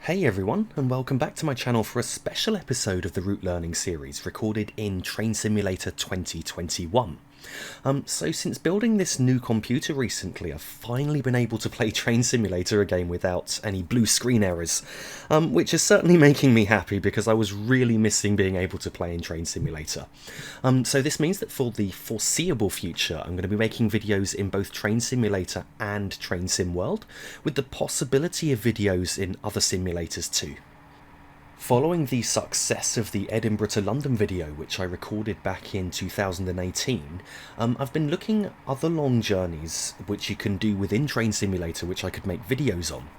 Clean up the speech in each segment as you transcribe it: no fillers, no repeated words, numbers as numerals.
Hey everyone, and welcome back to my channel for a special episode of the Route Learning series recorded in Train Simulator 2021. So since building this new computer recently, I've finally been able to play Train Simulator again without any blue screen errors, which is certainly making me happy because I was really missing being able to play in Train Simulator. So this means that for the foreseeable future, I'm going to be making videos in both Train Simulator and Train Sim World, with the possibility of videos in other simulators too. Following the success of the Edinburgh to London video, which I recorded back in 2018, I've been looking at other long journeys which you can do within Train Simulator which I could make videos on.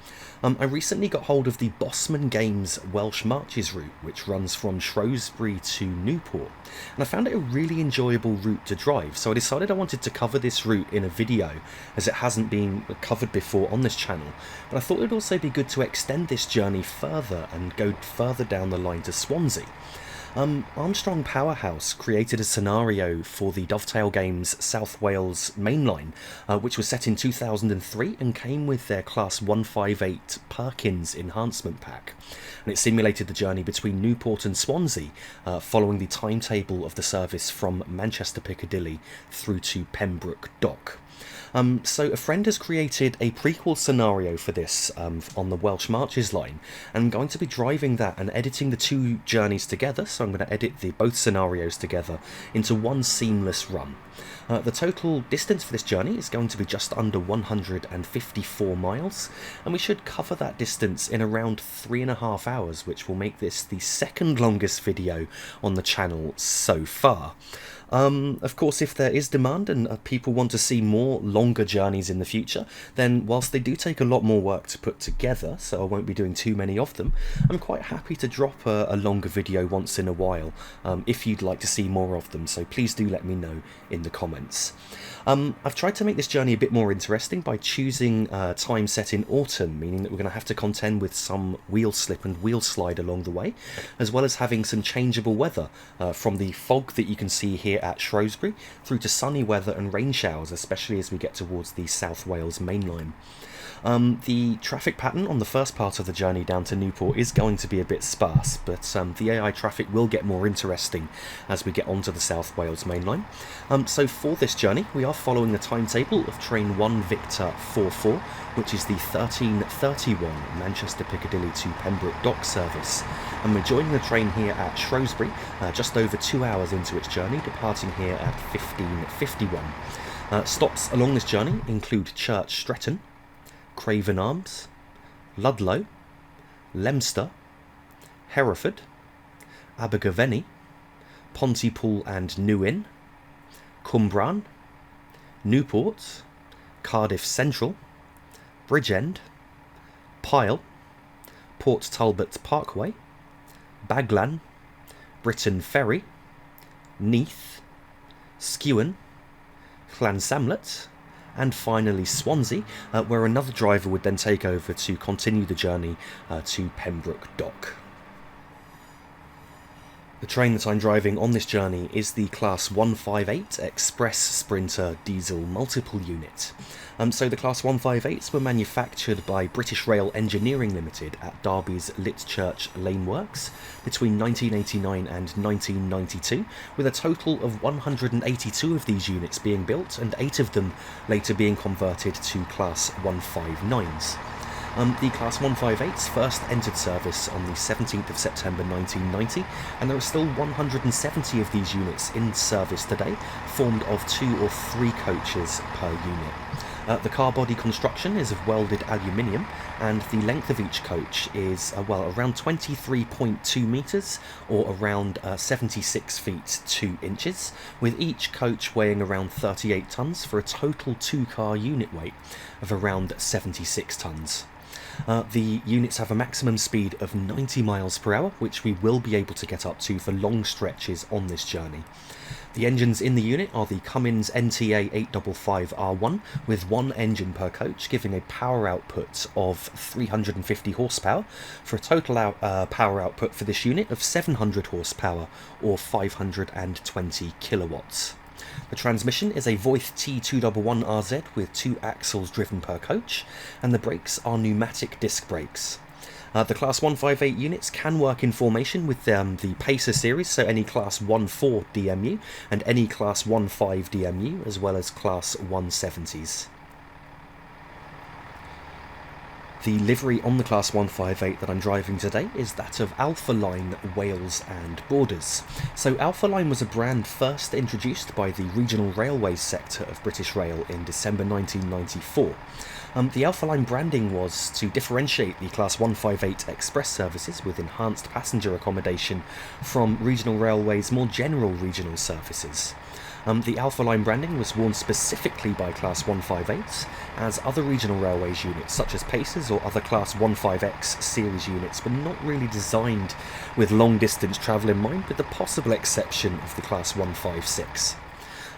I recently got hold of the Bossman Games Welsh Marches route, which runs from Shrewsbury to Newport, and I found it a really enjoyable route to drive, so I decided I wanted to cover this route in a video, as it hasn't been covered before on this channel, but I thought it would also be good to extend this journey further and go further down the line to Swansea. Armstrong Powerhouse created a scenario for the Dovetail Games South Wales mainline, which was set in 2003 and came with their Class 158 Perkins enhancement pack. And it simulated the journey between Newport and Swansea, following the timetable of the service from Manchester Piccadilly through to Pembroke Dock. So a friend has created a prequel scenario for this on the Welsh Marches Line, and I'm going to be driving that and editing the two journeys together, so I'm going to edit both scenarios together into one seamless run. The total distance for this journey is going to be just under 154 miles, and we should cover that distance in around 3.5 hours, which will make this the second longest video on the channel so far. Of course, if there is demand and people want to see more longer journeys in the future, then whilst they do take a lot more work to put together, so I won't be doing too many of them, I'm quite happy to drop a longer video once in a while if you'd like to see more of them, so please do let me know in the comments. I've tried to make this journey a bit more interesting by choosing time set in autumn, meaning that we're going to have to contend with some wheel slip and wheel slide along the way, as well as having some changeable weather from the fog that you can see here at Shrewsbury through to sunny weather and rain showers, especially as we get towards the South Wales mainline. The traffic pattern on the first part of the journey down to Newport is going to be a bit sparse, but the AI traffic will get more interesting as we get onto the South Wales mainline. So for this journey, we are following the timetable of train 1 Victor 44, which is the 13:31 Manchester Piccadilly to Pembroke Dock service, and we're joining the train here at Shrewsbury just over 2 hours into its journey, departing here at 15:51. Stops along this journey include Church Stretton, Craven Arms, Ludlow, Leominster, Hereford, Abergavenny, Pontypool New Inn, Cwmbran, Newport, Cardiff Central, Bridgend, Pyle, Talbot Parkway, Baglan, Briton Ferry, Neath, Skewen, Llansamlet, and finally Swansea, where another driver would then take over to continue the journey to Pembroke Dock. The train that I'm driving on this journey is the Class 158 Express Sprinter Diesel Multiple Unit. So the Class 158s were manufactured by British Rail Engineering Limited at Derby's Litchurch Lane Works between 1989 and 1992, with a total of 182 of these units being built and 8 of them later being converted to Class 159s. The Class 158s first entered service on the 17th of September 1990, and there are still 170 of these units in service today, formed of 2 or 3 coaches per unit. The car body construction is of welded aluminium, and the length of each coach is around 23.2 metres, or around 76 feet 2 inches, with each coach weighing around 38 tonnes for a total 2-car unit weight of around 76 tonnes. The units have a maximum speed of 90 miles per hour, which we will be able to get up to for long stretches on this journey. The engines in the unit are the Cummins NTA 855R1 with 1 engine per coach, giving a power output of 350 horsepower for a total power output for this unit of 700 horsepower or 520 kilowatts. The transmission is a Voith T211RZ with 2 axles driven per coach, and the brakes are pneumatic disc brakes. The Class 158 units can work in formation with the Pacer series, so any Class 14 DMU and any Class 15 DMU, as well as Class 170s. The livery on the Class 158 that I'm driving today is that of Alpha Line Wales and Borders. So Alpha Line was a brand first introduced by the regional railways sector of British Rail in December 1994. The Alpha Line branding was to differentiate the Class 158 express services with enhanced passenger accommodation from regional railways' more general regional services. The Alpha Line branding was worn specifically by Class 158s, as other regional railways units such as Pacers or other Class 15X series units were not really designed with long distance travel in mind, with the possible exception of the Class 156.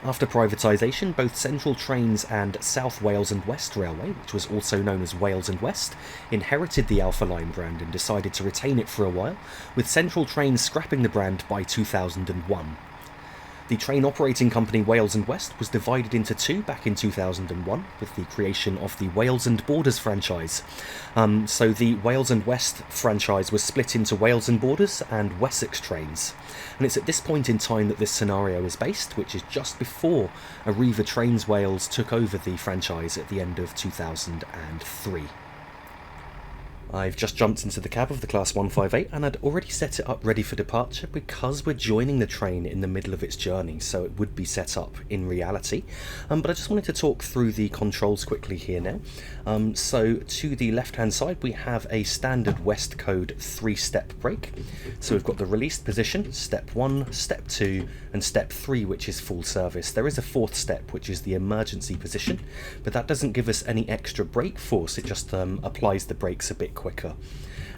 After privatisation, both Central Trains and South Wales and West Railway, which was also known as Wales and West, inherited the Alpha Line brand and decided to retain it for a while, with Central Trains scrapping the brand by 2001. The train operating company Wales and West was divided into two back in 2001 with the creation of the Wales and Borders franchise. So the Wales and West franchise was split into Wales and Borders and Wessex Trains. And it's at this point in time that this scenario is based, which is just before Arriva Trains Wales took over the franchise at the end of 2003. I've just jumped into the cab of the Class 158 and I'd already set it up ready for departure because we're joining the train in the middle of its journey, so it would be set up in reality. But I just wanted to talk through the controls quickly here now. So to the left hand side we have a standard West Code 3-step brake. So we've got the released position, step 1, step 2 and step 3, which is full service. There is a 4th step which is the emergency position, but that doesn't give us any extra brake force, it just applies the brakes a bit quicker.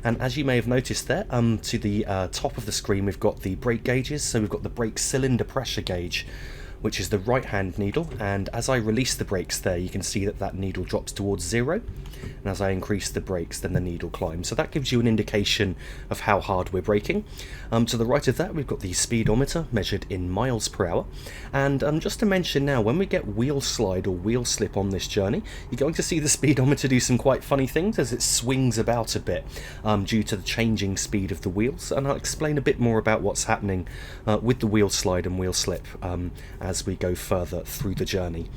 And as you may have noticed there, to the top of the screen we've got the brake gauges. So we've got the brake cylinder pressure gauge, which is the right hand needle, and as I release the brakes there you can see that that needle drops towards 0, and as I increase the brakes then the needle climbs. So that gives you an indication of how hard we're braking. To the right of that we've got the speedometer measured in miles per hour, and just to mention now, when we get wheel slide or wheel slip on this journey, you're going to see the speedometer do some quite funny things as it swings about a bit due to the changing speed of the wheels, and I'll explain a bit more about what's happening with the wheel slide and wheel slip as we go further through the journey.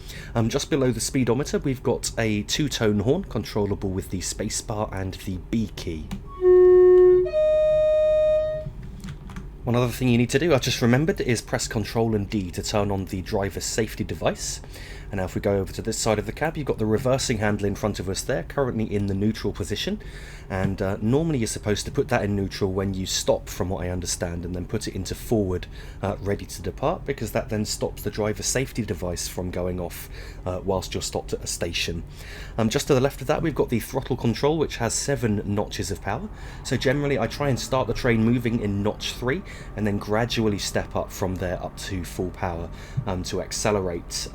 Just below the speedometer we've got a 2-tone horn controllable with the spacebar and the B key. One other thing you need to do, I just remembered, is press Ctrl and D to turn on the driver's safety device. And now if we go over to this side of the cab, you've got the reversing handle in front of us there, currently in the neutral position. And normally you're supposed to put that in neutral when you stop, from what I understand, and then put it into forward, ready to depart, because that then stops the driver's safety device from going off whilst you're stopped at a station. Just to the left of that we've got the throttle control, which has 7 notches of power. So generally I try and start the train moving in notch 3 and then gradually step up from there up to full power to accelerate.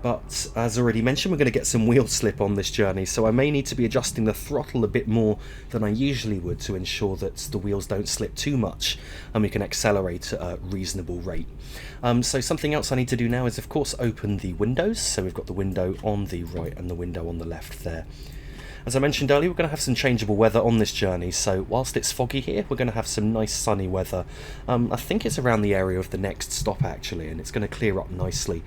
But as already mentioned, we're going to get some wheel slip on this journey, so I may need to be adjusting the throttle a bit more than I usually would to ensure that the wheels don't slip too much and we can accelerate at a reasonable rate. So something else I need to do now is of course open the windows. So we've got the window on the right and the window on the left there. As I mentioned earlier, we're going to have some changeable weather on this journey, so whilst it's foggy here, we're going to have some nice sunny weather. I think it's around the area of the next stop actually, and it's going to clear up nicely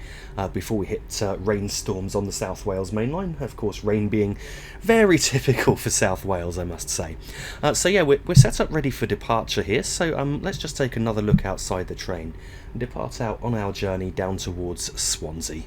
before we hit rainstorms on the South Wales main line. Of course, rain being very typical for South Wales, I must say. So yeah, we're set up ready for departure here, so let's just take another look outside the train and depart out on our journey down towards Swansea.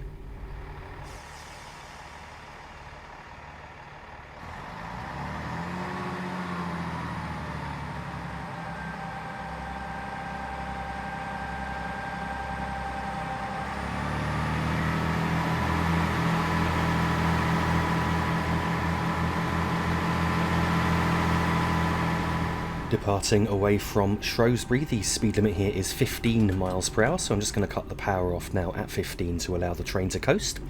Departing away from Shrewsbury, the speed limit here is 15 miles per hour, so I'm just going to cut the power off now at 15 to allow the train to coast.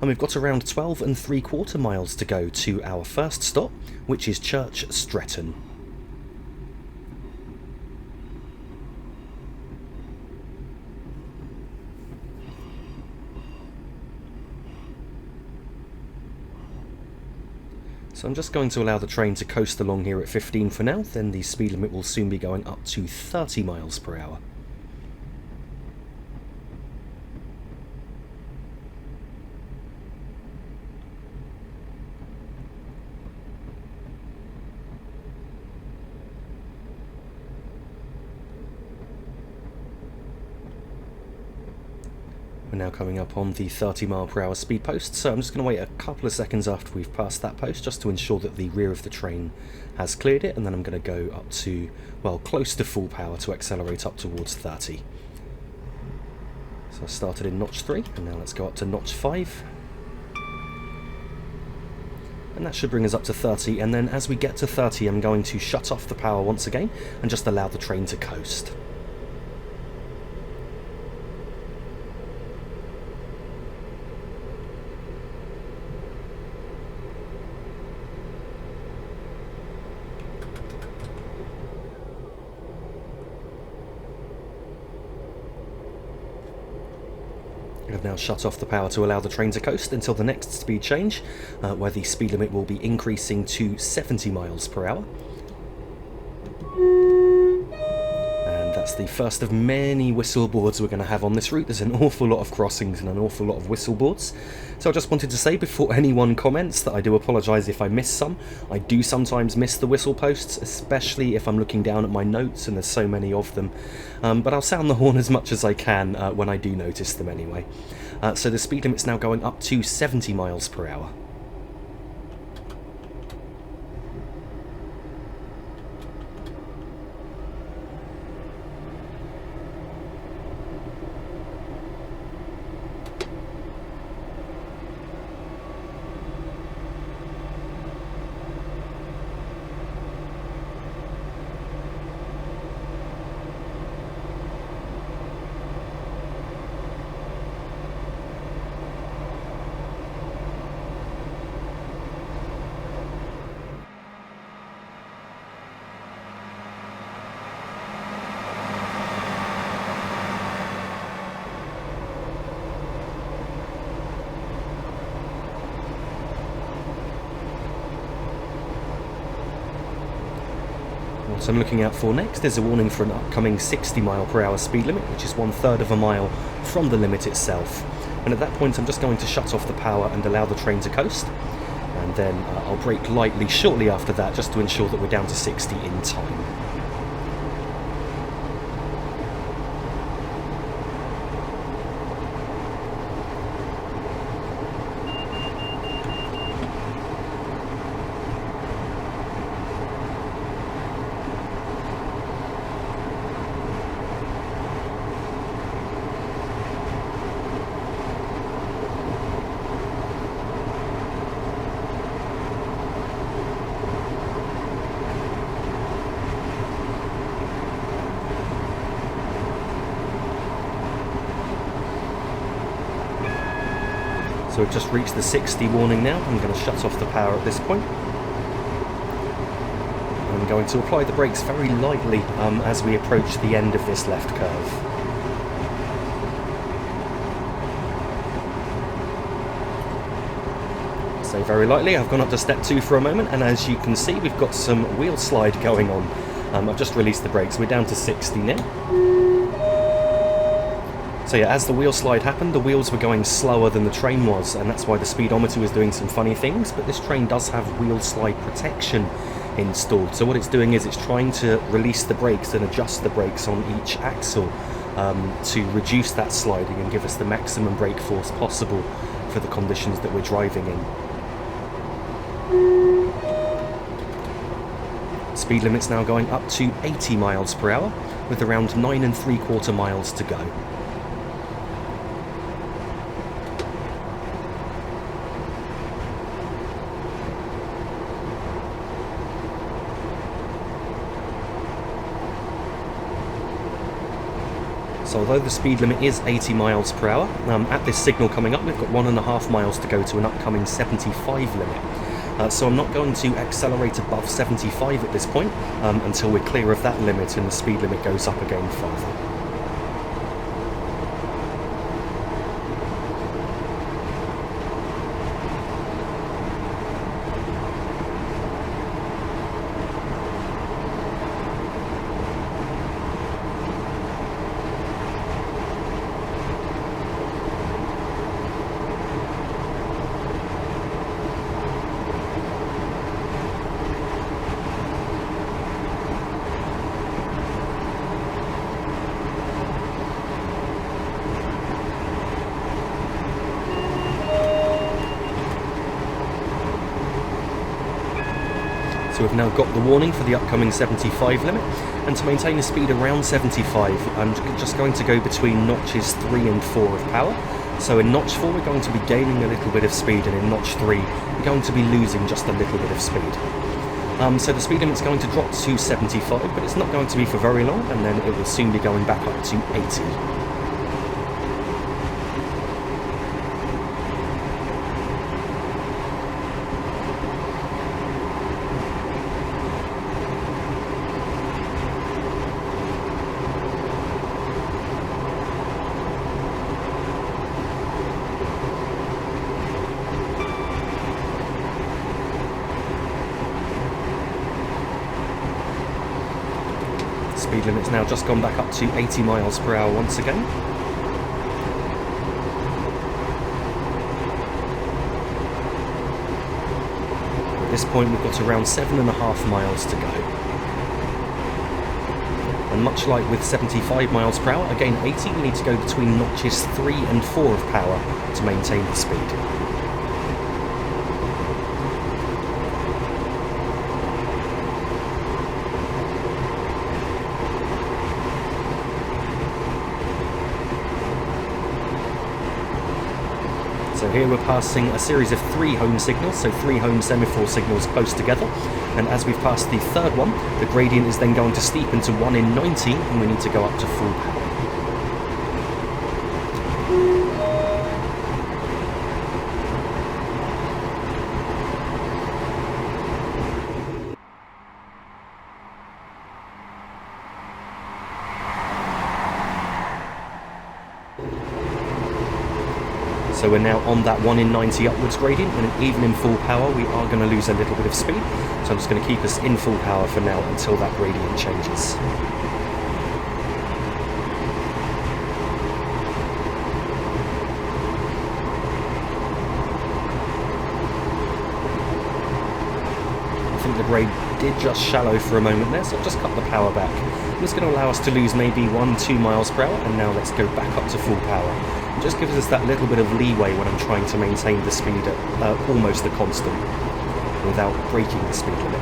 And we've got around 12 3/4 miles to go to our first stop, which is Church Stretton. So I'm just going to allow the train to coast along here at 15 for now, then the speed limit will soon be going up to 30 miles per hour. We're now coming up on the 30 mile per hour speed post, so I'm just going to wait a couple of seconds after we've passed that post just to ensure that the rear of the train has cleared it, and then I'm going to go up to, well, close to full power to accelerate up towards 30. So I started in notch 3, and now let's go up to notch 5. And that should bring us up to 30, and then as we get to 30 I'm going to shut off the power once again and just allow the train to coast. I've now shut off the power to allow the train to coast until the next speed change, where the speed limit will be increasing to 70 miles per hour. And that's the first of many whistle boards we're going to have on this route. There's an awful lot of crossings and an awful lot of whistle boards. So I just wanted to say before anyone comments that I do apologise if I miss some. I do sometimes miss the whistle posts, especially if I'm looking down at my notes and there's so many of them. But I'll sound the horn as much as I can when I do notice them anyway. So the speed limit's now going up to 70 miles per hour. What I'm looking out for next is a warning for an upcoming 60 mile per hour speed limit, which is 1/3 of a mile from the limit itself. And at that point I'm just going to shut off the power and allow the train to coast, and then I'll brake lightly shortly after that just to ensure that we're down to 60 in time. So we've just reached the 60 warning now. I'm going to shut off the power at this point. I'm going to apply the brakes very lightly as we approach the end of this left curve. So very lightly, I've gone up to step 2 for a moment, and as you can see we've got some wheel slide going on. I've just released the brakes, we're down to 60 now. So yeah, as the wheel slide happened, the wheels were going slower than the train was, and that's why the speedometer was doing some funny things, but this train does have wheel slide protection installed. So what it's doing is it's trying to release the brakes and adjust the brakes on each axle to reduce that sliding and give us the maximum brake force possible for the conditions that we're driving in. Speed limit's now going up to 80 miles per hour, with around 9 3/4 miles to go. So although the speed limit is 80 miles per hour, at this signal coming up we've got 1.5 miles to go to an upcoming 75 limit. So I'm not going to accelerate above 75 at this point until we're clear of that limit and the speed limit goes up again further. So we've now got the warning for the upcoming 75 limit, and to maintain a speed around 75, I'm just going to go between notches 3 and 4 of power. So in notch 4 we're going to be gaining a little bit of speed, and in notch 3 we're going to be losing just a little bit of speed. So the speed limit's going to drop to 75, but it's not going to be for very long, and then it will soon be going back up to 80. Speed limit's now just gone back up to 80 miles per hour once again. At this point we've got around 7.5 miles to go. And much like with 75 miles per hour, again 80, we need to go between notches 3 and 4 of power to maintain the speed. So here we're passing a series of 3 home signals, so 3 home semaphore signals close together, and as we've passed the third one, the gradient is then going to steepen to 1 in 90, and we need to go up to full power. So we're now on that 1 in 90 upwards gradient, and even in full power we are going to lose a little bit of speed. So I'm just going to keep us in full power for now until that gradient changes. I think the grade did just shallow for a moment there, so I've just cut the power back. It's going to allow us to lose maybe 1-2 miles per hour, and now let's go back up to full power. It just gives us that little bit of leeway when I'm trying to maintain the speed at almost a constant without breaking the speed limit.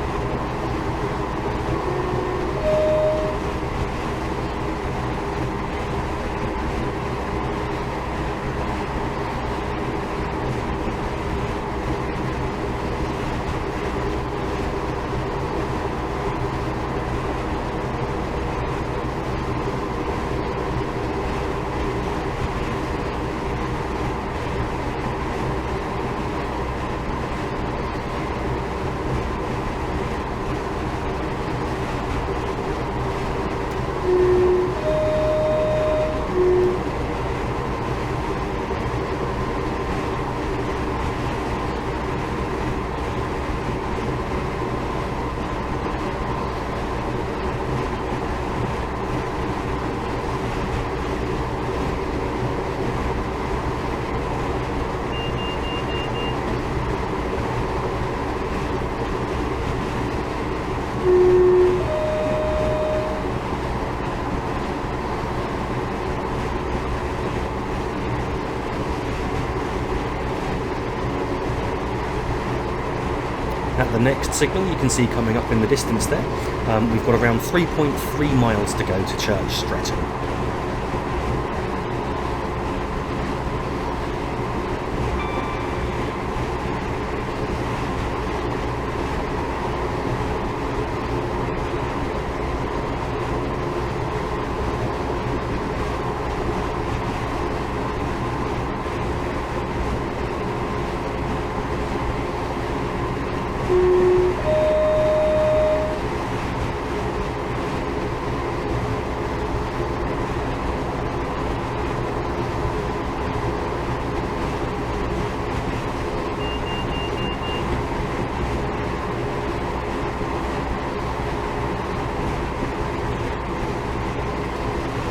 At the next signal, you can see coming up in the distance there, we've got around 3.3 miles to go to Church Stretton.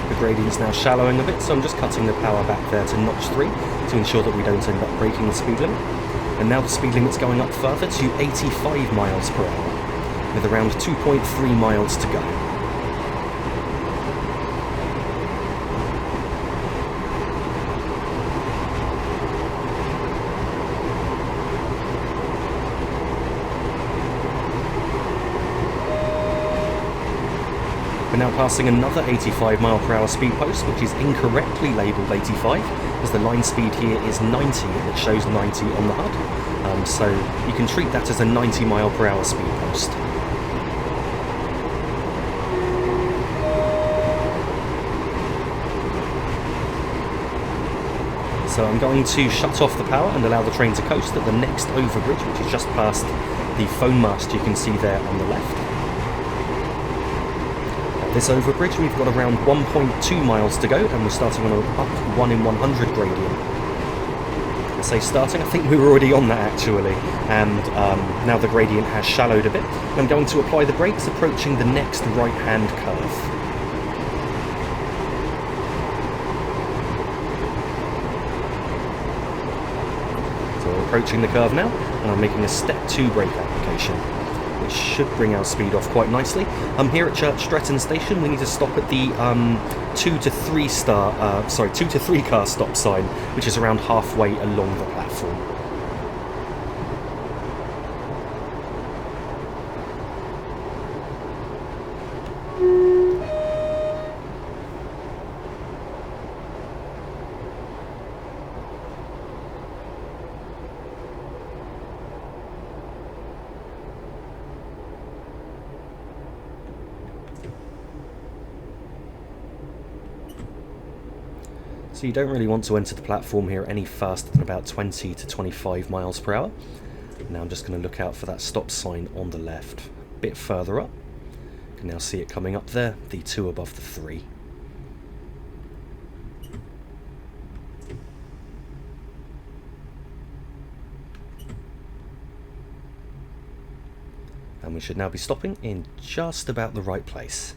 The gradient's now shallowing a bit, so I'm just cutting the power back there to notch 3 to ensure that we don't end up breaking the speed limit. And now the speed limit's going up further to 85 miles per hour, with around 2.3 miles to go. We're now passing another 85 mph speed post, which is incorrectly labelled 85, as the line speed here is 90 and it shows 90 on the HUD. So you can treat that as a 90 mph speed post. So I'm going to shut off the power and allow the train to coast at the next overbridge, which is just past the phone mast you can see there on the left. At this overbridge we've got around 1.2 miles to go, and we're starting on an up 1 in 100 gradient. I say starting, I think we were already on that actually, and now the gradient has shallowed a bit. I'm going to apply the brakes approaching the next right hand curve. Approaching the curve now, and I'm making a step 2 brake application, which should bring our speed off quite nicely. Here at Church Stretton station we need to stop at the 2 to 3 car stop sign, which is around halfway along the platform. So you don't really want to enter the platform here any faster than about 20 to 25 miles per hour. Now I'm just going to look out for that stop sign on the left. A bit further up. You can now see it coming up there, the 2 above the 3. And we should now be stopping in just about the right place.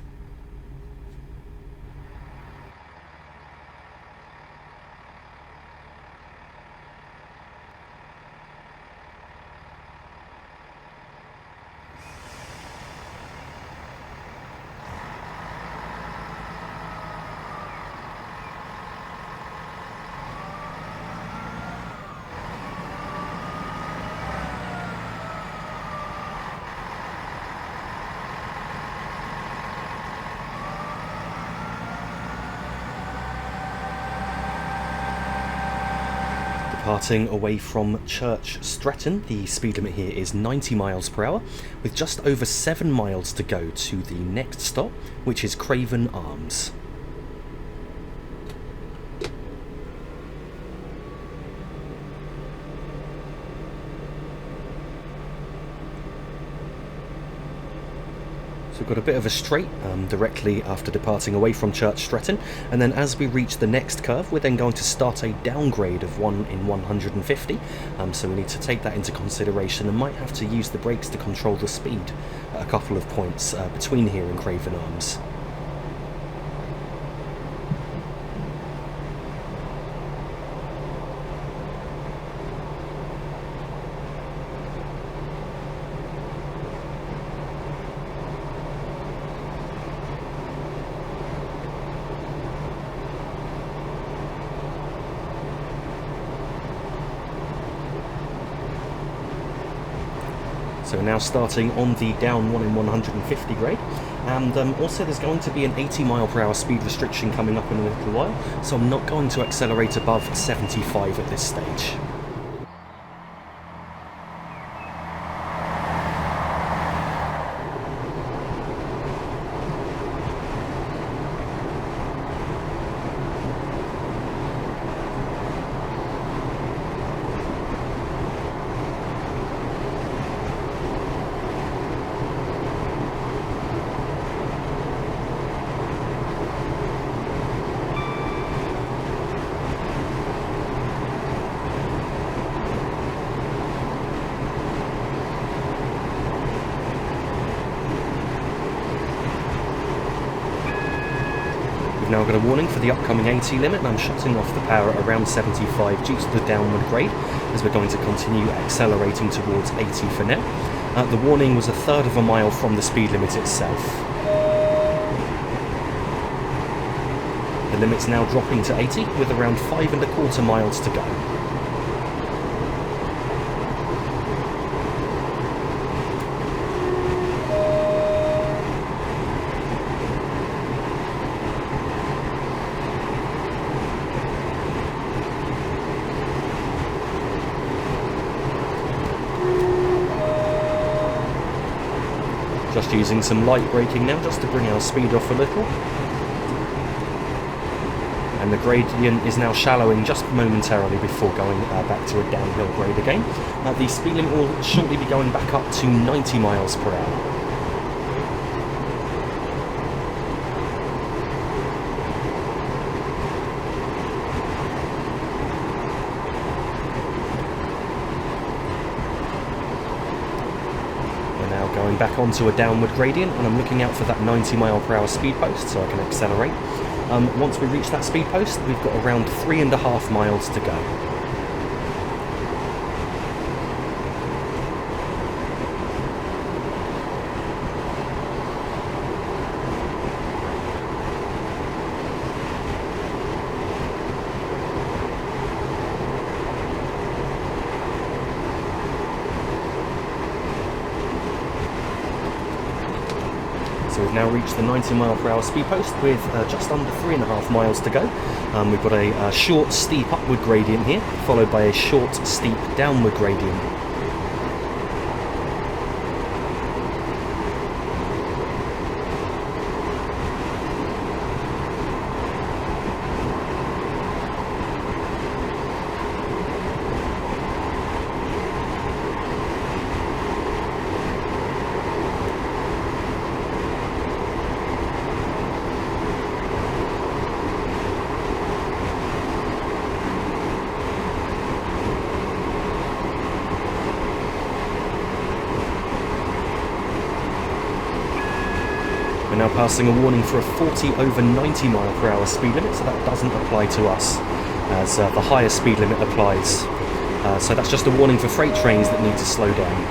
Departing away from Church Stretton, the speed limit here is 90 miles per hour, with just over 7 miles to go to the next stop, which is Craven Arms. So we've got a bit of a straight directly after departing away from Church Stretton, and then as we reach the next curve we're then going to start a downgrade of 1 in 150, so we need to take that into consideration and might have to use the brakes to control the speed at a couple of points between here and Craven Arms. So we're now starting on the down 1 in 150 grade, and also there's going to be an 80 mph speed restriction coming up in a little while, so I'm not going to accelerate above 75 at this stage. Now I've got a warning for the upcoming 80 limit, and I'm shutting off the power around 75 due to the downward grade, as we're going to continue accelerating towards 80 for now. The warning was 1/3 of a mile from the speed limit itself. The limit's now dropping to 80 with around 5 1/4 miles to go. Just using some light braking now, just to bring our speed off a little. And the gradient is now shallowing just momentarily before going back to a downhill grade again. The speed limit will shortly be going back up to 90 miles per hour. We're now going back onto a downward gradient, and I'm looking out for that 90 mile per hour speed post so I can accelerate. Once we reach that speed post, we've got around 3.5 miles to go. So we've now reached the 90 mile per hour speed post with just under 3.5 miles to go. We've got a short steep upward gradient here, followed by a short steep downward gradient. We're now passing a warning for a 40 over 90 mile per hour speed limit, so that doesn't apply to us, as the higher speed limit applies. So that's just a warning for freight trains that need to slow down.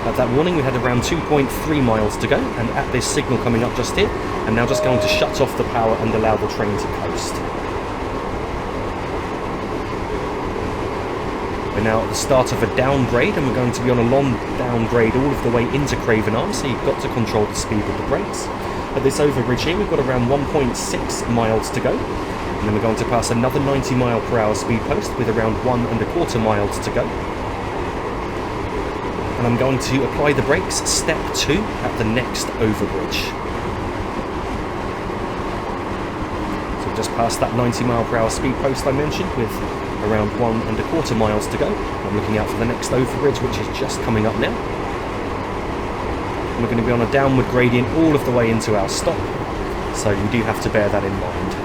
At that warning we had around 2.3 miles to go, and at this signal coming up just here, I'm now just going to shut off the power and allow the train to coast. We're now at the start of a downgrade, and we're going to be on a long downgrade all of the way into Craven Arms, so you've got to control the speed with the brakes. At this overbridge here we've got around 1.6 miles to go, and then we're going to pass another 90 mile per hour speed post with around 1.25 miles to go. And I'm going to apply the brakes step 2 at the next overbridge. So we've just passed that 90 mile per hour speed post I mentioned with around 1.25 miles to go. I'm looking out for the next overbridge, which is just coming up now. And we're going to be on a downward gradient all of the way into our stop, so you do have to bear that in mind.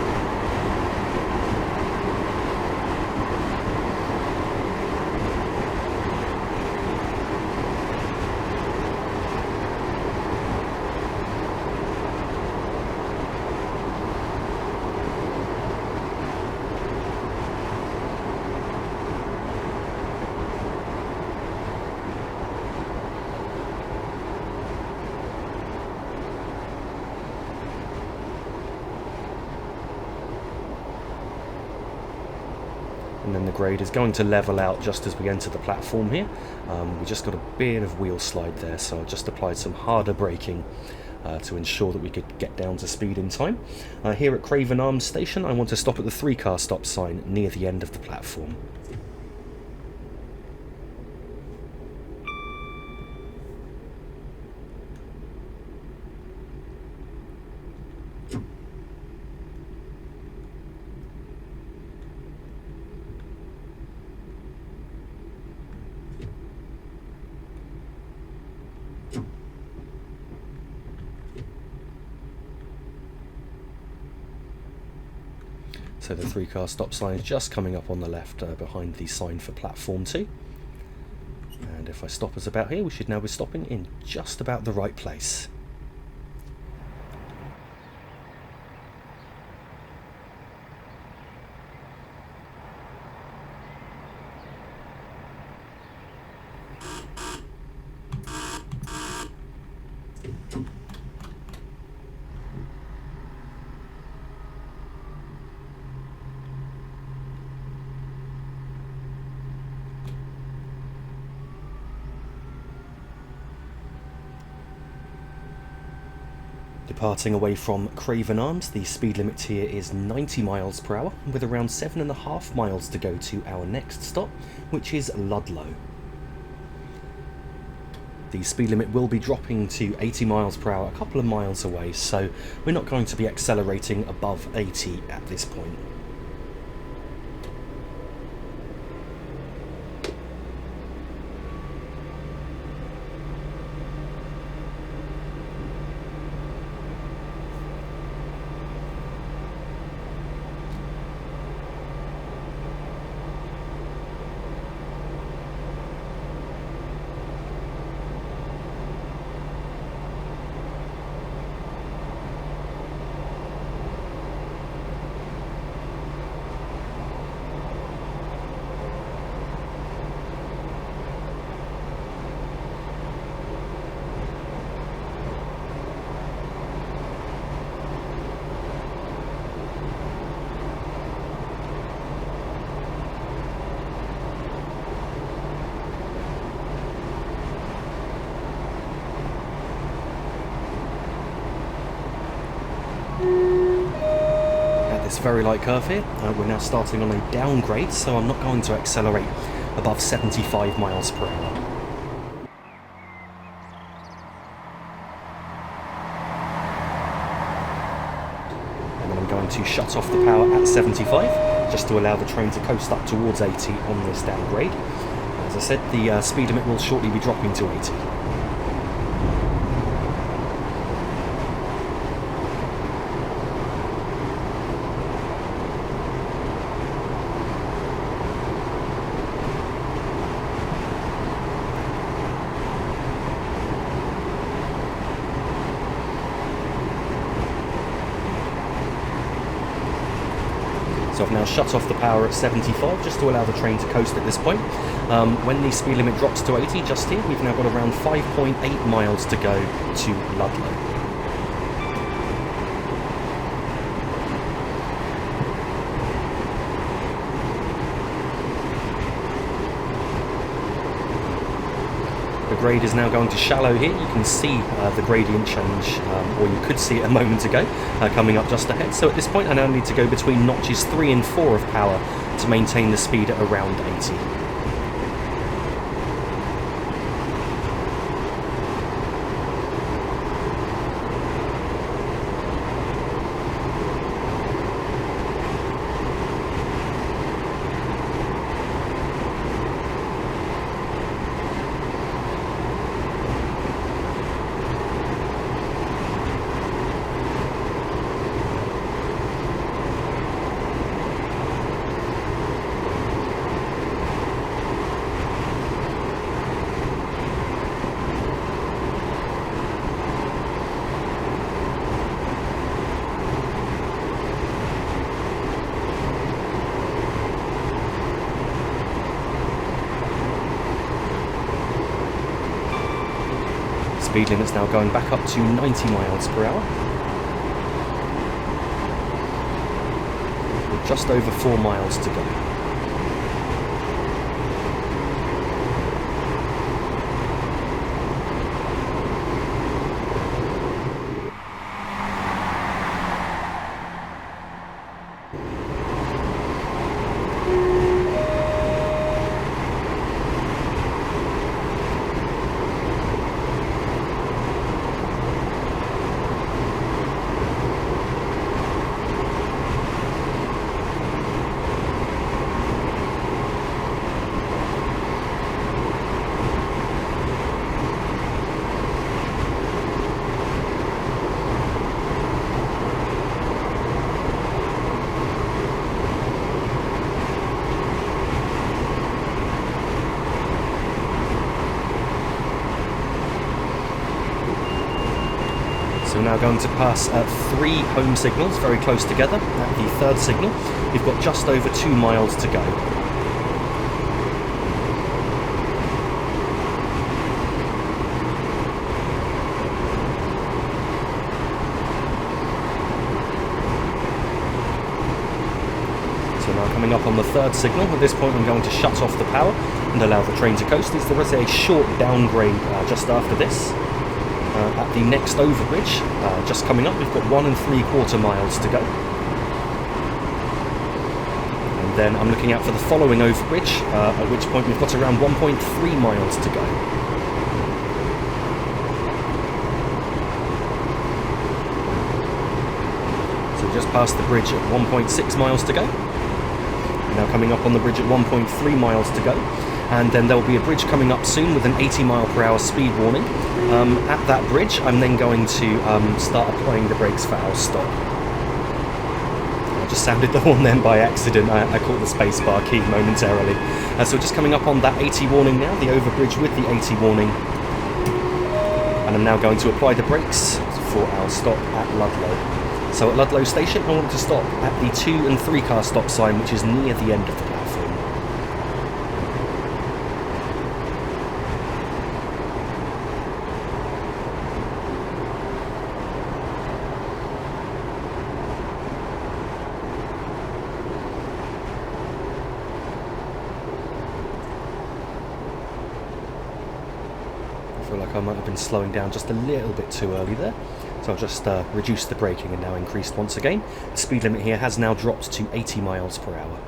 And then the grade is going to level out just as we enter the platform here. We just got a bit of wheel slide there, so I just applied some harder braking to ensure that we could get down to speed in time. Here at Craven Arms station, I want to stop at the 3-car stop sign near the end of the platform. So the 3-car stop sign is just coming up on the left behind the sign for platform 2. And if I stop us about here, we should now be stopping in just about the right place. Departing away from Craven Arms, the speed limit here is 90 miles per hour, with around 7.5 miles to go to our next stop, which is Ludlow. the speed limit will be dropping to 80 miles per hour a couple of miles away, so we're not going to be accelerating above 80 at this point. Very light curve here. We're now starting on a downgrade, so I'm not going to accelerate above 75 miles per hour. And then I'm going to shut off the power at 75 just to allow the train to coast up towards 80 on this downgrade. As I said, the speed limit will shortly be dropping to 80. So I've now shut off the power at 75 just to allow the train to coast at this point. When the speed limit drops to 80 just here, we've now got around 5.8 miles to go to Ludlow. The grade is now going to shallow here. You can see the gradient change, or you could see it a moment ago, coming up just ahead. So at this point I now need to go between notches 3 and 4 of power to maintain the speed at around 80. Speed limit's now going back up to 90 miles per hour. With just over 4 miles to go. So we're now going to pass 3 home signals very close together. At the third signal, we've got just over 2 miles to go. So now coming up on the third signal, at this point I'm going to shut off the power and allow the train to coast. There is a short downgrade just after this. At the next overbridge, just coming up, we've got 1 3/4 miles to go. And then I'm looking out for the following overbridge, at which point we've got around 1.3 miles to go. Just past the bridge at 1.6 miles to go. Now coming up on the bridge at 1.3 miles to go. And then there'll be a bridge coming up soon with an 80 mile per hour speed warning. At that bridge, I'm then going to start applying the brakes for our stop. I just sounded the horn then by accident. I caught the spacebar key momentarily. So just coming up on that 80 warning now, the overbridge with the 80 warning. And I'm now going to apply the brakes for our stop at Ludlow. So at Ludlow station, I want to stop at the 2 and 3 car stop sign, which is near the end of the platform. I feel like I might have been slowing down just a little bit too early there, so I'll just reduce the braking and now increased once again. The speed limit here has now dropped to 80 miles per hour.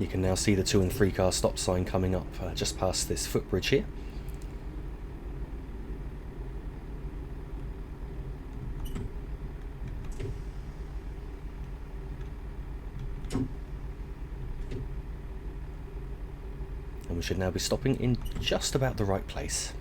You can now see the 2 and 3 car stop sign coming up just past this footbridge here. And we should now be stopping in just about the right place.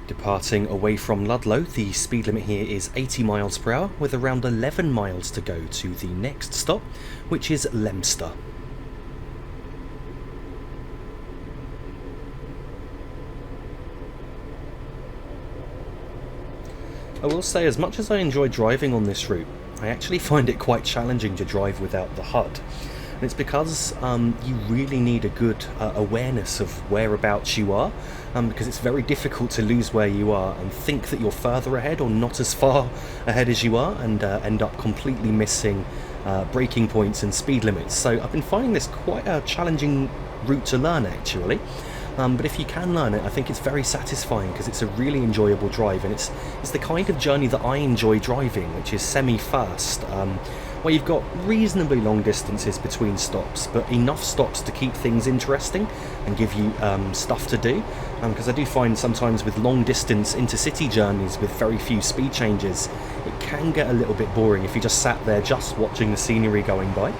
Departing away from Ludlow, the speed limit here is 80 miles per hour with around 11 miles to go to the next stop, which is Leominster. I will say, as much as I enjoy driving on this route, I actually find it quite challenging to drive without the HUD. And it's because you really need a good awareness of whereabouts you are, because it's very difficult to lose where you are and think that you're further ahead or not as far ahead as you are, and end up completely missing braking points and speed limits. So I've been finding this quite a challenging route to learn, actually. But if you can learn it, I think it's very satisfying because it's a really enjoyable drive, and it's the kind of journey that I enjoy driving, which is semi-fast, where you've got reasonably long distances between stops, but enough stops to keep things interesting and give you stuff to do. Because I do find sometimes with long distance intercity journeys with very few speed changes, it can get a little bit boring if you just sat there just watching the scenery going by.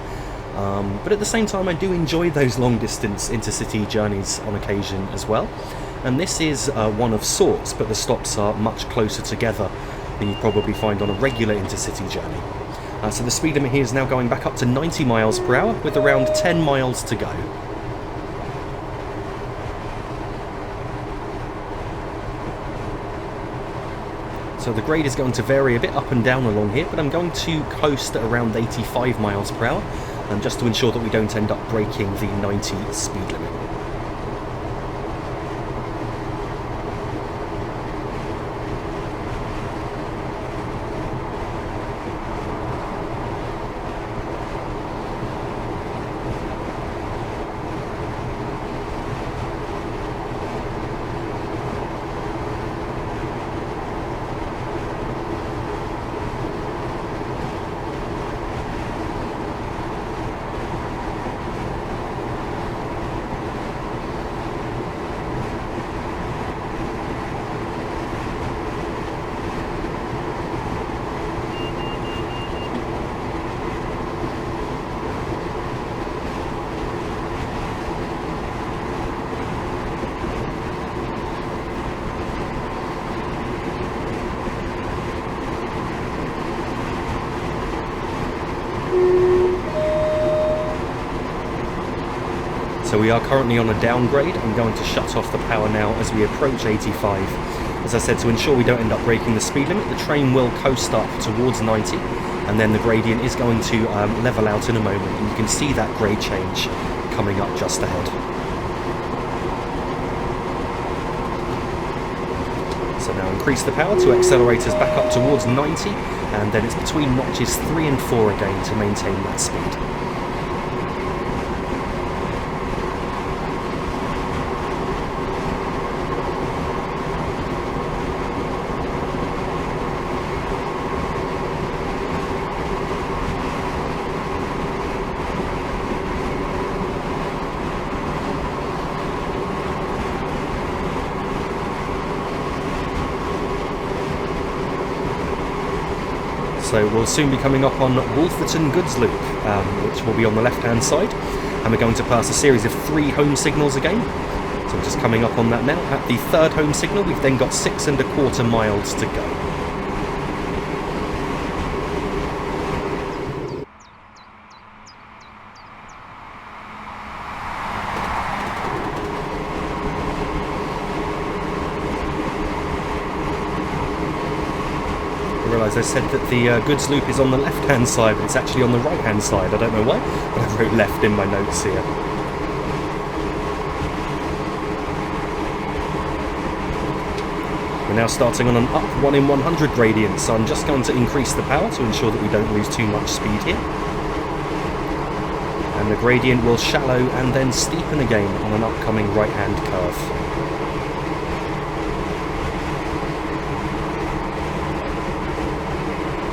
But at the same time, I do enjoy those long distance intercity journeys on occasion as well. And this is one of sorts, but the stops are much closer together than you probably find on a regular intercity journey. So the speed limit here is now going back up to 90 miles per hour with around 10 miles to go. So the grade is going to vary a bit up and down along here, but I'm going to coast at around 85 miles per hour, just to ensure that we don't end up breaking the 90 speed limit. So we are currently on a downgrade. I'm going to shut off the power now as we approach 85. As I said, to ensure we don't end up breaking the speed limit, the train will coast up towards 90, and then the gradient is going to level out in a moment, and you can see that grade change coming up just ahead. So now increase the power to accelerators back up towards 90, and then it's between notches 3 and 4 again to maintain that speed. So we'll soon be coming up on Wolferton Goods Loop, which will be on the left-hand side, and we're going to pass a series of 3 home signals again. So we're just coming up on that now. At the 3rd home signal, we've then got 6 1/4 miles to go. I said that the goods loop is on the left hand side, but it's actually on the right hand side. I don't know why, but I wrote left in my notes here. We're now starting on an up 1 in 100 gradient, so I'm just going to increase the power to ensure that we don't lose too much speed here. And the gradient will shallow and then steepen again on an upcoming right hand curve.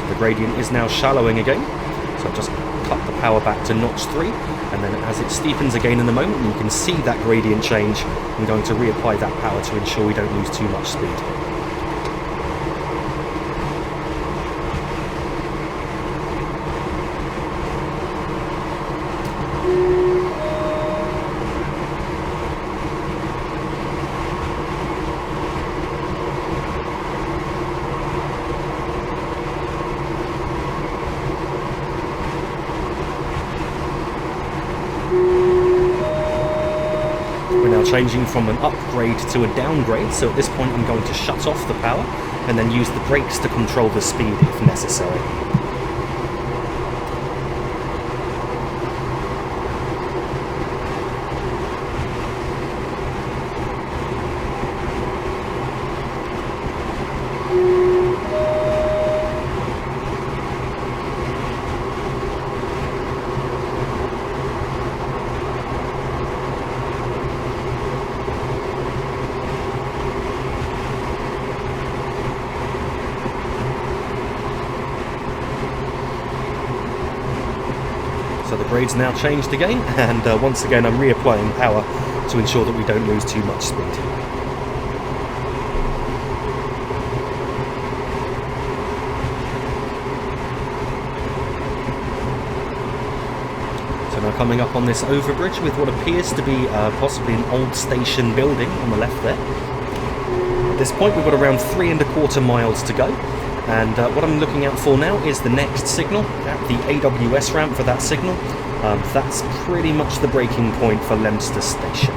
The gradient is now shallowing again, so I've just cut the power back to notch 3, and then as it steepens again in a moment, you can see that gradient change. I'm going to reapply that power to ensure we don't lose too much speed. Changing from an upgrade to a downgrade, so at this point I'm going to shut off the power and then use the brakes to control the speed if necessary. So the grade's now changed again, and once again I'm reapplying power to ensure that we don't lose too much speed. So now coming up on this overbridge with what appears to be possibly an old station building on the left there. At this point we've got around 3 1/4 miles to go. And what I'm looking out for now is the next signal at the AWS ramp for that signal. That's pretty much the breaking point for Leominster Station.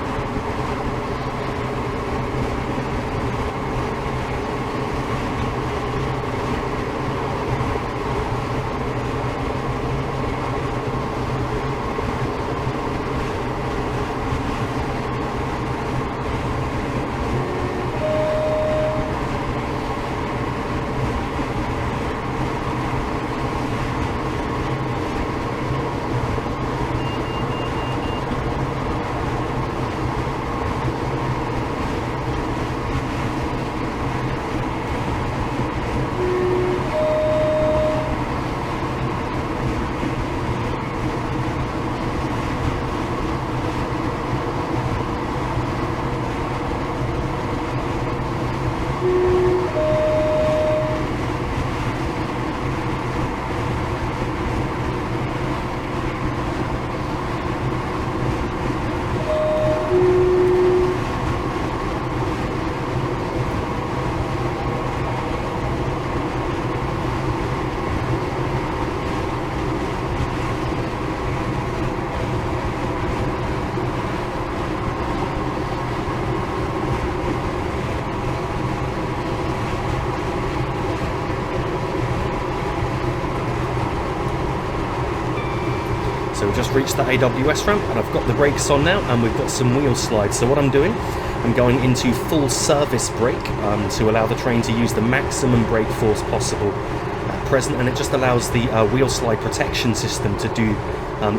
we've just reached the AWS ramp and I've got the brakes on now and we've got some wheel slides. So what I'm doing, I'm going into full service brake to allow the train to use the maximum brake force possible at present, and it just allows the wheel slide protection system to do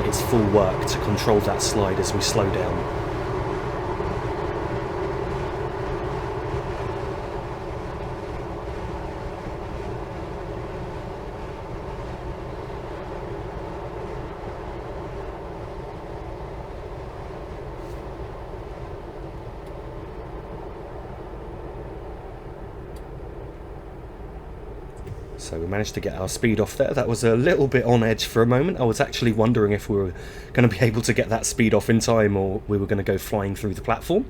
its full work to control that slide as we slow down. So we managed to get our speed off there. That was a little bit on edge for a moment. I was actually wondering if we were going to be able to get that speed off in time or we were going to go flying through the platform.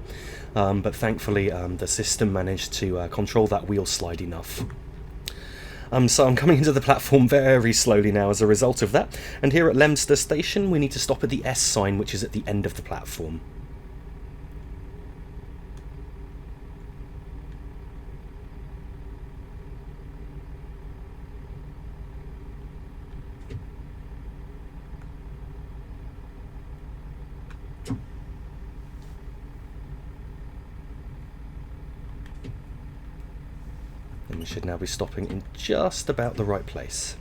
But thankfully the system managed to control that wheel slide enough. So I'm coming into the platform very slowly now as a result of that. And here at Leominster Station we need to stop at the S sign, which is at the end of the platform. And we should now be stopping in just about the right place.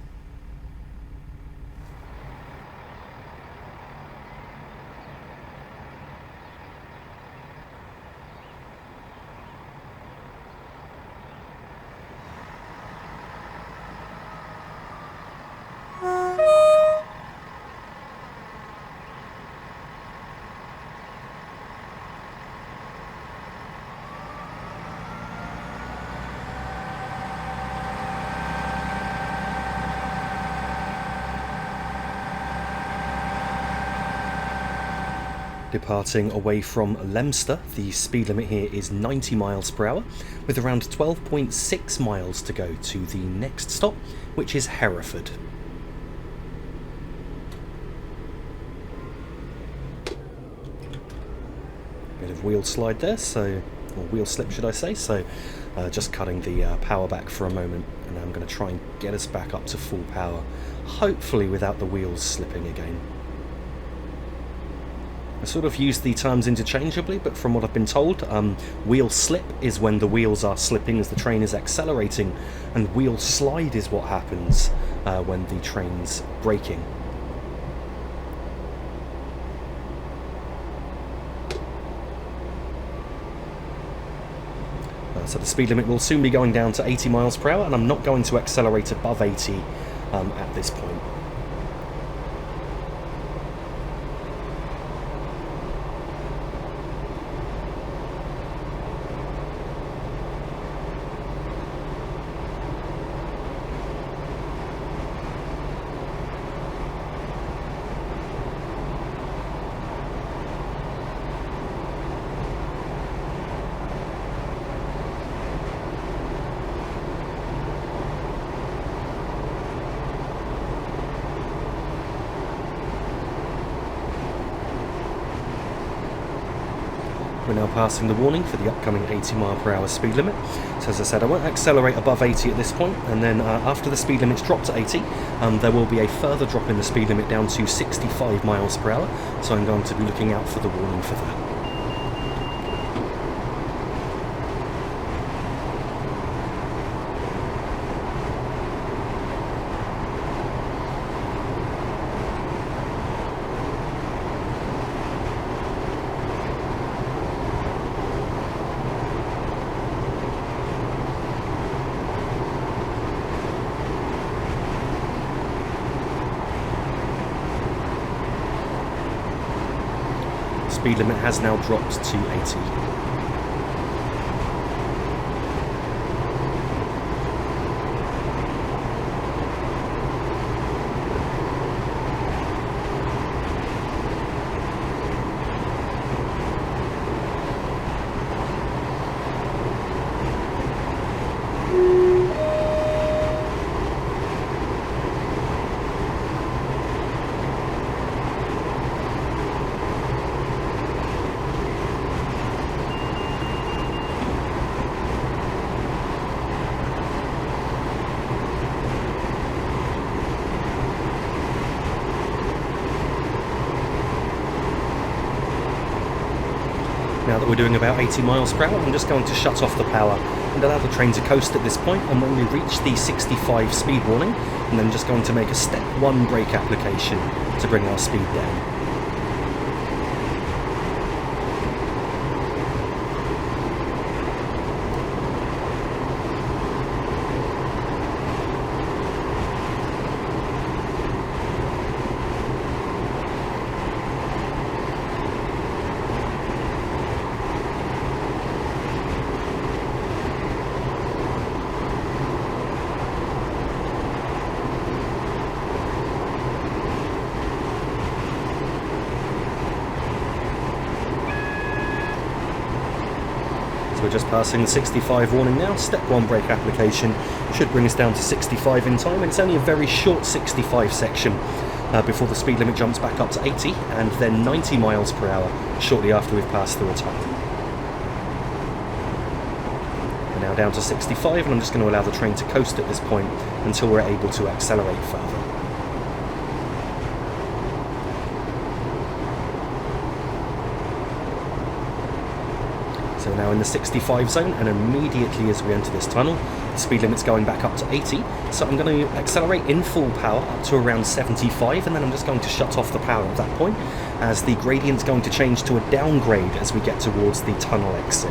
Departing away from Leominster, the speed limit here is 90 miles per hour, with around 12.6 miles to go to the next stop, which is Hereford. Bit of wheel slide there, or wheel slip should I say, so just cutting the power back for a moment, and I'm going to try and get us back up to full power, hopefully without the wheels slipping again. I sort of use the terms interchangeably, but from what I've been told, wheel slip is when the wheels are slipping as the train is accelerating, and wheel slide is what happens when the train's braking. So the speed limit will soon be going down to 80 miles per hour, and I'm not going to accelerate above 80 at this point. We're now passing the warning for the upcoming 80 mile per hour speed limit. So as I said, I won't accelerate above 80 at this point, and then after the speed limit's dropped to 80, there will be a further drop in the speed limit down to 65 miles per hour, so I'm going to be looking out for the warning for that. Speed limit has now dropped to 80. that we're doing about 80 miles per hour, I'm just going to shut off the power and allow the train to coast at this point, and when we reach the 65 speed warning, I'm then just going to make a step 1 brake application to bring our speed down. We're just passing the 65 warning now. Step 1 brake application should bring us down to 65 in time. It's only a very short 65 section before the speed limit jumps back up to 80 and then 90 miles per hour shortly after we've passed through a tunnel. We're now down to 65 and I'm just going to allow the train to coast at this point until we're able to accelerate further. So we're now in the 65 zone, and immediately as we enter this tunnel, the speed limit's going back up to 80. So I'm going to accelerate in full power up to around 75, and then I'm just going to shut off the power at that point, as the gradient's going to change to a downgrade as we get towards the tunnel exit.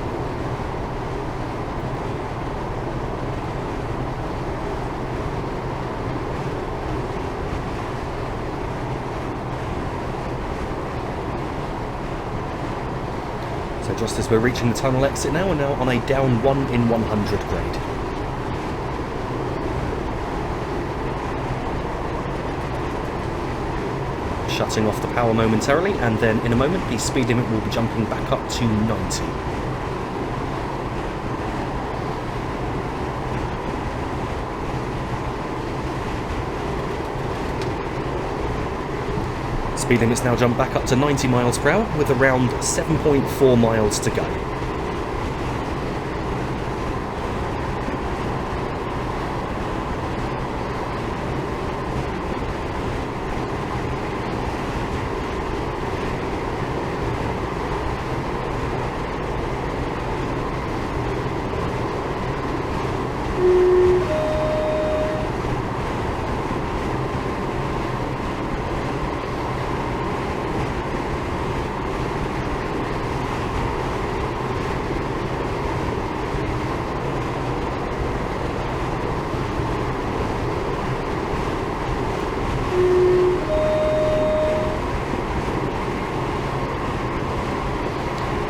So just as we're reaching the tunnel exit now, we're now on a down 1 in 100 grade. Shutting off the power momentarily, and then in a moment the speed limit will be jumping back up to 90. Speed limit's now jumped back up to 90 miles per hour with around 7.4 miles to go.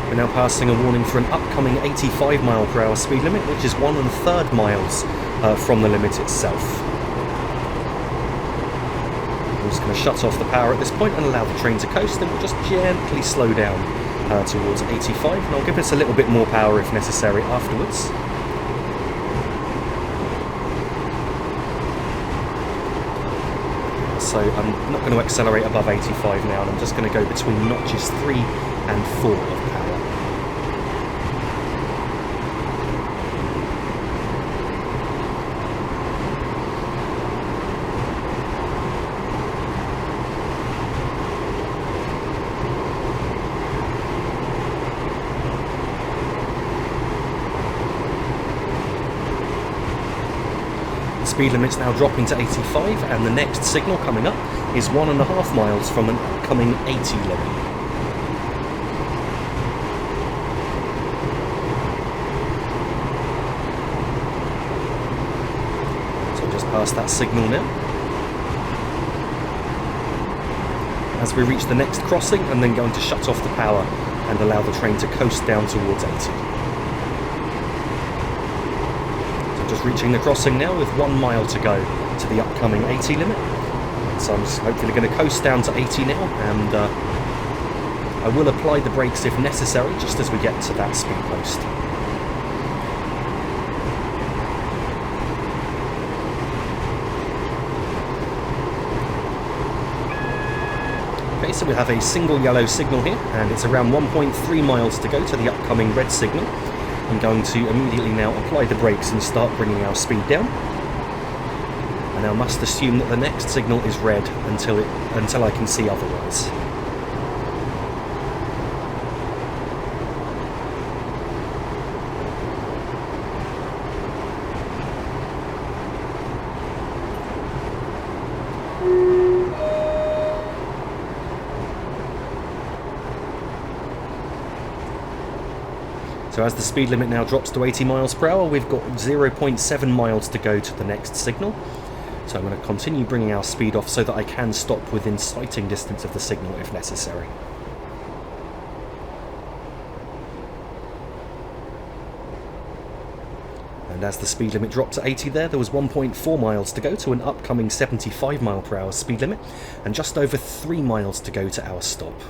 We're now passing a warning for an upcoming 85 mile per hour speed limit, which is 1 1/3 miles from the limit itself. I'm just going to shut off the power at this point and allow the train to coast, and we'll just gently slow down towards 85, and I'll give us a little bit more power if necessary afterwards. So I'm not going to accelerate above 85 now, and I'm just going to go between notches 3 and 4 of power. Speed limit's now dropping to 85, and the next signal coming up is 1.5 miles from an upcoming 80 limit. So just past that signal now. As we reach the next crossing, I'm then going to shut off the power and allow the train to coast down towards 80. Just reaching the crossing now with 1 mile to go to the upcoming 80 limit. So I'm just hopefully going to coast down to 80 now, and I will apply the brakes if necessary just as we get to that speed post. Okay, so we have a single yellow signal here, and it's around 1.3 miles to go to the upcoming red signal. I'm going to immediately now apply the brakes and start bringing our speed down. I now must assume that the next signal is red until I can see otherwise. So as the speed limit now drops to 80 miles per hour, we've got 0.7 miles to go to the next signal. So I'm going to continue bringing our speed off so that I can stop within sighting distance of the signal if necessary. And as the speed limit dropped to 80 there was 1.4 miles to go to an upcoming 75 mile per hour speed limit, and just over 3 miles to go to our stop.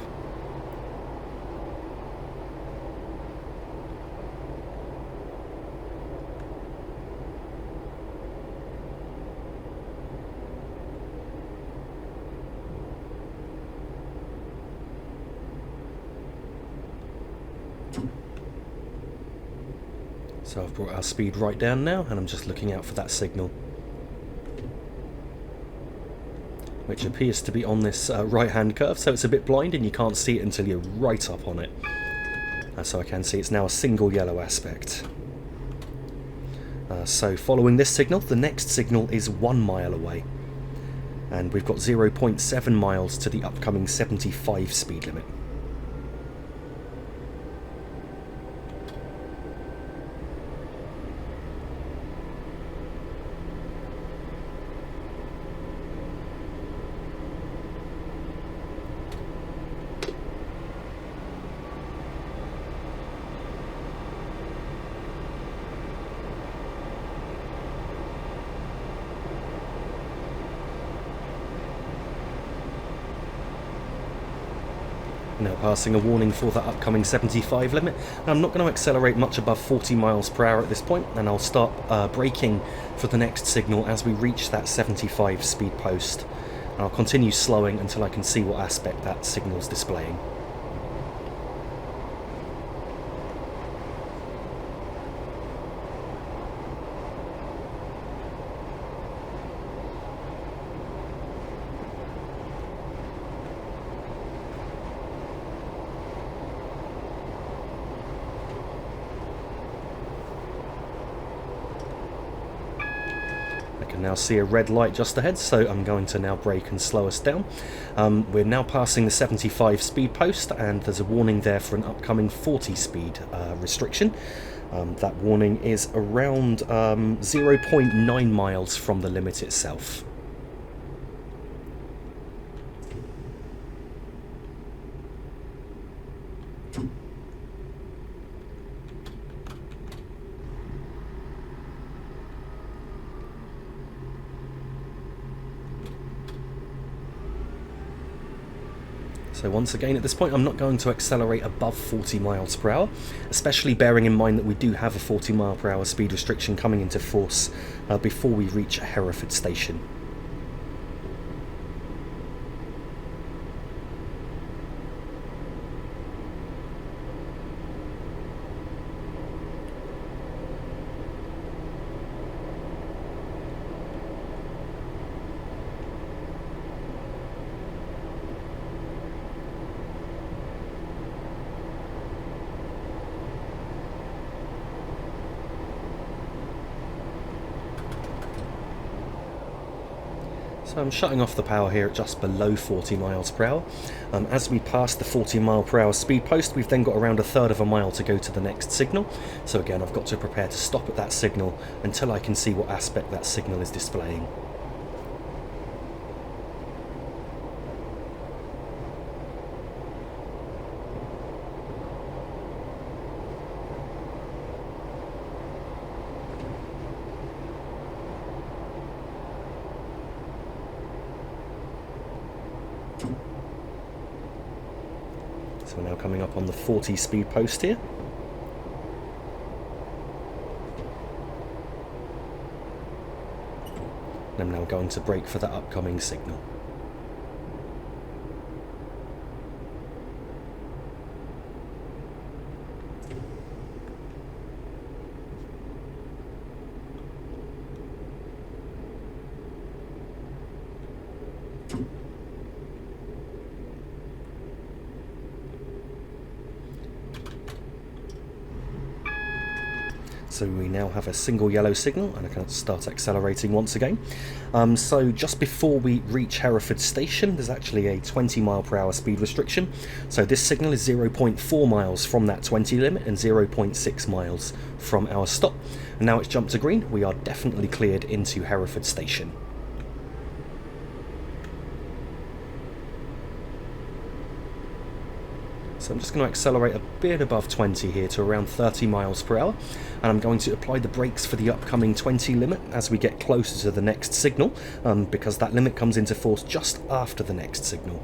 So I've brought our speed right down now, and I'm just looking out for that signal, which appears to be on this right-hand curve, so it's a bit blind and you can't see it until you're right up on it. So I can see it's now a single yellow aspect. So following this signal, the next signal is 1 mile away, and we've got 0.7 miles to the upcoming 75 speed limit. Now passing a warning for the upcoming 75 limit. I'm not going to accelerate much above 40 miles per hour at this point, and I'll start braking for the next signal as we reach that 75 speed post. And I'll continue slowing until I can see what aspect that signal's displaying. Now see a red light just ahead, so I'm going to now brake and slow us down. We're now passing the 75 speed post, and there's a warning there for an upcoming 40 speed restriction. That warning is around 0.9 miles from the limit itself. So once again, at this point, I'm not going to accelerate above 40 miles per hour, especially bearing in mind that we do have a 40 mile per hour speed restriction coming into force before we reach Hereford station. So I'm shutting off the power here at just below 40 miles per hour. As we pass the 40 mile per hour speed post, we've then got around 1/3 of a mile to go to the next signal. So again, I've got to prepare to stop at that signal until I can see what aspect that signal is displaying. So we're now coming up on the 40 speed post here. And I'm now going to brake for that upcoming signal. So we now have a single yellow signal, and I can start accelerating once again. So just before we reach Hereford station, there's actually a 20 mph speed restriction. So this signal is 0.4 miles from that 20 limit and 0.6 miles from our stop. And now it's jumped to green. We are definitely cleared into Hereford station. So I'm just going to accelerate a bit above 20 here to around 30 miles per hour, and I'm going to apply the brakes for the upcoming 20 limit as we get closer to the next signal, because that limit comes into force just after the next signal.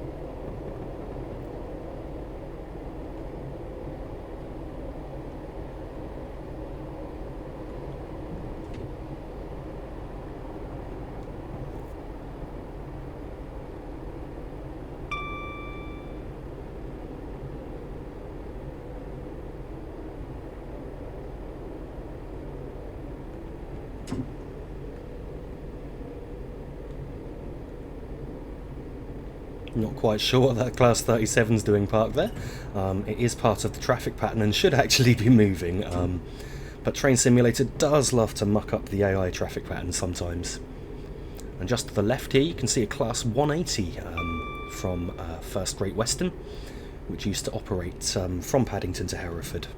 Not quite sure what that Class 37's doing parked there. It is part of the traffic pattern and should actually be moving, but Train Simulator does love to muck up the AI traffic pattern sometimes. And just to the left here you can see a Class 180 from First Great Western, which used to operate from Paddington to Hereford.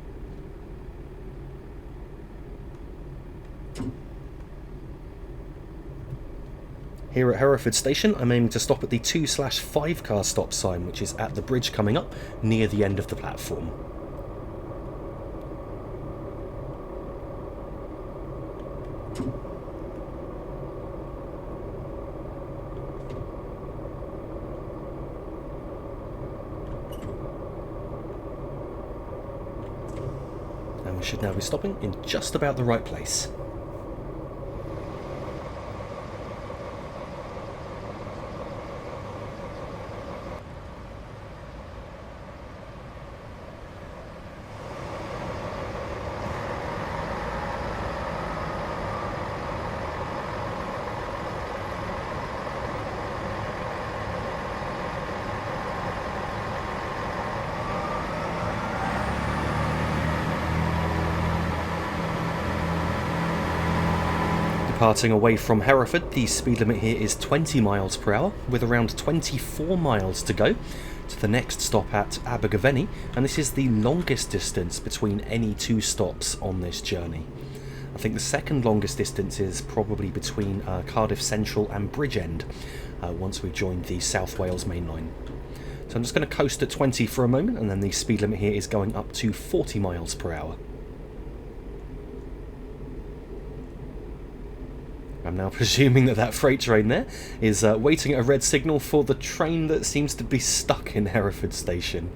Here at Hereford Station, I'm aiming to stop at the 2/5 car stop sign, which is at the bridge coming up near the end of the platform. And we should now be stopping in just about the right place. Departing away from Hereford, the speed limit here is 20 miles per hour, with around 24 miles to go to the next stop at Abergavenny, and this is the longest distance between any two stops on this journey. I think the second longest distance is probably between Cardiff Central and Bridgend, once we join the South Wales main line. So I'm just going to coast at 20 for a moment, and then the speed limit here is going up to 40 miles per hour. I'm now presuming that that freight train there is waiting at a red signal for the train that seems to be stuck in Hereford station.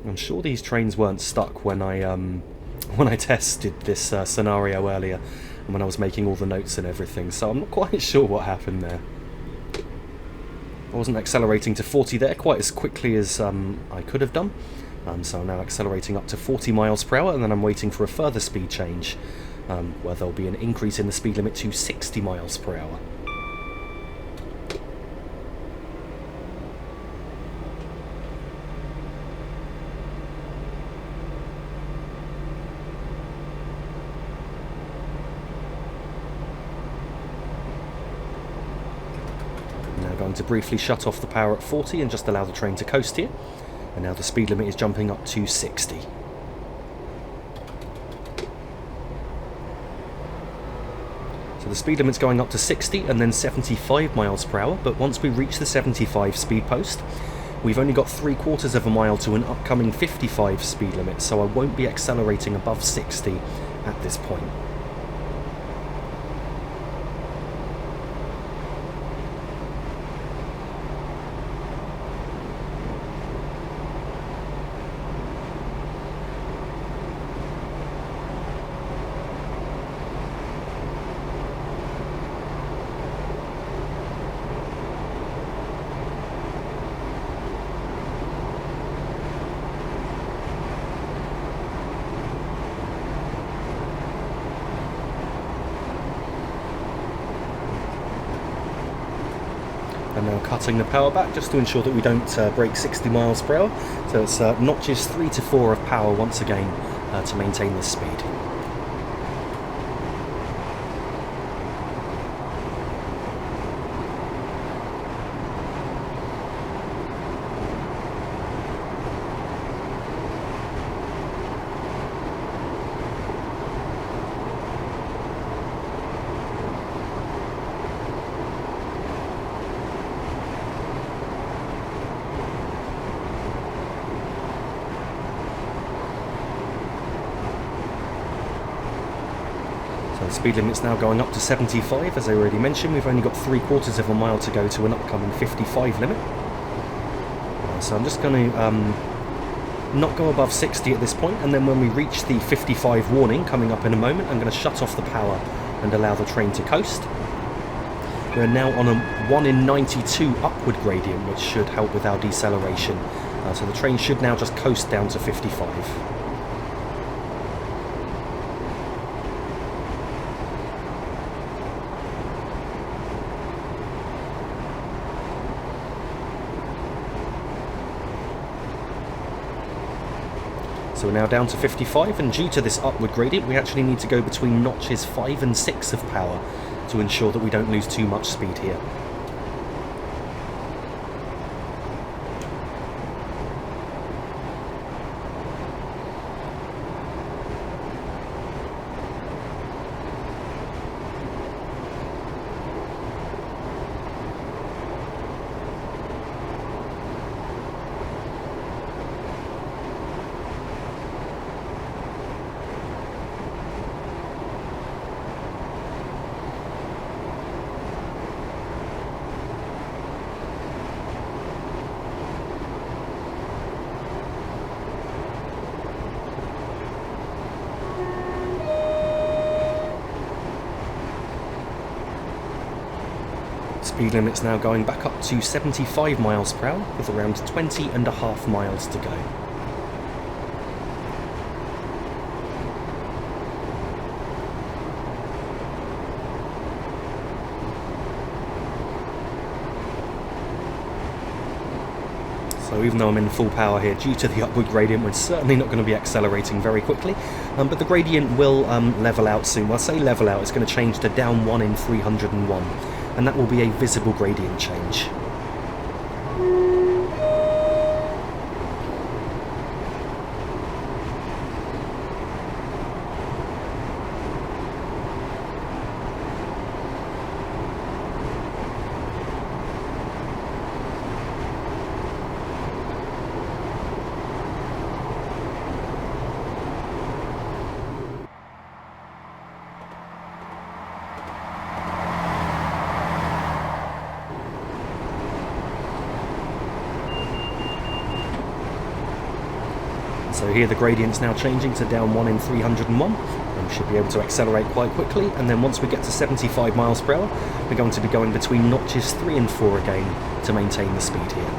I'm sure these trains weren't stuck when I tested this scenario earlier, and when I was making all the notes and everything, so I'm not quite sure what happened there. I wasn't accelerating to 40 there quite as quickly as I could have done. So I'm now accelerating up to 40 miles per hour, and then I'm waiting for a further speed change, where there'll be an increase in the speed limit to 60 miles per hour. I'm now going to briefly shut off the power at 40 and just allow the train to coast here. And now the speed limit is jumping up to 60. So the speed limit's going up to 60 and then 75 miles per hour, but once we reach the 75 speed post, we've only got 3/4 of a mile to an upcoming 55 speed limit, so I won't be accelerating above 60 at this point. now cutting the power back just to ensure that we don't break 60 miles per hour. So it's notches 3 to 4 of power once again to maintain this speed. The speed limit's now going up to 75, as I already mentioned. We've only got 3/4 of a mile to go to an upcoming 55 limit. So I'm just going to not go above 60 at this point, and then when we reach the 55 warning coming up in a moment, I'm going to shut off the power and allow the train to coast. We're now on a 1 in 92 upward gradient, which should help with our deceleration. So the train should now just coast down to 55. So we're now down to 55, and due to this upward gradient we actually need to go between notches 5 and 6 of power to ensure that we don't lose too much speed here. Speed limit's now going back up to 75 miles per hour with around 20.5 miles to go. So even though I'm in full power here, due to the upward gradient, we're certainly not going to be accelerating very quickly, but the gradient will level out soon. When I say level out, it's going to change to down 1 in 301, and that will be a visible gradient change. So here the gradient's now changing to down 1 in 301, and we should be able to accelerate quite quickly, and then once we get to 75 miles per hour, we're going to be going between notches 3 and 4 again to maintain the speed here.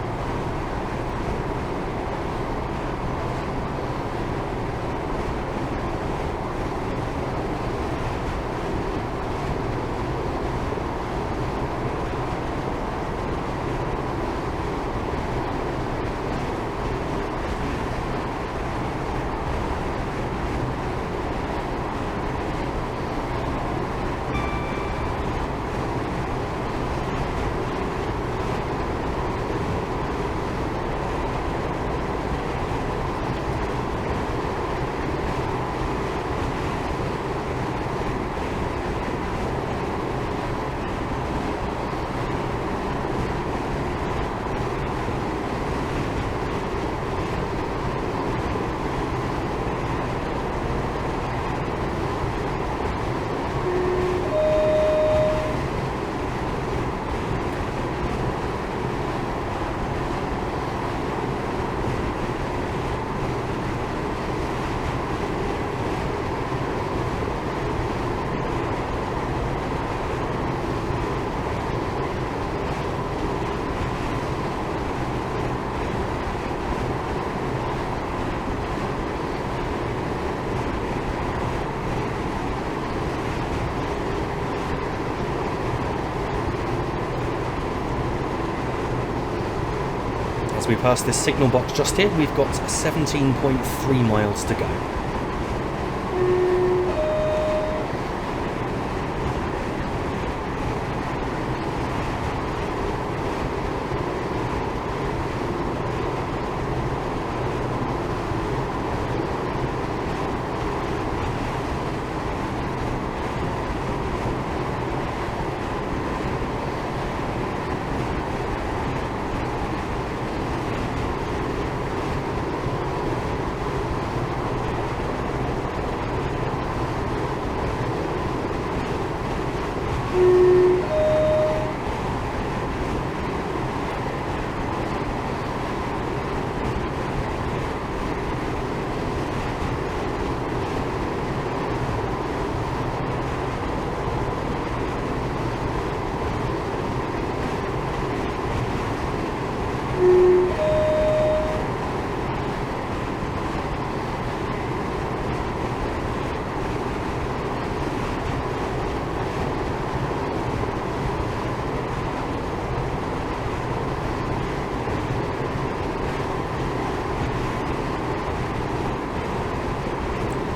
As we pass this signal box just here, we've got 17.3 miles to go.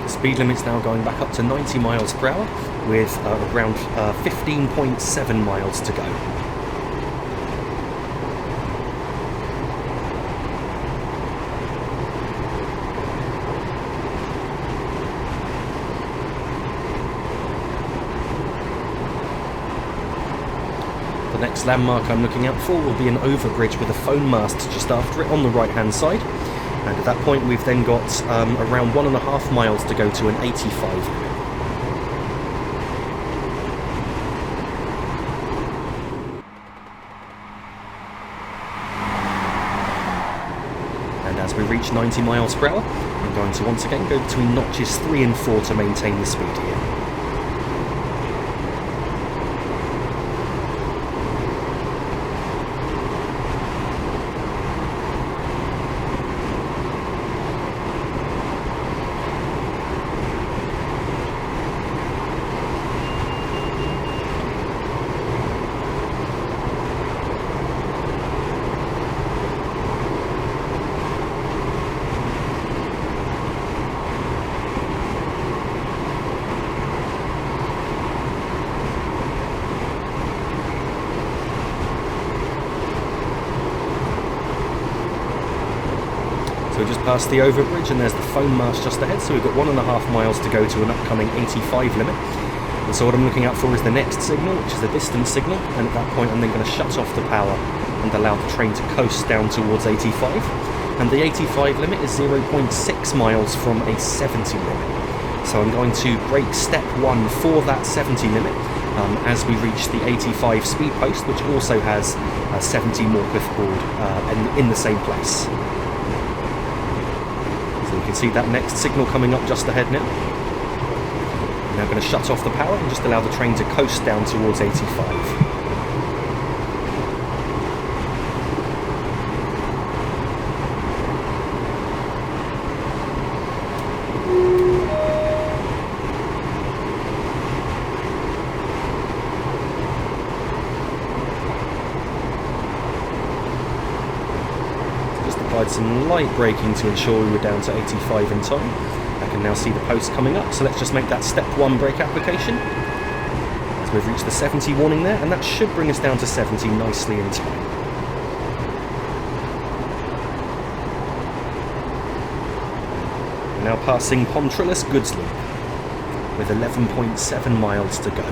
Speed limit's now going back up to 90 miles per hour with around 15.7 miles to go. The next landmark I'm looking out for will be an overbridge with a phone mast just after it on the right hand side. And at that point we've then got around 1.5 miles to go to an 85 limit. And as we reach 90 miles per hour, I'm going to once again go between notches 3 and 4 to maintain the speed here. So we just passed the overbridge and there's the phone mast just ahead, so we've got 1.5 miles to go to an upcoming 85 limit. And so what I'm looking out for is the next signal, which is a distance signal, and at that point I'm then going to shut off the power and allow the train to coast down towards 85. And the 85 limit is 0.6 miles from a 70 limit. So I'm going to brake step 1 for that 70 limit as we reach the 85 speed post, which also has a 70 Morpeth board in the same place. So you can see that next signal coming up just ahead now. I'm now going to shut off the power and just allow the train to coast down towards 85. Some light braking to ensure we were down to 85 in time. I can now see the post coming up, so let's just make that step 1 brake application. As we've reached the 70 warning there, and that should bring us down to 70 nicely in time. We're now passing Pontrillus Goods Loop with 11.7 miles to go.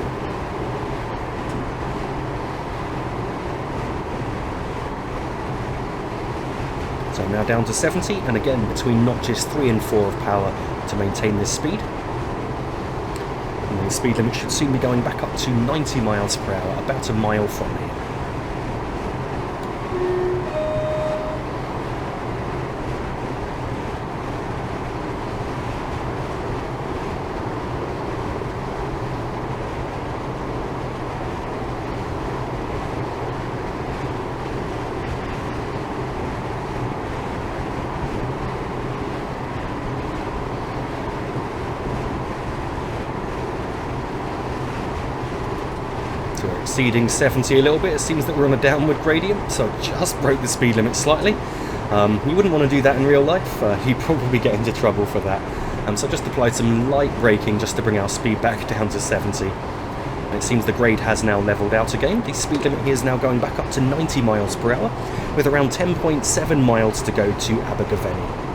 So I'm now down to 70, and again between notches 3 and 4 of power to maintain this speed. And then the speed limit should soon be going back up to 90 miles per hour, about a mile from here. Exceeding 70 a little bit. It seems that we're on a downward gradient, so I just broke the speed limit slightly. You wouldn't want to do that in real life. You'd probably get into trouble for that. So I just applied some light braking just to bring our speed back down to 70. And it seems the grade has now levelled out again. The speed limit here is now going back up to 90 miles per hour, with around 10.7 miles to go to Abergavenny.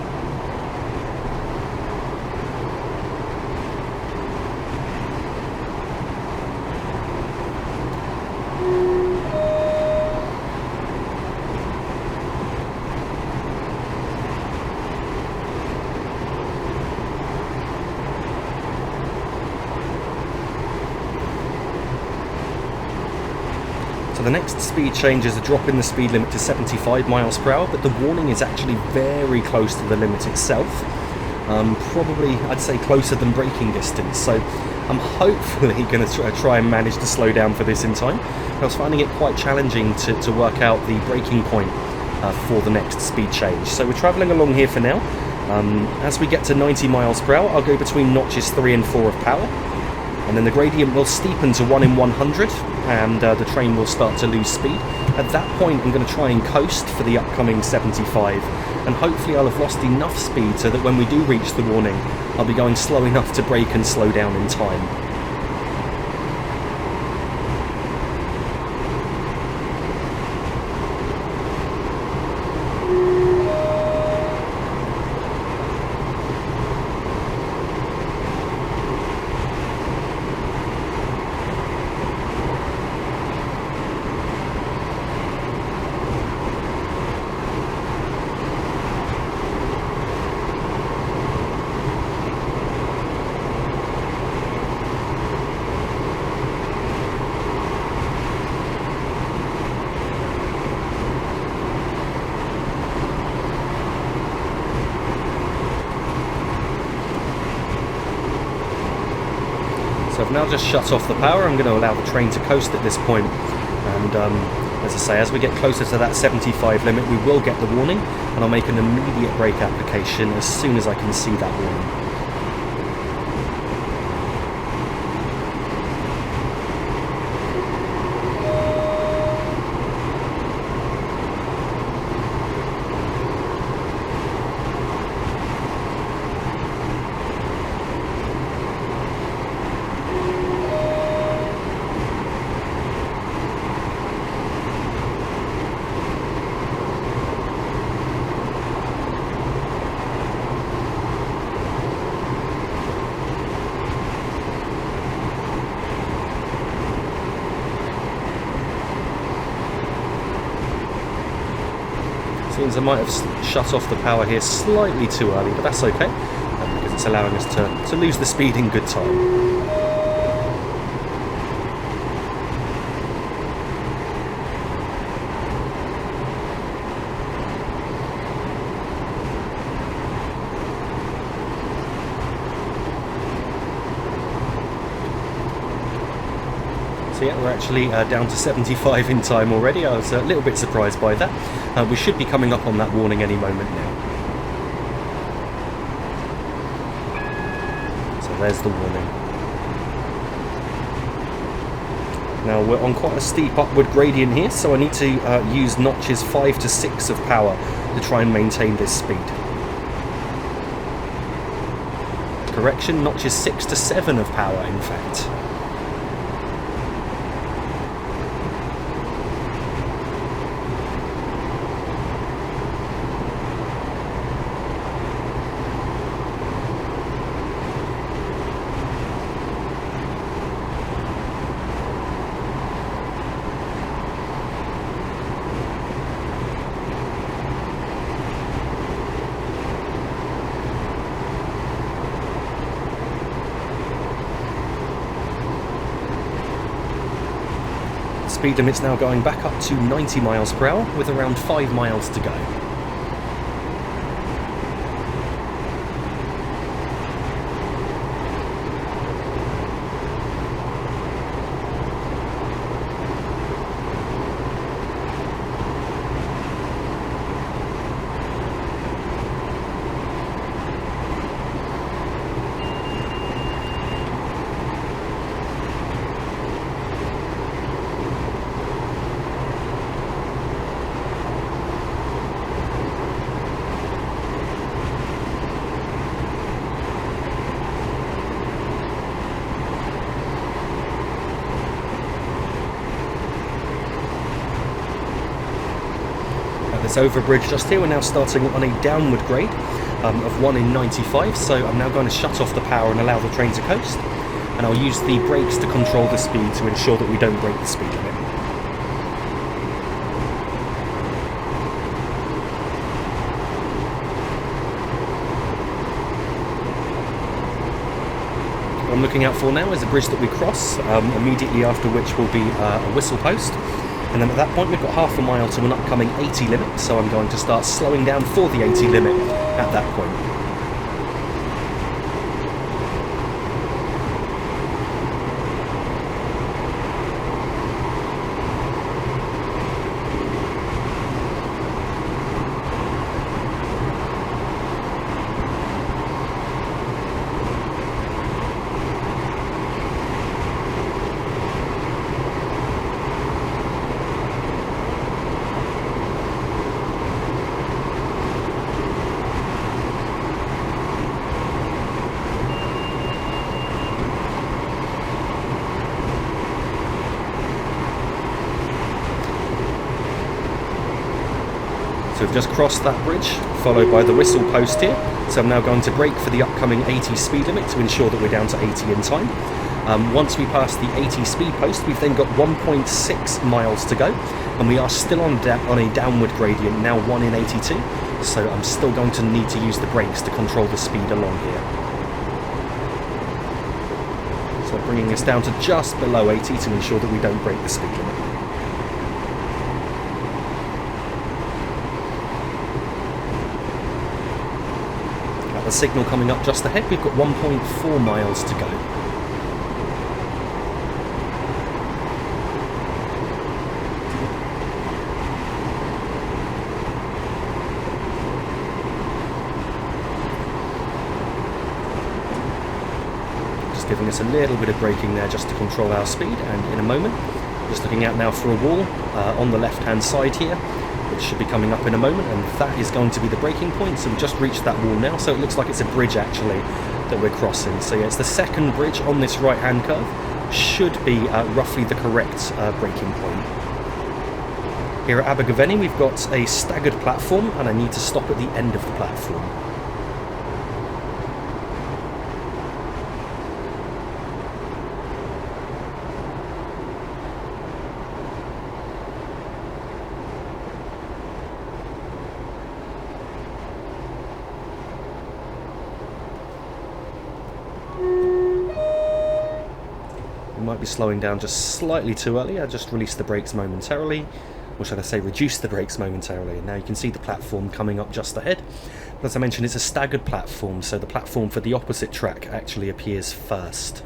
The next speed change is a drop in the speed limit to 75 miles per hour, but the warning is actually very close to the limit itself. Probably, I'd say, closer than braking distance, so I'm hopefully going to try and manage to slow down for this in time. I was finding it quite challenging to work out the braking point for the next speed change. So we're travelling along here for now. As we get to 90 miles per hour, I'll go between notches 3 and 4 of power. And then the gradient will steepen to 1 in 100, and the train will start to lose speed. At that point, I'm going to try and coast for the upcoming 75, and hopefully I'll have lost enough speed so that when we do reach the warning, I'll be going slow enough to brake and slow down in time. So I've now just shut off the power. I'm going to allow the train to coast at this point. And as I say, as we get closer to that 75 limit, we will get the warning, and I'll make an immediate brake application as soon as I can see that warning. Seems I might have shut off the power here slightly too early, but that's okay, because it's allowing us to lose the speed in good time. So yeah, we're actually down to 75 in time already. I was a little bit surprised by that. We should be coming up on that warning any moment now. So there's the warning. Now we're on quite a steep upward gradient here, so I need to use notches 5 to 6 of power to try and maintain this speed. Correction, notches 6 to 7 of power in fact. Speed limit's now going back up to 90 miles per hour with around 5 miles to go. It's over a bridge just here. We're now starting on a downward grade of 1 in 95, so I'm now going to shut off the power and allow the train to coast, and I'll use the brakes to control the speed to ensure that we don't break the speed limit. What I'm looking out for now is a bridge that we cross, immediately after which will be a whistle post. And then at that point we've got half a mile to an upcoming 80 limit, so I'm going to start slowing down for the 80 limit at that point. So we've just crossed that bridge, followed by the whistle post here. So I'm now going to brake for the upcoming 80 speed limit to ensure that we're down to 80 in time. Once we pass the 80 speed post, we've then got 1.6 miles to go, and we are still on a downward gradient, now 1 in 82. So I'm still going to need to use the brakes to control the speed along here. So bringing us down to just below 80 to ensure that we don't break the speed limit. The signal coming up just ahead, we've got 1.4 miles to go. Just giving us a little bit of braking there just to control our speed, and in a moment, just looking out now for a wall on the left hand side here, which should be coming up in a moment, and that is going to be the braking point. So we've just reached that wall now, so it looks like it's a bridge actually that we're crossing. So yeah, it's the second bridge on this right hand curve, should be roughly the correct braking point. Here at Abergavenny we've got a staggered platform, and I need to stop at the end of the platform. Might be slowing down just slightly too early. I just released the brakes momentarily, or should I say reduced the brakes momentarily, and now you can see the platform coming up just ahead. But as I mentioned, it's a staggered platform, so the platform for the opposite track actually appears first.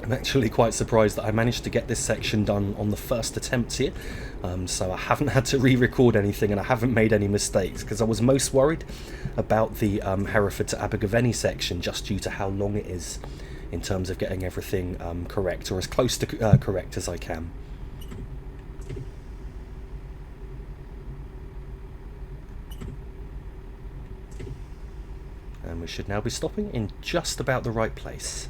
I'm actually quite surprised that I managed to get this section done on the first attempt here, so I haven't had to re-record anything and I haven't made any mistakes, because I was most worried about the Hereford to Abergavenny section just due to how long it is in terms of getting everything correct, or as close to correct as I can. And we should now be stopping in just about the right place.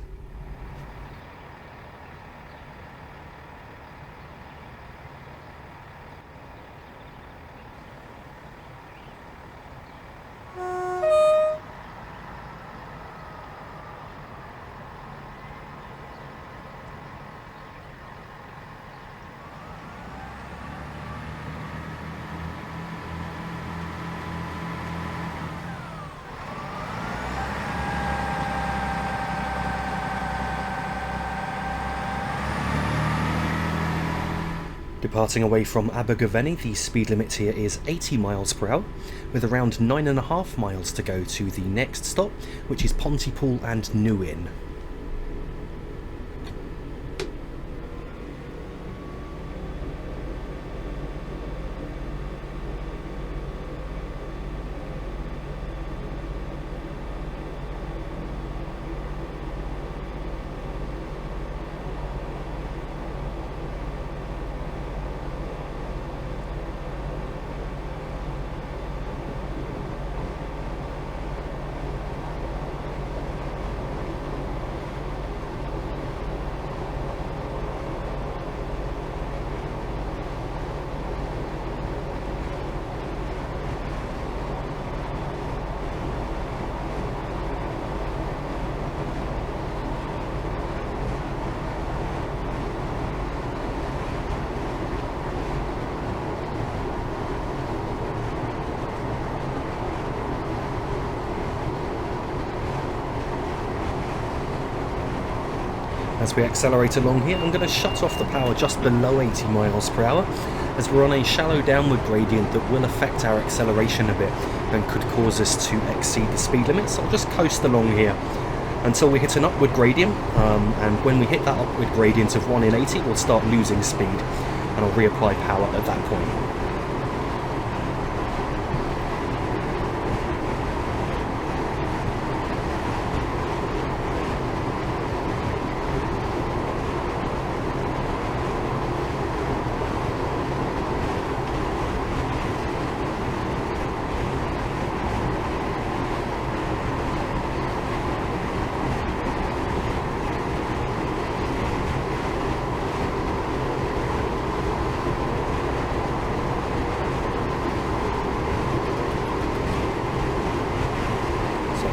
Departing away from Abergavenny, the speed limit here is 80 miles per hour, with around 9.5 miles to go to the next stop, which is Pontypool New Inn. As we accelerate along here, I'm going to shut off the power just below 80 miles per hour, as we're on a shallow downward gradient that will affect our acceleration a bit and could cause us to exceed the speed limit. So I'll just coast along here until we hit an upward gradient, and when we hit that upward gradient of 1 in 80, we'll start losing speed, and I'll reapply power at that point.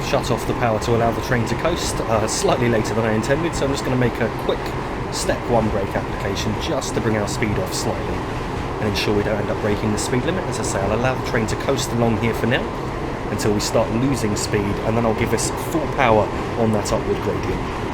Shut off the power to allow the train to coast, slightly later than I intended, so I'm just going to make a quick step 1 brake application just to bring our speed off slightly and ensure we don't end up breaking the speed limit. As I say, I'll allow the train to coast along here for now until we start losing speed, and then I'll give us full power on that upward gradient.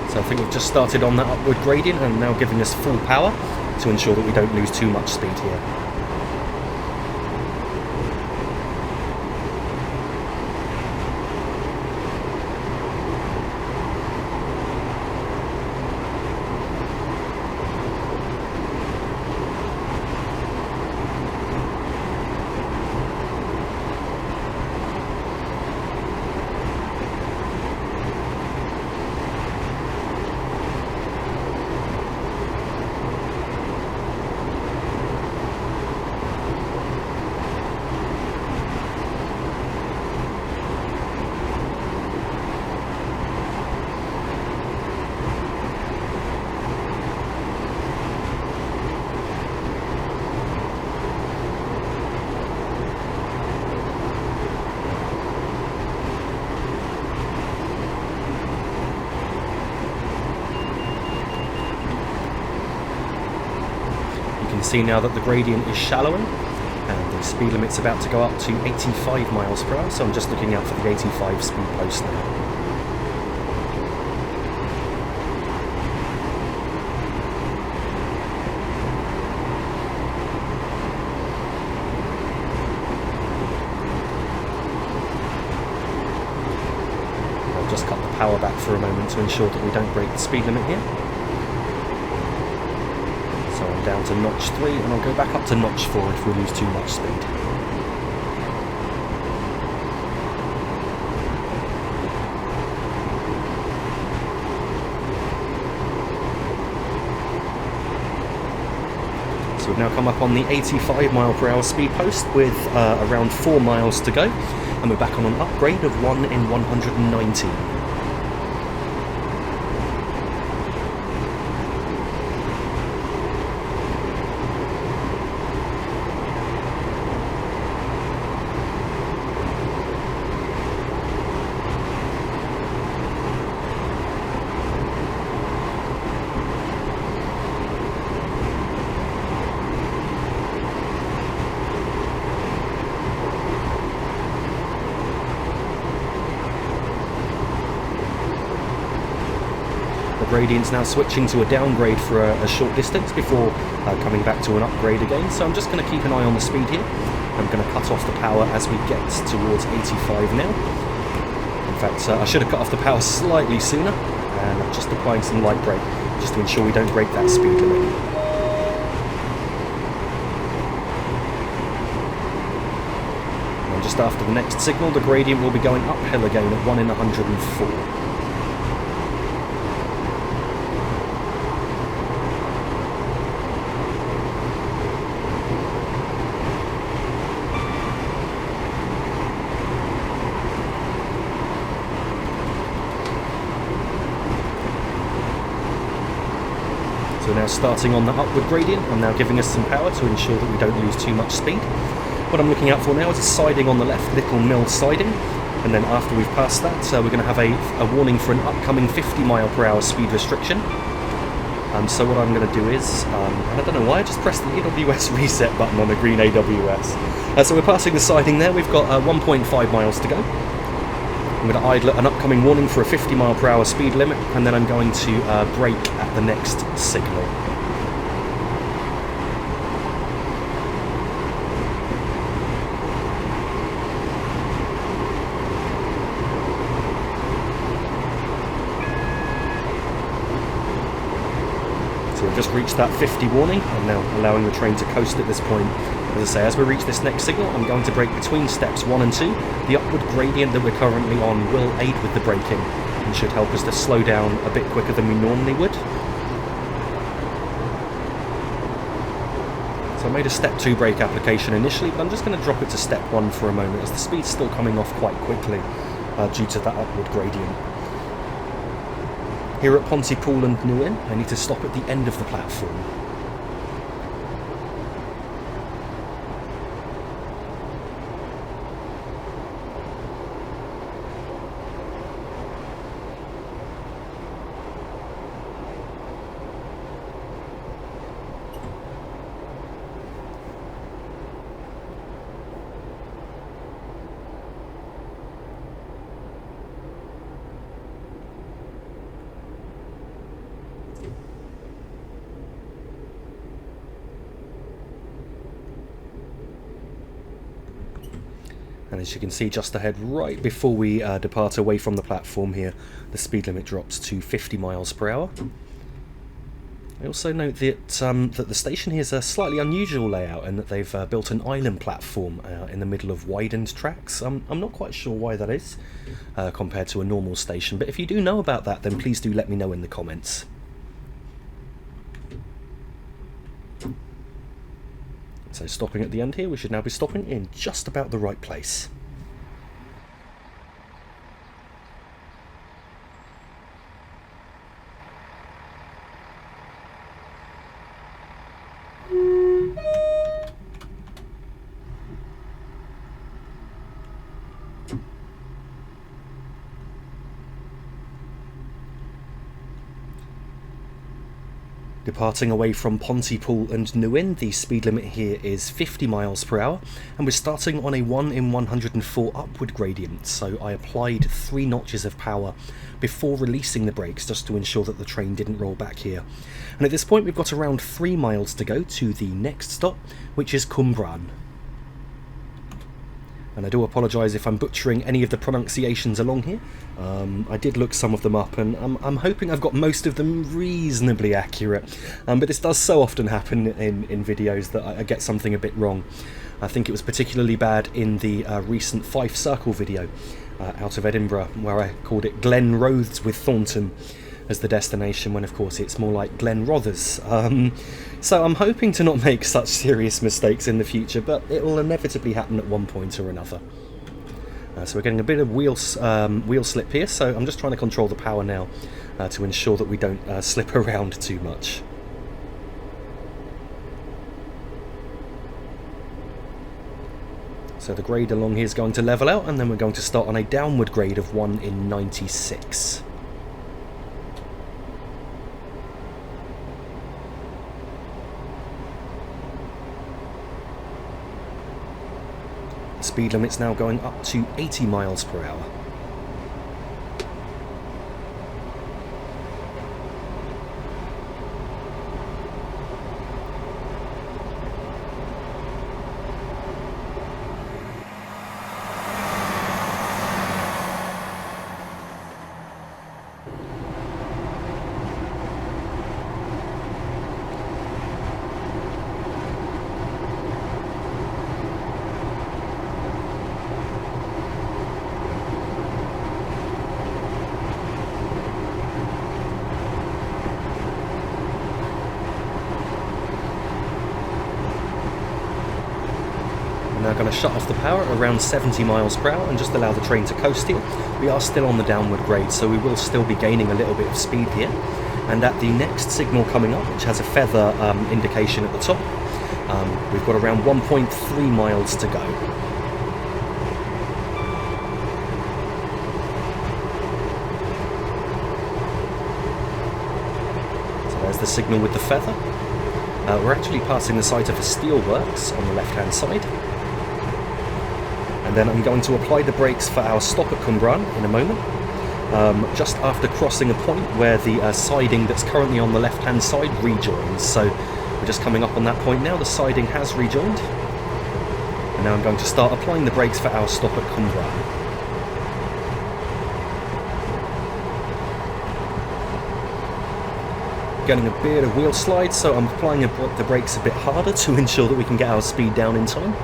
So I think we've just started on that upward gradient and now giving us full power to ensure that we don't lose too much speed here. See now that the gradient is shallowing and the speed limit's about to go up to 85 miles per hour, so I'm just looking out for the 85 speed post now. I'll just cut the power back for a moment to ensure that we don't break the speed limit here. Down to notch 3, and I'll go back up to notch 4 if we lose too much speed. So we've now come up on the 85 mile per hour speed post with around 4 miles to go, and we're back on an upgrade of 1 in 190. Gradient's now switching to a downgrade for a short distance before coming back to an upgrade again, so I'm just going to keep an eye on the speed here. I'm going to cut off the power as we get towards 85 now. In fact, I should have cut off the power slightly sooner, and I'm just applying some light brake just to ensure we don't break that speed limit. And just after the next signal, the gradient will be going uphill again at 1 in 104. So we're now starting on the upward gradient and now giving us some power to ensure that we don't lose too much speed. What I'm looking out for now is a siding on the left, Little Mill siding, and then after we've passed that, we're going to have a warning for an upcoming 50 mile per hour speed restriction. So what I'm going to do is, and I don't know why I just pressed the AWS reset button on the green AWS. So we're passing the siding there, we've got 1.5 miles to go. I'm going to idle an upcoming warning for a 50 mile per hour speed limit, and then I'm going to brake at the next signal. So we've just reached that 50 warning. I'm now allowing the train to coast at this point. As I say, as we reach this next signal, I'm going to brake between steps 1 and 2. The upward gradient that we're currently on will aid with the braking and should help us to slow down a bit quicker than we normally would. So I made a step 2 brake application initially, but I'm just going to drop it to step 1 for a moment as the speed's still coming off quite quickly due to that upward gradient. Here at Pontypool New Inn, I need to stop at the end of the platform. And as you can see just ahead, right before we depart away from the platform here, the speed limit drops to 50 miles per hour. I also note that, that the station here is a slightly unusual layout and that they've built an island platform in the middle of widened tracks. I'm not quite sure why that is compared to a normal station, but if you do know about that, then please do let me know in the comments. So stopping at the end here, we should now be stopping in just about the right place. Departing away from Pontypool and New Inn, the speed limit here is 50 miles per hour, and we're starting on a 1 in 104 upward gradient, so I applied 3 notches of power before releasing the brakes just to ensure that the train didn't roll back here. And at this point we've got around 3 miles to go to the next stop, which is Cwmbran. And I do apologise if I'm butchering any of the pronunciations along here. I did look some of them up, and I'm hoping I've got most of them reasonably accurate. But this does so often happen in videos that I get something a bit wrong. I think it was particularly bad in the recent Fife Circle video out of Edinburgh, where I called it Glen Rothes with Thornton as the destination, when of course it's more like Glen Rothers. So I'm hoping to not make such serious mistakes in the future, but it will inevitably happen at one point or another. So we're getting a bit of wheel slip here, so I'm just trying to control the power now to ensure that we don't slip around too much. So the grade along here is going to level out, and then we're going to start on a downward grade of 1 in 96. Speed limit's now going up to 80 miles per hour. Now going to shut off the power at around 70 miles per hour and just allow the train to coast here. We are still on the downward grade, so we will still be gaining a little bit of speed here. And at the next signal coming up, which has a feather indication at the top, we've got around 1.3 miles to go. So there's the signal with the feather. We're actually passing the site of a steelworks on the left-hand side. And then I'm going to apply the brakes for our stop at Cwmbran in a moment. Just after crossing a point where the siding that's currently on the left-hand side rejoins. So we're just coming up on that point now. The siding has rejoined. And now I'm going to start applying the brakes for our stop at Cwmbran. Getting a bit of wheel slide, so I'm applying the brakes a bit harder to ensure that we can get our speed down in time.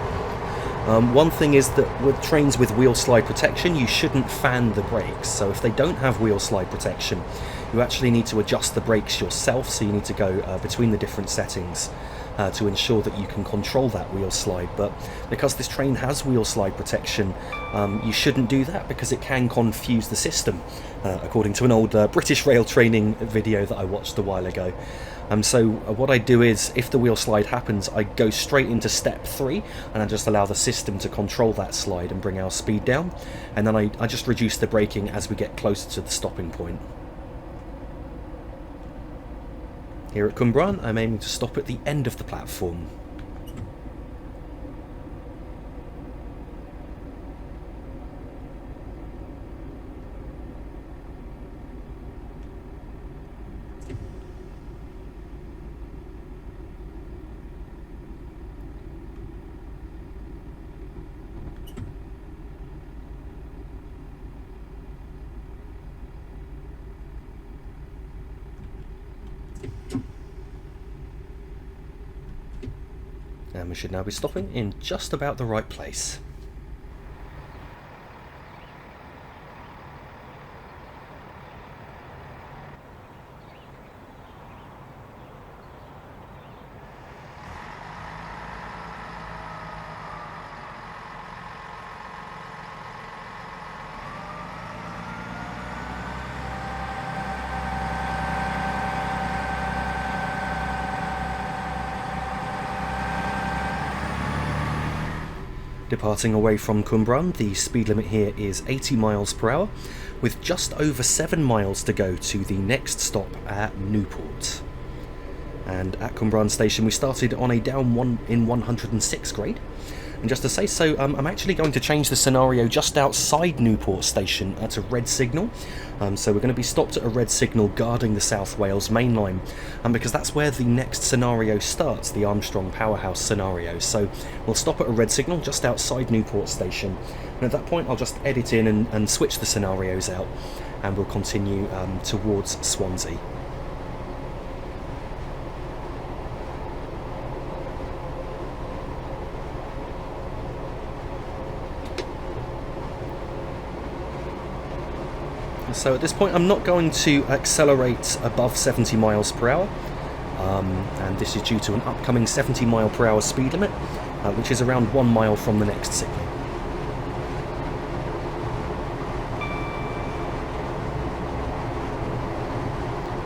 One thing is that with trains with wheel slide protection, you shouldn't fan the brakes. So if they don't have wheel slide protection, you actually need to adjust the brakes yourself. So you need to go between the different settings to ensure that you can control that wheel slide. But because this train has wheel slide protection, you shouldn't do that because it can confuse the system, according to an old British rail training video that I watched a while ago. So what I do is, if the wheel slide happens, I go straight into step 3 and I just allow the system to control that slide and bring our speed down, and then I just reduce the braking as we get closer to the stopping point. Here at Cwmbran, I'm aiming to stop at the end of the platform. And we should now be stopping in just about the right place. Departing away from Cwmbran, the speed limit here is 80 miles per hour, with just over 7 miles to go to the next stop at Newport. And at Cwmbran station we started on a down 1 in 106 grade. And just to say so, I'm actually going to change the scenario just outside Newport station at a red signal. So we're going to be stopped at a red signal guarding the South Wales main line, because that's where the next scenario starts, the Armstrong Powerhouse scenario. So we'll stop at a red signal just outside Newport station, and at that point I'll just edit in and switch the scenarios out, and we'll continue towards Swansea. So at this point I'm not going to accelerate above 70 miles per hour, and this is due to an upcoming 70 mile per hour speed limit, which is around 1 mile from the next signal.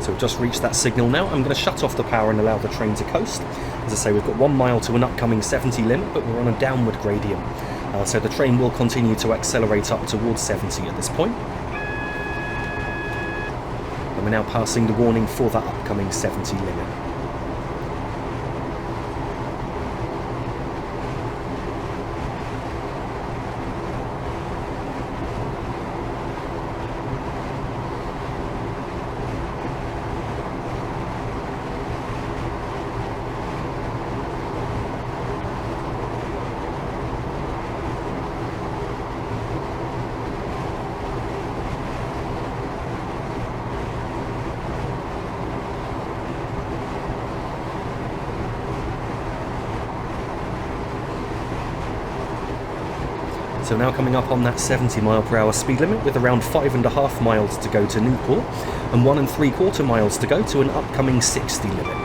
So we've just reached that signal now. I'm going to shut off the power and allow the train to coast. As I say, we've got 1 mile to an upcoming 70 limit, but we're on a downward gradient, so the train will continue to accelerate up towards 70 at this point. We're now passing the warning for that upcoming 70 limit. So now coming up on that 70 mile per hour speed limit with around 5.5 miles to go to Newport and 1 3/4 miles to go to an upcoming 60 limit.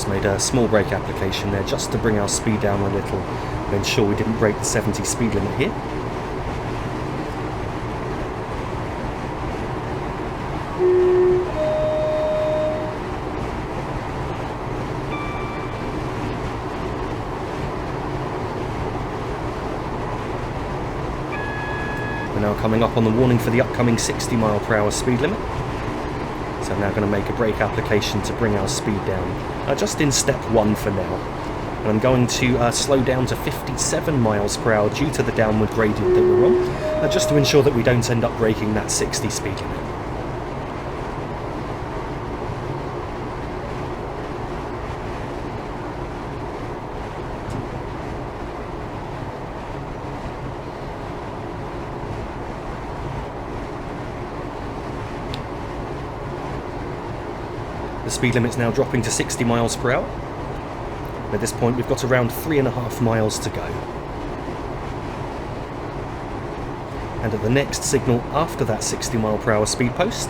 just made a small brake application there just to bring our speed down a little and ensure we didn't break the 70 speed limit here. We're now coming up on the warning for the upcoming 60 mph speed limit. So I'm now going to make a brake application to bring our speed down, just in step 1 for now. And I'm going to slow down to 57 mph due to the downward gradient that we're on, just to ensure that we don't end up breaking that 60 speed limit. The speed limit's now dropping to 60 mph. At this point we've got around 3.5 miles to go. And at the next signal after that 60 mph speed post,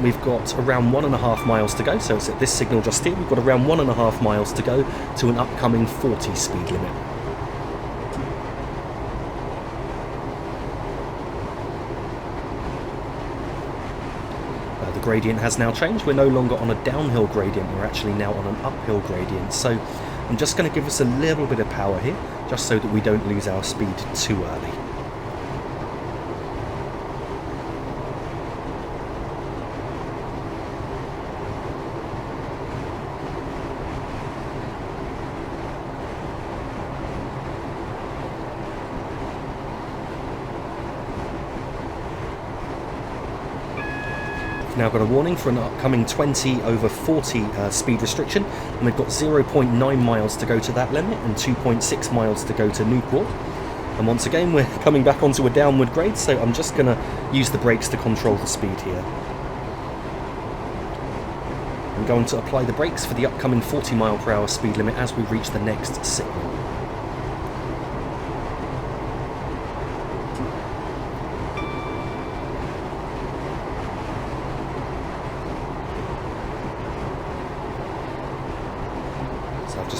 we've got around 1.5 miles to go. So it's at this signal just here, we've got around 1.5 miles to go to an upcoming 40 speed limit. The gradient has now changed. We're no longer on a downhill gradient, we're actually now on an uphill gradient. So I'm just going to give us a little bit of power here, just so that we don't lose our speed too early. We've now got a warning for an upcoming 20 over 40 speed restriction, and we've got 0.9 miles to go to that limit and 2.6 miles to go to Newport. And once again we're coming back onto a downward grade, so I'm just going to use the brakes to control the speed here. I'm going to apply the brakes for the upcoming 40 mph speed limit as we reach the next signal.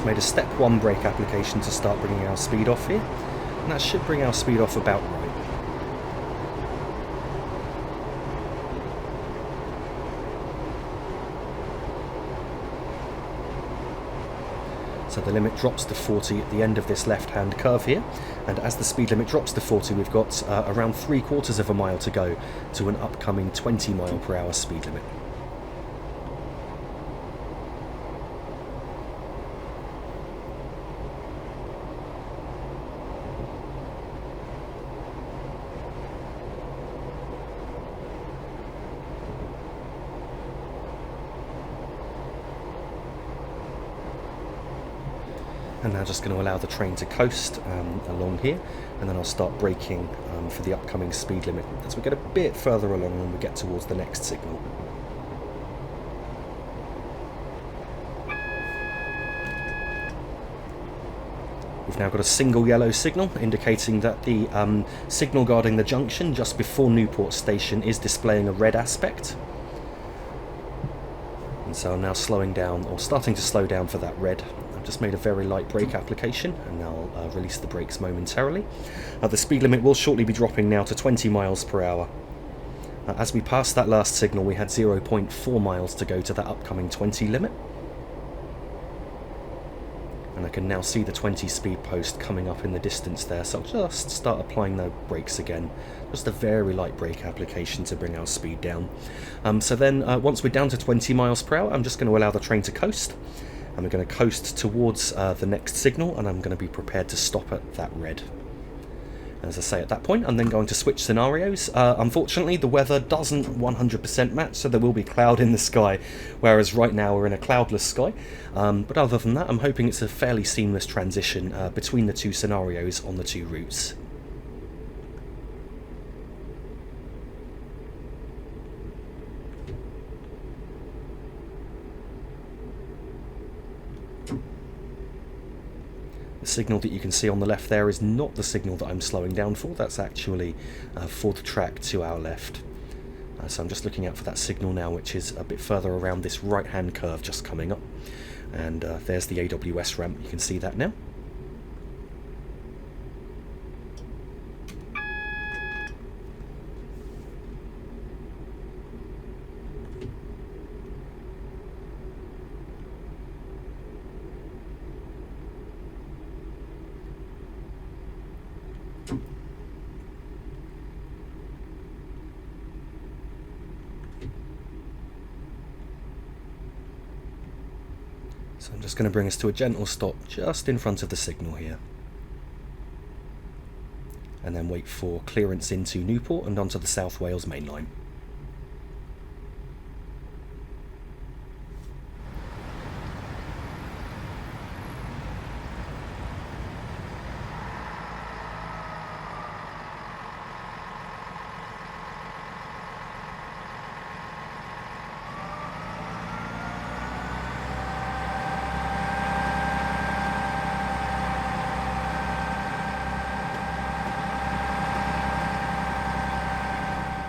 Made a step 1 brake application to start bringing our speed off here, and that should bring our speed off about right. So the limit drops to 40 at the end of this left-hand curve here, and as the speed limit drops to 40 we've got around 3/4 of a mile to go to an upcoming 20 mph speed limit. And now just going to allow the train to coast along here, and then I'll start braking for the upcoming speed limit as we get a bit further along when we get towards the next signal. We've now got a single yellow signal indicating that the signal guarding the junction just before Newport station is displaying a red aspect. And so I'm now slowing down, or starting to slow down for that red. I've just made a very light brake application, and now I'll release the brakes momentarily. The speed limit will shortly be dropping now to 20 mph. As we passed that last signal we had 0.4 miles to go to that upcoming 20 limit. And I can now see the 20 speed post coming up in the distance there, so I'll just start applying the brakes again. Just a very light brake application to bring our speed down. So then once we're down to 20 mph, I'm just going to allow the train to coast. And we're going to coast towards the next signal, and I'm going to be prepared to stop at that red. And as I say, at that point I'm then going to switch scenarios. Unfortunately the weather doesn't 100% match, so there will be cloud in the sky, whereas right now we're in a cloudless sky. But other than that I'm hoping it's a fairly seamless transition between the two scenarios on the two routes. The signal that you can see on the left there is not the signal that I'm slowing down for. That's actually for the track to our left. So I'm just looking out for that signal now, which is a bit further around this right-hand curve just coming up. And there's the AWS ramp, you can see that now. So I'm just going to bring us to a gentle stop just in front of the signal here. And then wait for clearance into Newport and onto the South Wales main line.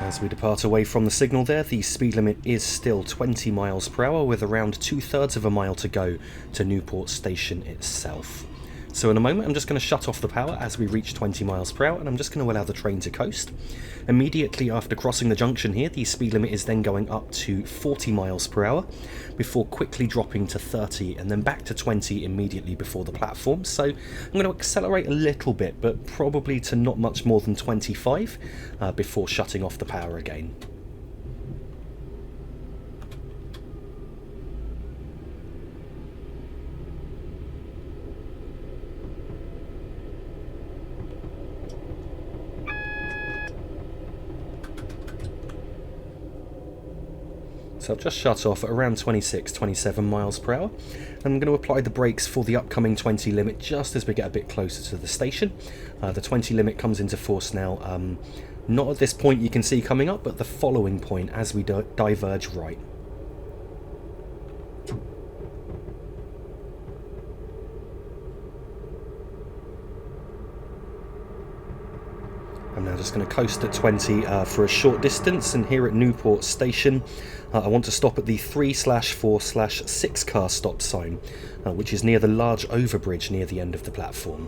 As we depart away from the signal there, the speed limit is still 20 miles per hour with around 2/3 of a mile to go to Newport station itself. So in a moment I'm just going to shut off the power as we reach 20 miles per hour, and I'm just going to allow the train to coast. Immediately after crossing the junction here, the speed limit is then going up to 40 miles per hour before quickly dropping to 30 and then back to 20 immediately before the platform. So I'm going to accelerate a little bit, but probably to not much more than 25 before shutting off the power again. So I've just shut off at around 26-27 miles per hour. I'm going to apply the brakes for the upcoming 20 limit just as we get a bit closer to the station. The 20 limit comes into force now, not at this point you can see coming up, but the following point as we diverge right. I'm now just going to coast at 20 for a short distance, and here at Newport station I want to stop at the 3/4/6 car stop sign, which is near the large overbridge near the end of the platform.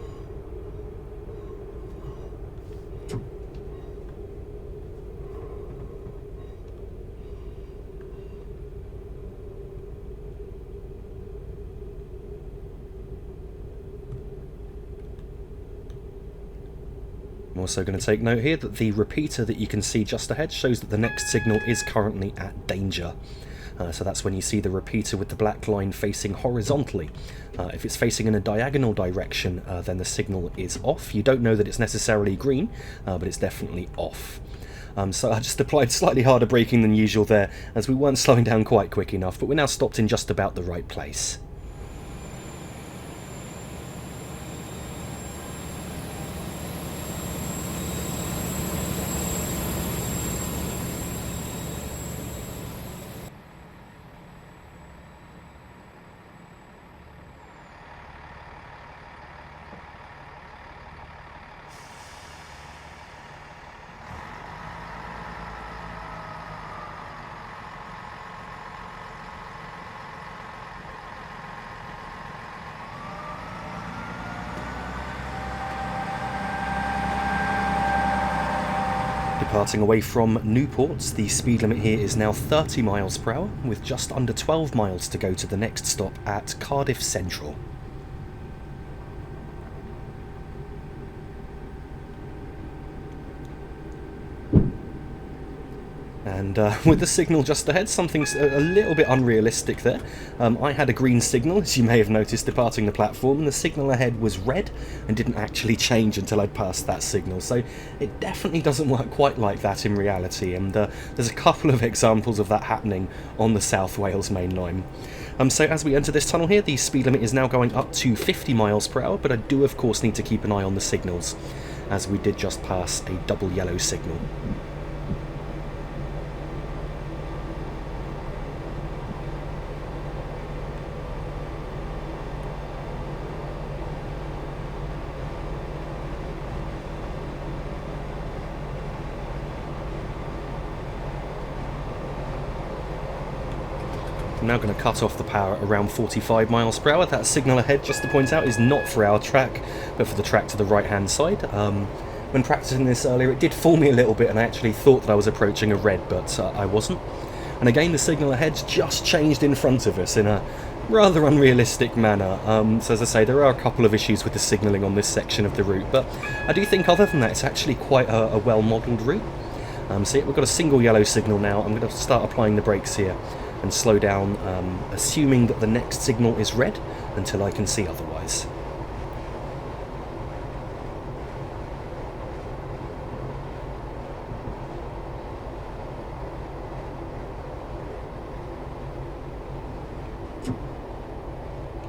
I'm also going to take note here that the repeater that you can see just ahead shows that the next signal is currently at danger. So that's when you see the repeater with the black line facing horizontally. If it's facing in a diagonal direction, then the signal is off. You don't know that it's necessarily green, but it's definitely off. So I just applied slightly harder braking than usual there, as we weren't slowing down quite quick enough, but we're now stopped in just about the right place. Departing away from Newport, the speed limit here is now 30 miles per hour, with just under 12 miles to go to the next stop at Cardiff Central. And with the signal just ahead, something's a little bit unrealistic there. I had a green signal, as you may have noticed, departing the platform, and the signal ahead was red and didn't actually change until I'd passed that signal. So it definitely doesn't work quite like that in reality, and there's a couple of examples of that happening on the South Wales main line. So as we enter this tunnel here, the speed limit is now going up to 50 miles per hour, but I do of course need to keep an eye on the signals, as we did just pass a double yellow signal. I'm now going to cut off the power at around 45 miles per hour. That signal ahead, just to point out, is not for our track, but for the track to the right-hand side. When practicing this earlier, it did fool me a little bit, and I actually thought that I was approaching a red, but I wasn't. And again, the signal ahead's just changed in front of us in a rather unrealistic manner. So as I say, there are a couple of issues with the signalling on this section of the route, but I do think other than that, it's actually quite a well-modelled route. So yeah, we've got a single yellow signal now. I'm going to start applying the brakes here and slow down, assuming that the next signal is red, until I can see otherwise.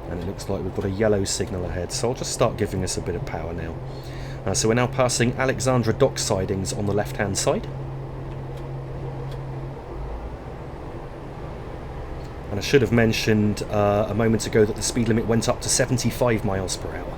And it looks like we've got a yellow signal ahead, so I'll just start giving us a bit of power now. So we're now passing Alexandra Dock sidings on the left-hand side. And I should have mentioned a moment ago that the speed limit went up to 75 miles per hour.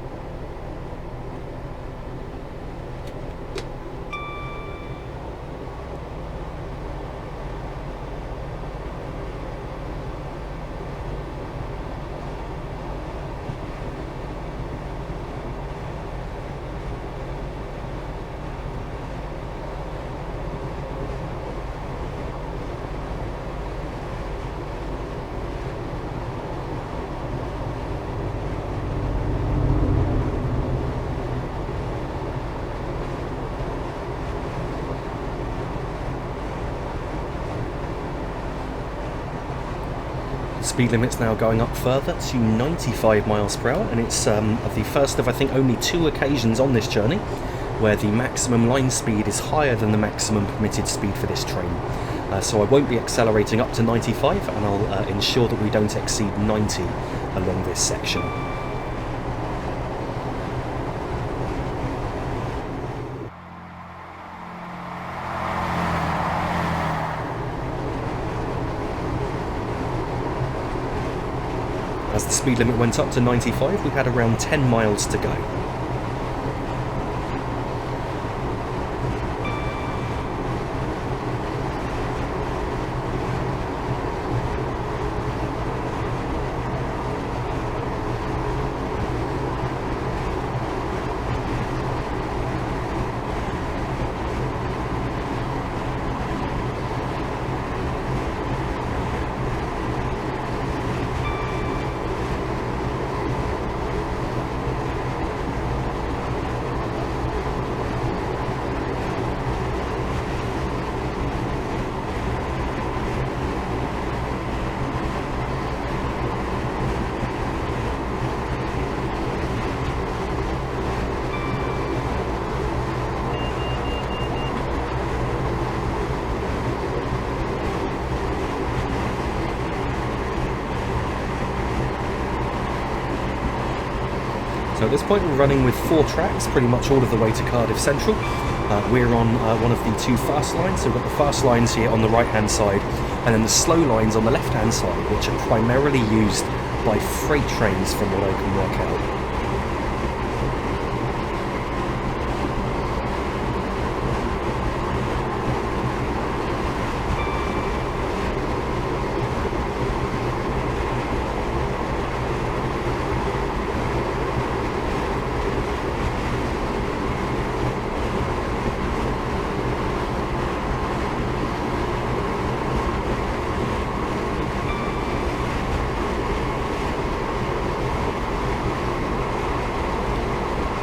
Speed limit's now going up further to 95 miles per hour, and it's the first of, I think, only 2 occasions on this journey where the maximum line speed is higher than the maximum permitted speed for this train. So I won't be accelerating up to 95, and I'll ensure that we don't exceed 90 along this section. As the speed limit went up to 95, we had around 10 miles to go. So at this point we're running with 4 tracks, pretty much all of the way to Cardiff Central. We're on one of the 2 fast lines, so we've got the fast lines here on the right hand side, and then the slow lines on the left hand side, which are primarily used by freight trains from what I can work out.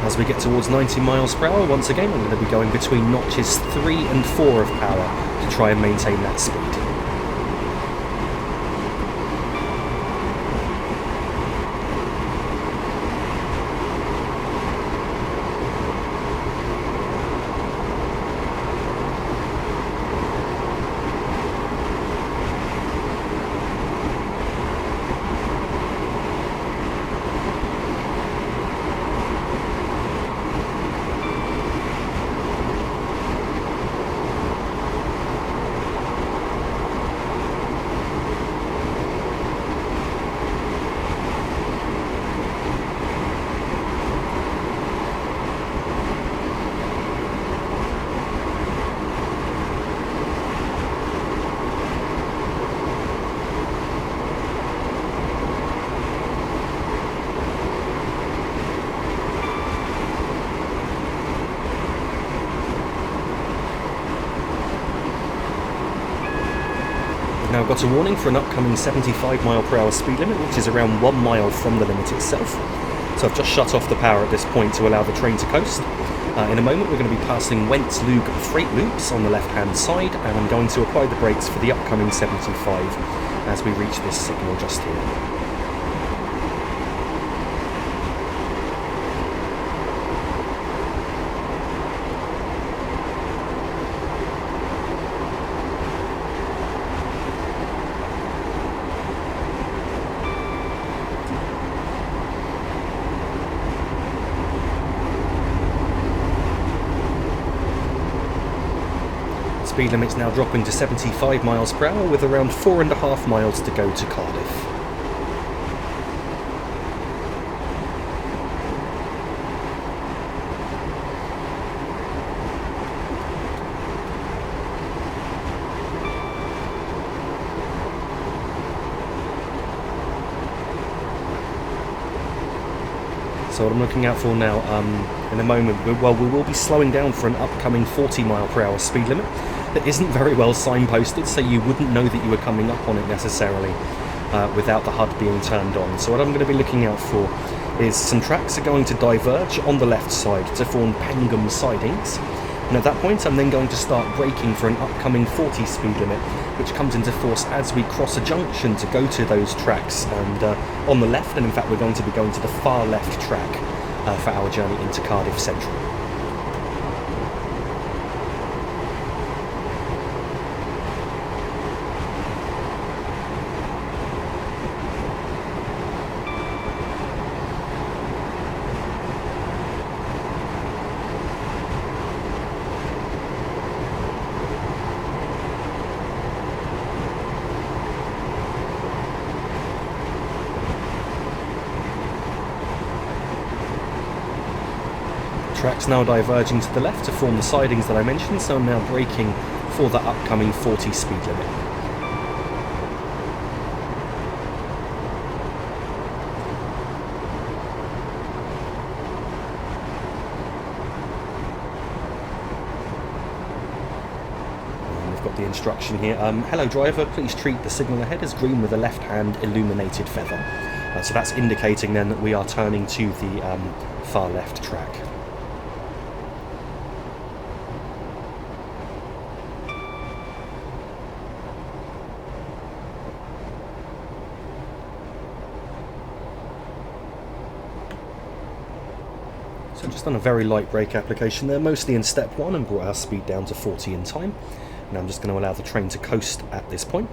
As we get towards 90 miles per hour, once again I'm going to be going between notches 3 and 4 of power to try and maintain that speed. Now I've got a warning for an upcoming 75 mile per hour speed limit, which is around 1 mile from the limit itself. So I've just shut off the power at this point to allow the train to coast. In a moment we're going to be passing Wentz Lug freight loops on the left hand side, and I'm going to apply the brakes for the upcoming 75 as we reach this signal just here. Speed limit's now dropping to 75 miles per hour with around 4.5 miles to go to Cardiff. So what I'm looking out for now, in a moment, we will be slowing down for an upcoming 40 mile per hour speed limit that isn't very well signposted, so you wouldn't know that you were coming up on it necessarily without the HUD being turned on. So what I'm going to be looking out for is some tracks are going to diverge on the left side to form Pengham sidings, and at that point I'm then going to start braking for an upcoming 40 speed limit, which comes into force as we cross a junction to go to those tracks, and on the left, and in fact we're going to be going to the far left track for our journey into Cardiff Central. Tracks now diverging to the left to form the sidings that I mentioned, so I'm now braking for the upcoming 40 speed limit. And we've got the instruction here. Hello driver, please treat the signal ahead as green with a left hand illuminated feather. So that's indicating then that we are turning to the far left track. So just done a very light brake application there, mostly in step 1, and brought our speed down to 40 in time. Now I'm just going to allow the train to coast at this point.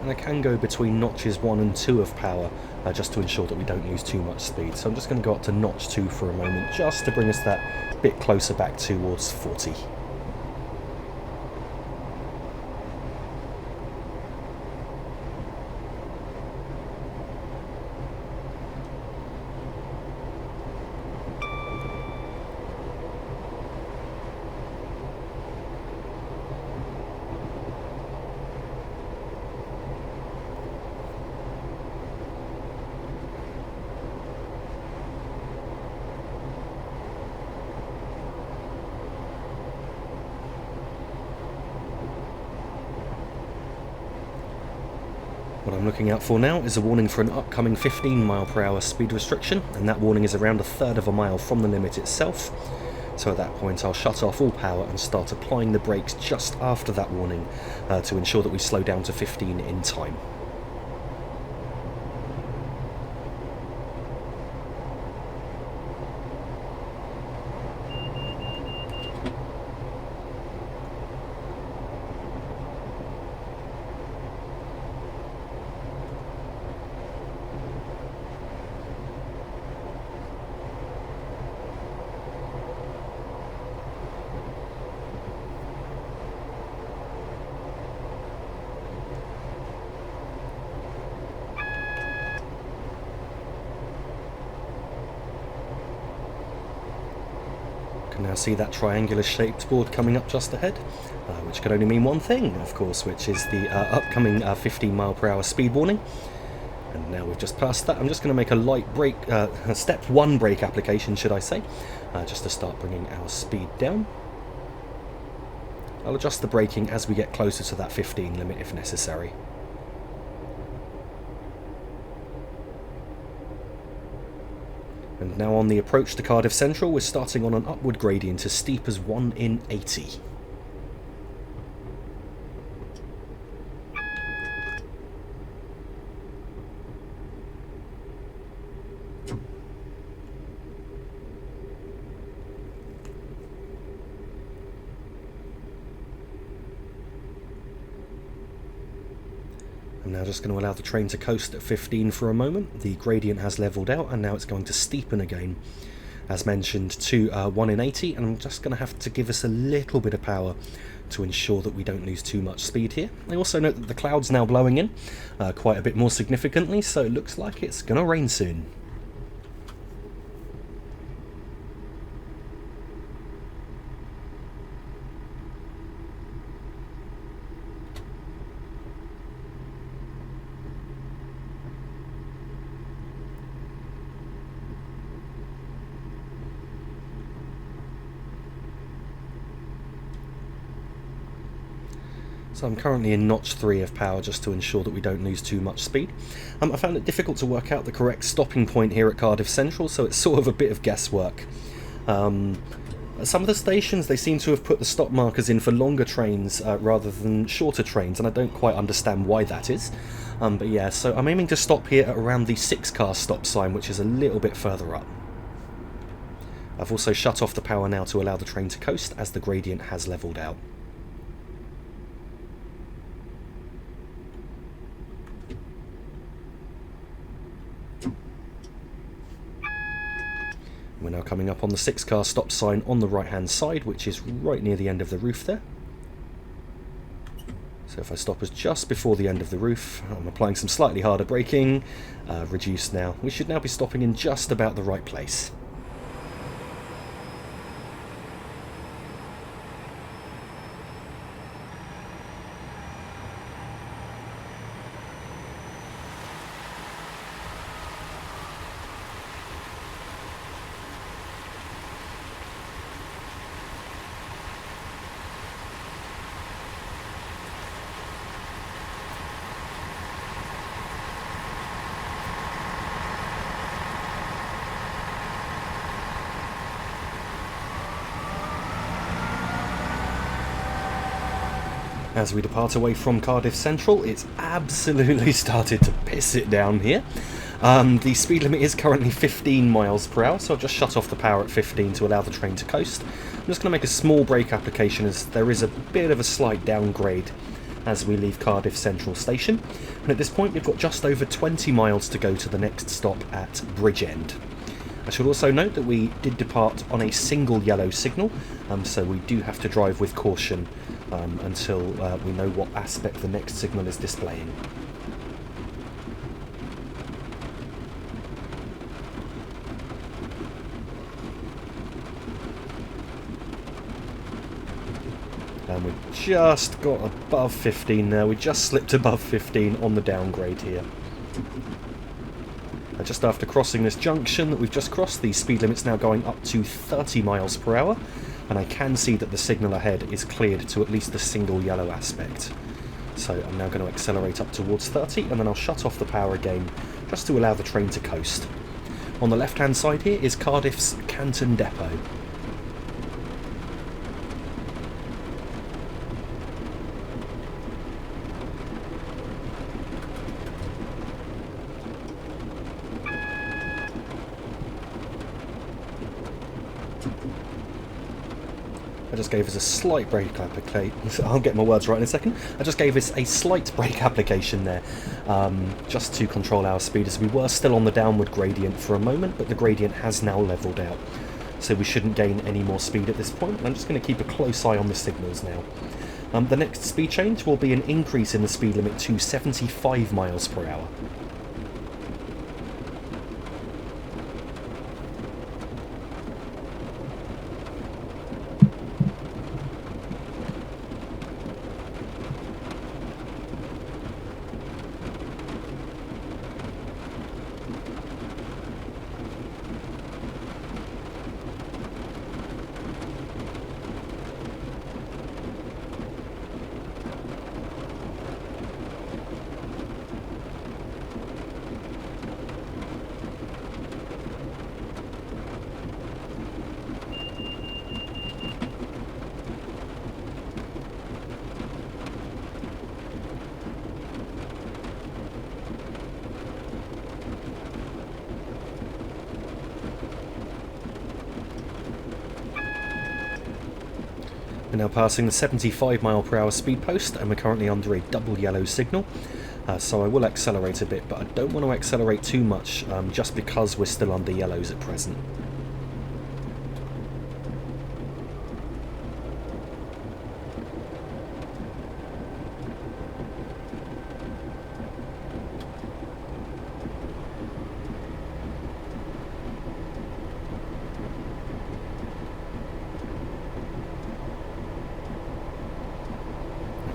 And I can go between notches 1 and 2 of power just to ensure that we don't lose too much speed. So I'm just going to go up to notch 2 for a moment, just to bring us that bit closer back towards 40. What I'm looking out for now is a warning for an upcoming 15 mile per hour speed restriction, and that warning is around 1/3 of a mile from the limit itself. So at that point I'll shut off all power and start applying the brakes just after that warning to ensure that we slow down to 15 in time. Can now see that triangular shaped board coming up just ahead, which could only mean one thing, of course, which is the upcoming 15 mile per hour speed warning. And now we've just passed that, I'm just going to make a light brake, step 1 brake application, should I say, just to start bringing our speed down. I'll adjust the braking as we get closer to that 15 limit if necessary. And now on the approach to Cardiff Central, we're starting on an upward gradient as steep as 1 in 80. I'm now just going to allow the train to coast at 15 for a moment. The gradient has levelled out and now it's going to steepen again, as mentioned, to 1 in 80, and I'm just going to have to give us a little bit of power to ensure that we don't lose too much speed here. I also note that the cloud's now blowing in quite a bit more significantly, so it looks like it's going to rain soon. So I'm currently in notch 3 of power just to ensure that we don't lose too much speed. I found it difficult to work out the correct stopping point here at Cardiff Central, so it's sort of a bit of guesswork. At some of the stations they seem to have put the stop markers in for longer trains rather than shorter trains, and I don't quite understand why that is. But yeah, so I'm aiming to stop here at around the 6-car stop sign, which is a little bit further up. I've also shut off the power now to allow the train to coast as the gradient has levelled out. We're now coming up on the 6-car stop sign on the right hand side, which is right near the end of the roof there. So if I stop us just before the end of the roof, I'm applying some slightly harder braking, reduced now. We should now be stopping in just about the right place. As we depart away from Cardiff Central, it's absolutely started to piss it down here. The speed limit is currently 15 miles per hour, so I've just shut off the power at 15 to allow the train to coast. I'm just going to make a small brake application as there is a bit of a slight downgrade as we leave Cardiff Central Station. And at this point we've got just over 20 miles to go to the next stop at Bridgend. I should also note that we did depart on a single yellow signal, so we do have to drive with caution until we know what aspect the next signal is displaying. And we just got above 15 there, we just slipped above 15 on the downgrade here. Just after crossing this junction that we've just crossed, the speed limit's now going up to 30 miles per hour, and I can see that the signal ahead is cleared to at least the single yellow aspect. So I'm now going to accelerate up towards 30, and then I'll shut off the power again, just to allow the train to coast. On the left-hand side here is Cardiff's Canton Depot. I just gave us a slight brake application. I'll get my words right in a second. I just gave us a slight brake application there, just to control our speed, as we were still on the downward gradient for a moment, but the gradient has now levelled out. So we shouldn't gain any more speed at this point. I'm just going to keep a close eye on the signals now. The next speed change will be an increase in the speed limit to 75 miles per hour. We're now passing the 75 mph speed post, and we're currently under a double yellow signal. So I will accelerate a bit, but I don't want to accelerate too much, just because we're still under yellows at present.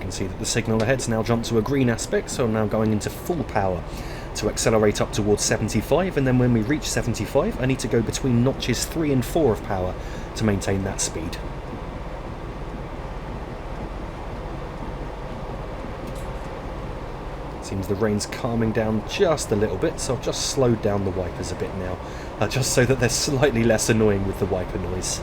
See that the signal ahead's now jumped to a green aspect, so I'm now going into full power to accelerate up towards 75, and then when we reach 75 I need to go between notches 3 and 4 of power to maintain that speed. Seems the rain's calming down just a little bit, so I've just slowed down the wipers a bit now, just so that they're slightly less annoying with the wiper noise.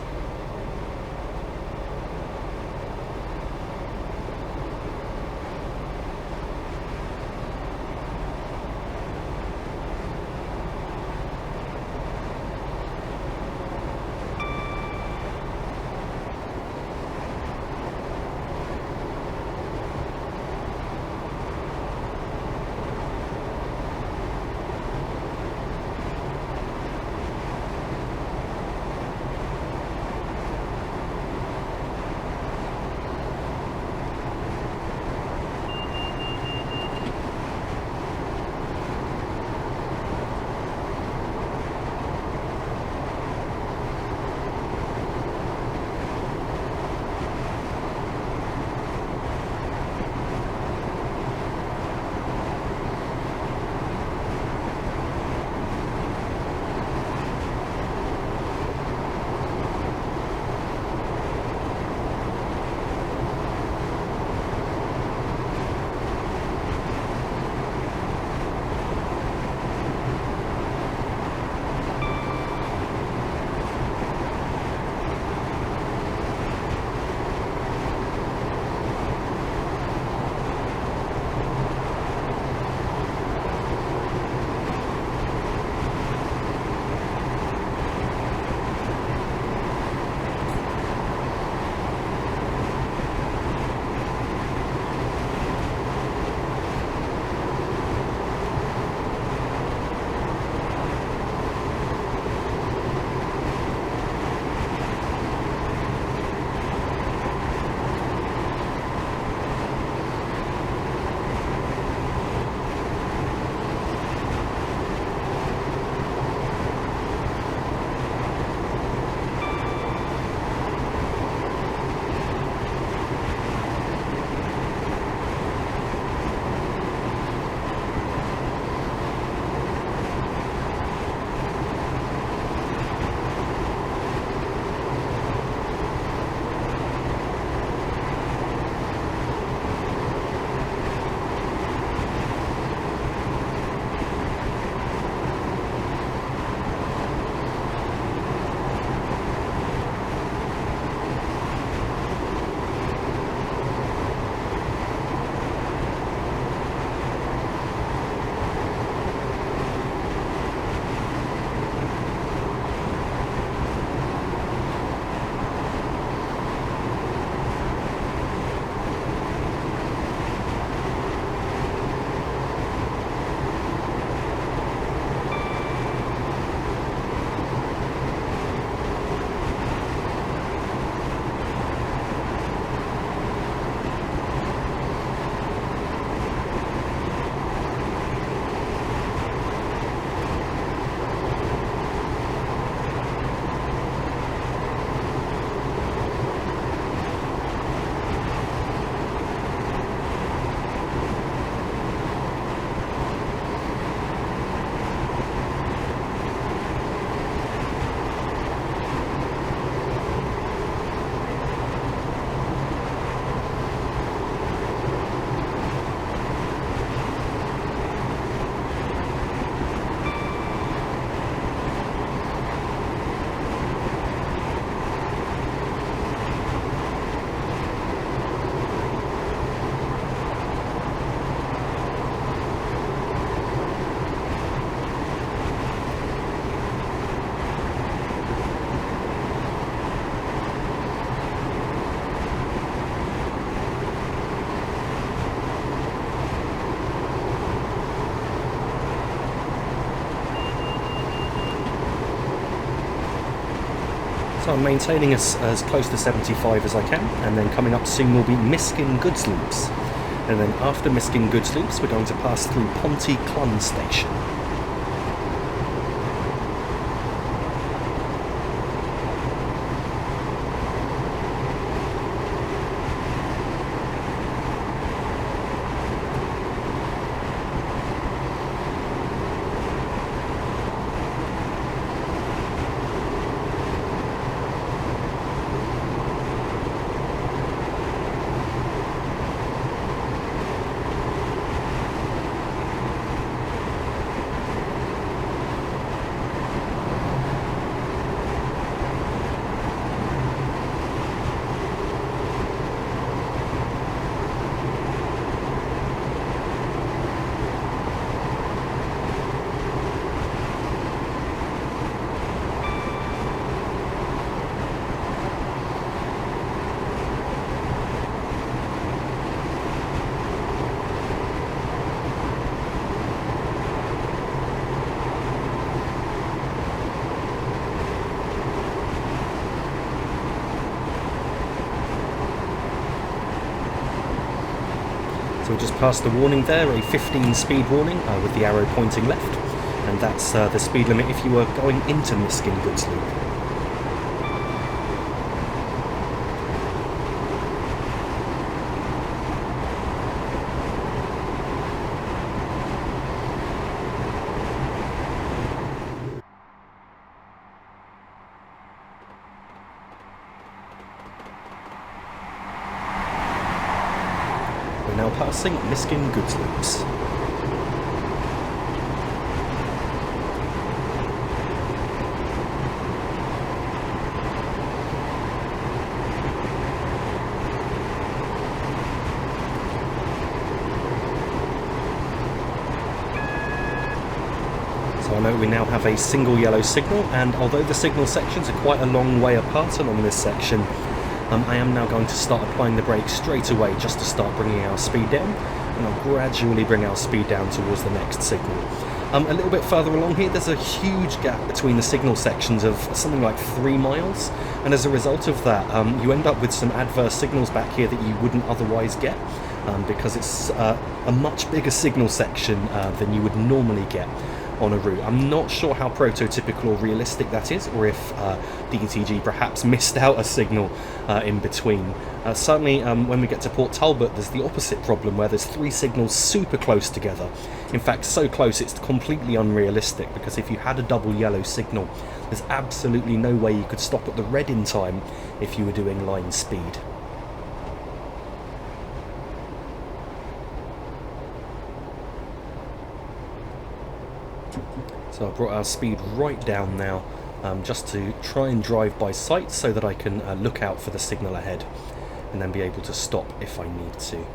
So I'm maintaining as close to 75 as I can, and then coming up soon will be Miskin Goods Loops. And then after Miskin Goods Loops, we're going to pass through Pontypool Station. So we just passed the warning there, a 15 speed warning with the arrow pointing left, and that's the speed limit if you were going into Miskin Goods Loop. Now passing Miskin Goods Loops. So I know we now have a single yellow signal, and although the signal sections are quite a long way apart along this section, I am now going to start applying the brakes straight away just to start bringing our speed down, and I'll gradually bring our speed down towards the next signal. A little bit further along here, there's a huge gap between the signal sections of something like 3 miles, and as a result of that, you end up with some adverse signals back here that you wouldn't otherwise get, because it's a much bigger signal section than you would normally get on a route. I'm not sure how prototypical or realistic that is, or if DTG perhaps missed out a signal in between. Certainly when we get to Port Talbot, there's the opposite problem, where there's 3 signals super close together. In fact, so close it's completely unrealistic, because if you had a double yellow signal, there's absolutely no way you could stop at the red in time if you were doing line speed. So I've brought our speed right down now, just to try and drive by sight so that I can look out for the signal ahead and then be able to stop if I need to.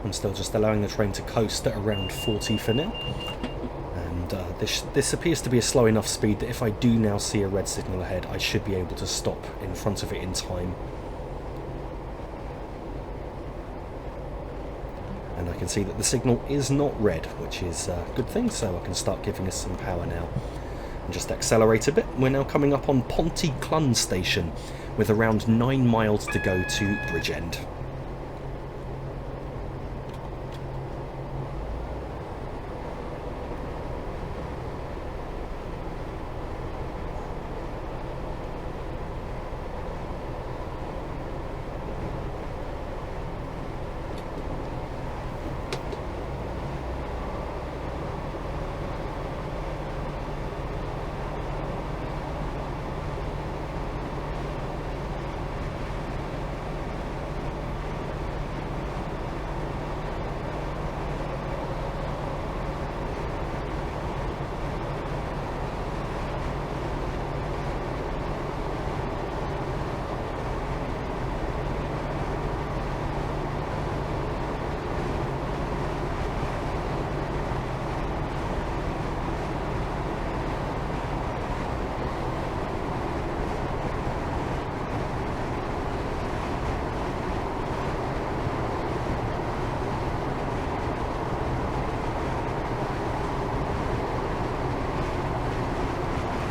I'm still just allowing the train to coast at around 40 for now, and this appears to be a slow enough speed that if I do now see a red signal ahead, I should be able to stop in front of it in time. And I can see that the signal is not red, which is a good thing, so I can start giving us some power now. And just accelerate a bit. We're now coming up on Pontypool Station, with around 9 miles to go to Bridgend.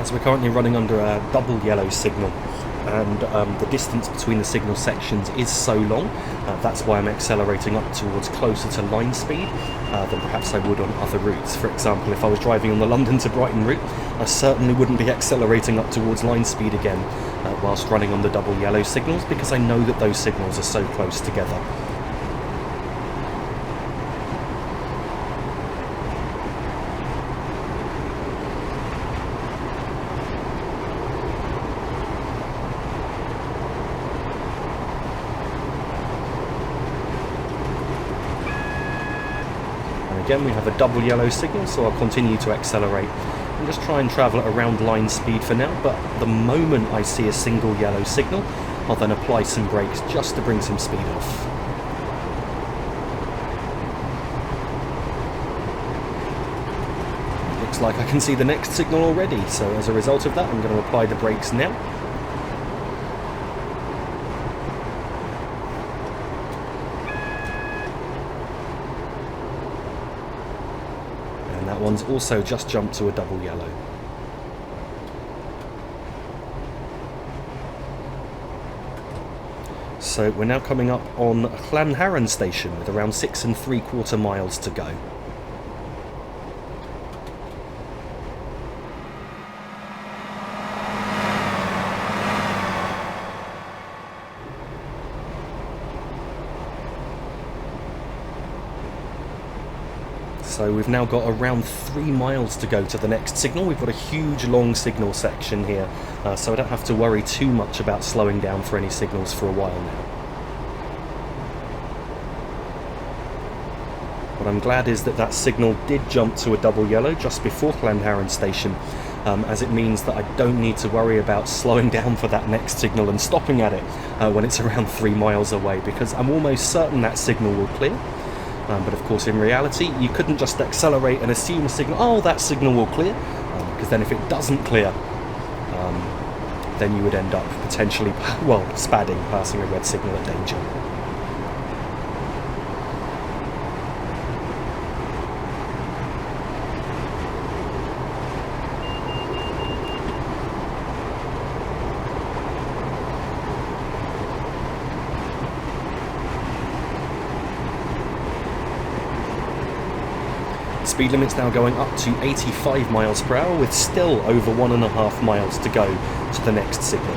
as we're currently running under a double yellow signal, and the distance between the signal sections is so long, that's why I'm accelerating up towards closer to line speed than perhaps I would on other routes. For example, if I was driving on the London to Brighton route, I certainly wouldn't be accelerating up towards line speed again whilst running on the double yellow signals, because I know that those signals are so close together. Again, we have a double yellow signal, so I'll continue to accelerate and just try and travel at around line speed for now, but the moment I see a single yellow signal, I'll then apply some brakes just to bring some speed off. Looks like I can see the next signal already, so as a result of that, I'm going to apply the brakes now. That one's also just jumped to a double yellow. So we're now coming up on Llansamlet station with around 6 3/4 miles to go. So we've now got around 3 miles to go to the next signal. We've got a huge long signal section here, so I don't have to worry too much about slowing down for any signals for a while now. What I'm glad is that that signal did jump to a double yellow just before Llansamlet station, as it means that I don't need to worry about slowing down for that next signal and stopping at it when it's around 3 miles away, because I'm almost certain that signal will clear. But of course, in reality, you couldn't just accelerate and assume a signal, oh, that signal will clear, because then if it doesn't clear, then you would end up potentially, well, spadding, passing a red signal at danger. Speed limit's now going up to 85 miles per hour with still over 1.5 miles to go to the next signal.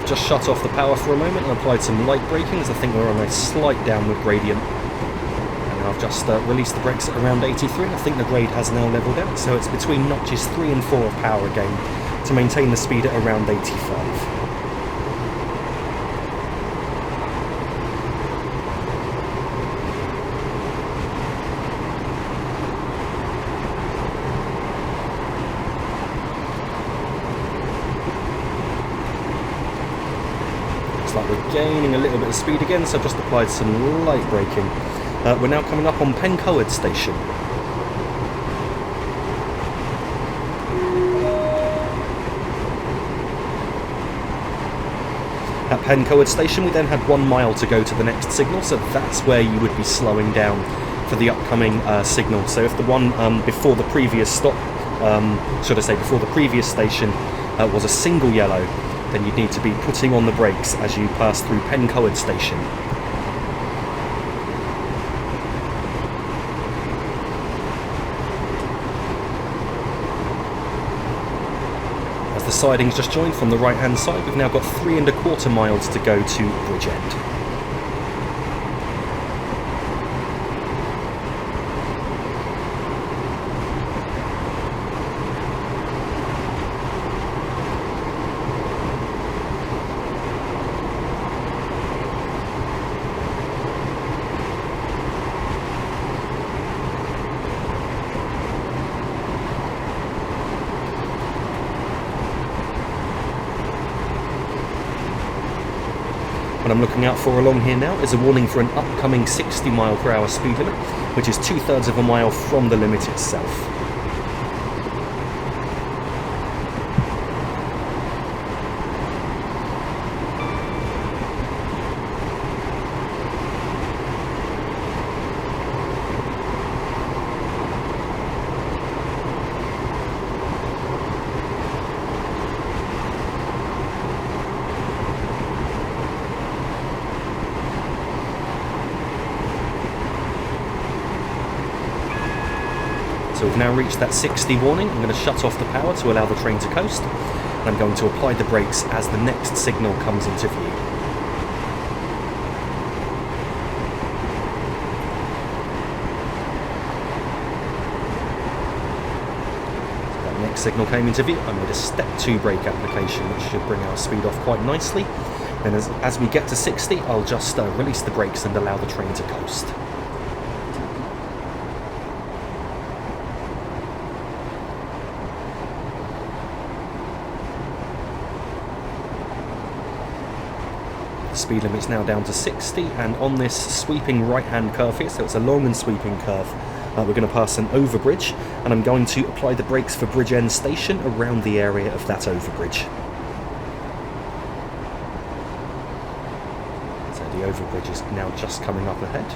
Just shut off the power for a moment and applied some light braking, as I think we're on a slight downward gradient. And I've just released the brakes at around 83. I think the grade has now levelled out, so it's between notches 3 and 4 of power again to maintain the speed at around 85. Like we're gaining a little bit of speed again, so I've just applied some light braking. We're now coming up on Pembroke station. At Pembroke station we then had 1 mile to go to the next signal, so that's where you would be slowing down for the upcoming signal. So if the one before the previous stop, should I say before the previous station, was a single yellow, then you'd need to be putting on the brakes as you pass through Pembroke station. As the siding's just joined from the right hand side, we've now got 3 1/4 miles to go to Bridgend. What I'm looking out for along here now is a warning for an upcoming 60 mph speed limit, which is 2/3 of a mile from the limit itself. So we've now reached that 60 warning. I'm going to shut off the power to allow the train to coast, and I'm going to apply the brakes as the next signal comes into view. So that next signal came into view. I made a step 2 brake application, which should bring our speed off quite nicely. Then as we get to 60, I'll just release the brakes and allow the train to coast. The speed limit's now down to 60, and on this sweeping right-hand curve here, so it's a long and sweeping curve, we're going to pass an overbridge, and I'm going to apply the brakes for Bridgend station around the area of that overbridge. So the overbridge is now just coming up ahead,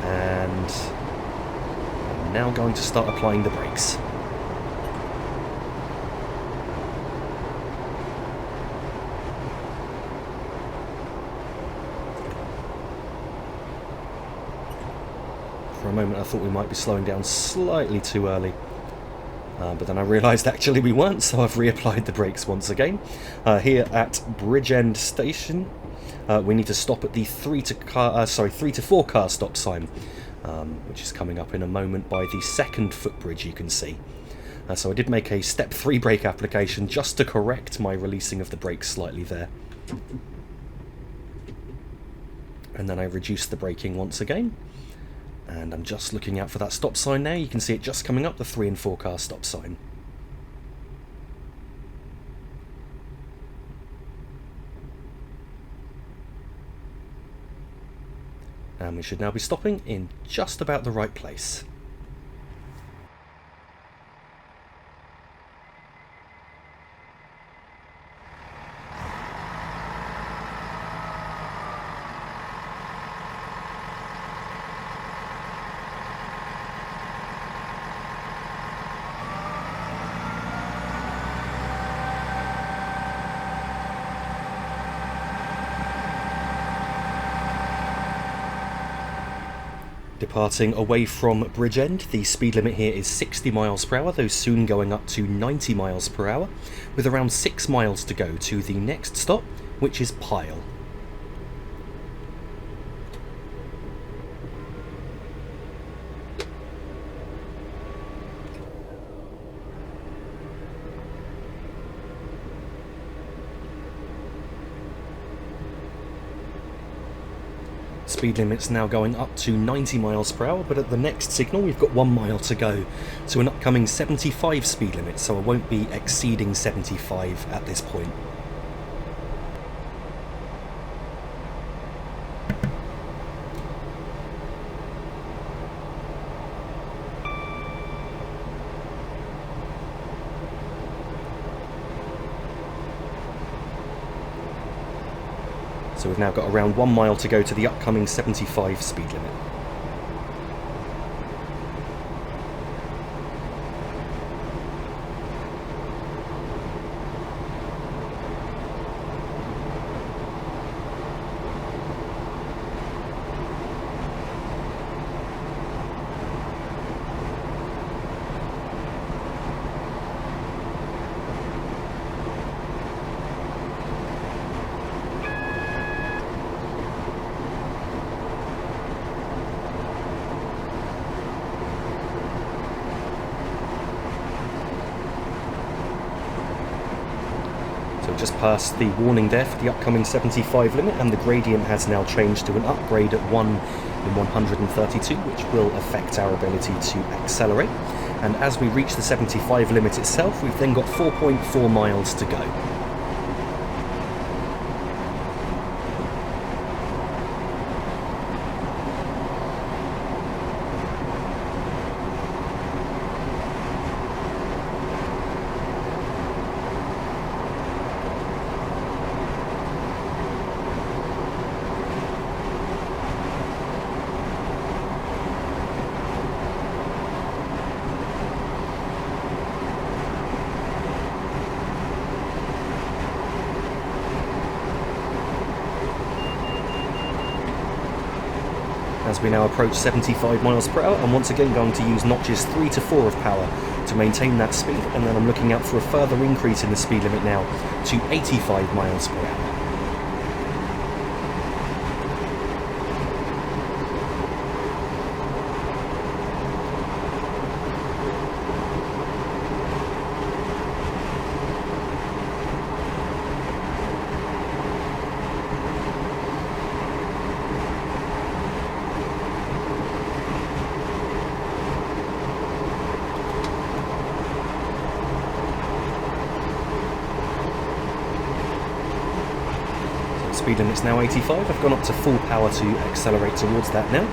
and I'm now going to start applying the brakes. For a moment I thought we might be slowing down slightly too early, but then I realised actually we weren't, so I've reapplied the brakes once again. Here at Bridgend station, we need to stop at the 3 to 4 car stop sign, which is coming up in a moment by the second footbridge you can see. So I did make a step 3 brake application just to correct my releasing of the brakes slightly there. And then I reduced the braking once again. And I'm just looking out for that stop sign now. You can see it just coming up, the 3 and 4 car stop sign. And we should now be stopping in just about the right place. Departing away from Bridgend, the speed limit here is 60 mph, though soon going up to 90 mph, with around 6 miles to go to the next stop, which is Pyle. Speed limit's now going up to 90 mph, but at the next signal we've got 1 mile to go to an upcoming 75 speed limit, so I won't be exceeding 75 at this point. So we've now got around 1 mile to go to the upcoming 75 speed limit. Just past the warning there for the upcoming 75 limit, and the gradient has now changed to an upgrade at 1 in 132, which will affect our ability to accelerate. And as we reach the 75 limit itself, we've then got 4.4 miles to go. as we now approach 75 miles per hour. I'm once again going to use notches 3 to 4 of power to maintain that speed, and then I'm looking out for a further increase in the speed limit now to 85 miles per hour. Speed limit's now 85. I've gone up to full power to accelerate towards that now,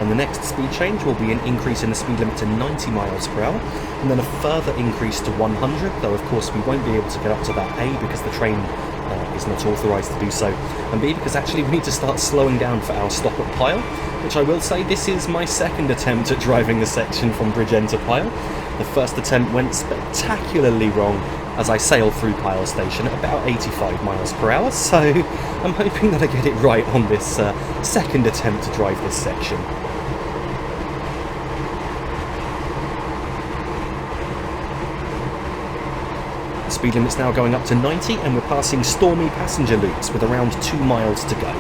and the next speed change will be an increase in the speed limit to 90 miles per hour, and then a further increase to 100, though of course we won't be able to get up to that, A, because the train is not authorised to do so, and B, because actually we need to start slowing down for our stop at Pyle, which I will say this is my second attempt at driving the section from Bridgend to Pyle. The first attempt went spectacularly wrong as I sail through Pyle station at about 85 miles per hour, so I'm hoping that I get it right on this second attempt to drive this section. The speed limit's now going up to 90, and we're passing stormy passenger loops with around 2 miles to go.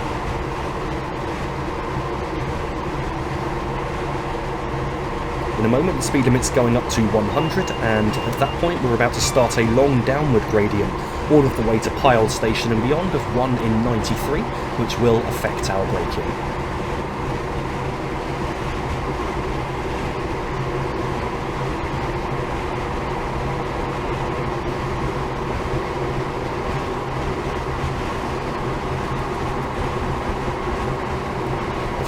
In a moment, the speed limit's going up to 100, and at that point we're about to start a long downward gradient all of the way to Pyle station and beyond of 1 in 93, which will affect our braking.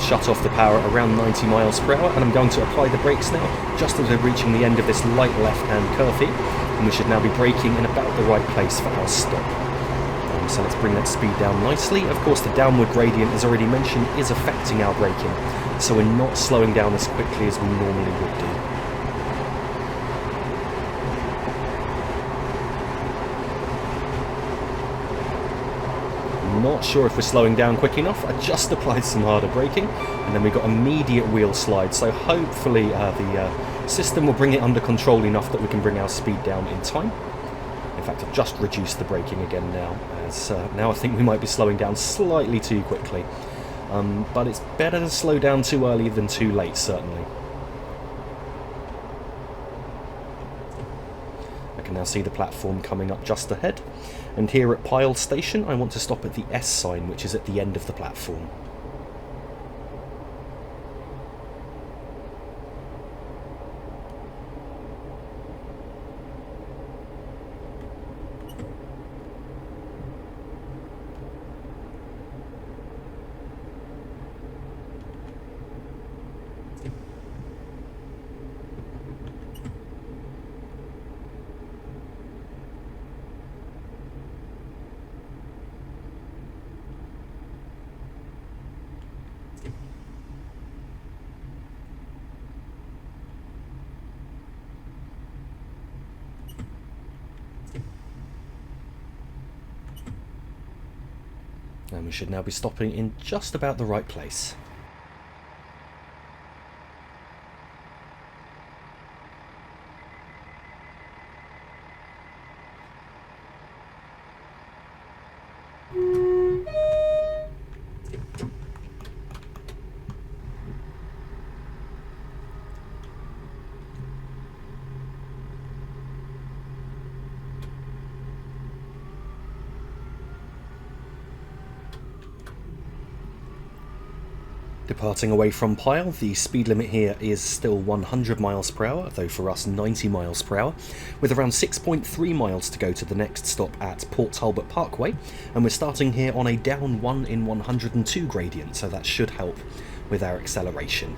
Shut off the power around 90 miles per hour, and I'm going to apply the brakes now just as we're reaching the end of this light left-hand curve here, and we should now be braking in about the right place for our stop. So let's bring that speed down nicely. Of course, the downward gradient, as already mentioned, is affecting our braking, so we're not slowing down as quickly as we normally would do. Not sure if we're slowing down quick enough. I just applied some harder braking, and then we got immediate wheel slide, so hopefully the system will bring it under control enough that we can bring our speed down in time. In fact, I've just reduced the braking again now, as now I think we might be slowing down slightly too quickly, but it's better to slow down too early than too late, certainly. I can now see the platform coming up just ahead, and here at Pyle station I want to stop at the S sign, which is at the end of the platform. And we should now be stopping in just about the right place. Departing away from Pyle, the speed limit here is still 100 miles per hour, though for us 90 miles per hour, with around 6.3 miles to go to the next stop at Talbot Parkway, and we're starting here on a down 1 in 102 gradient, so that should help with our acceleration.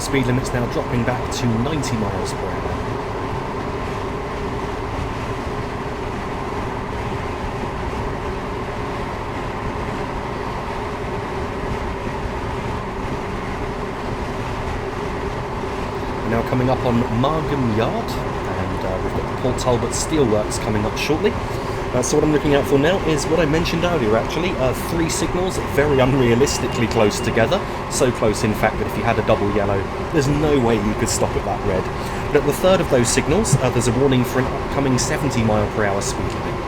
The speed limit's now dropping back to 90 miles per hour. Now coming up on Margam Yard, and we've got the Port Talbot Steelworks coming up shortly. So what I'm looking out for now is what I mentioned earlier actually, 3 signals very unrealistically close together, so close in fact that if you had a double yellow there's no way you could stop at that red. But at the third of those signals there's a warning for an upcoming 70 mile per hour speed limit.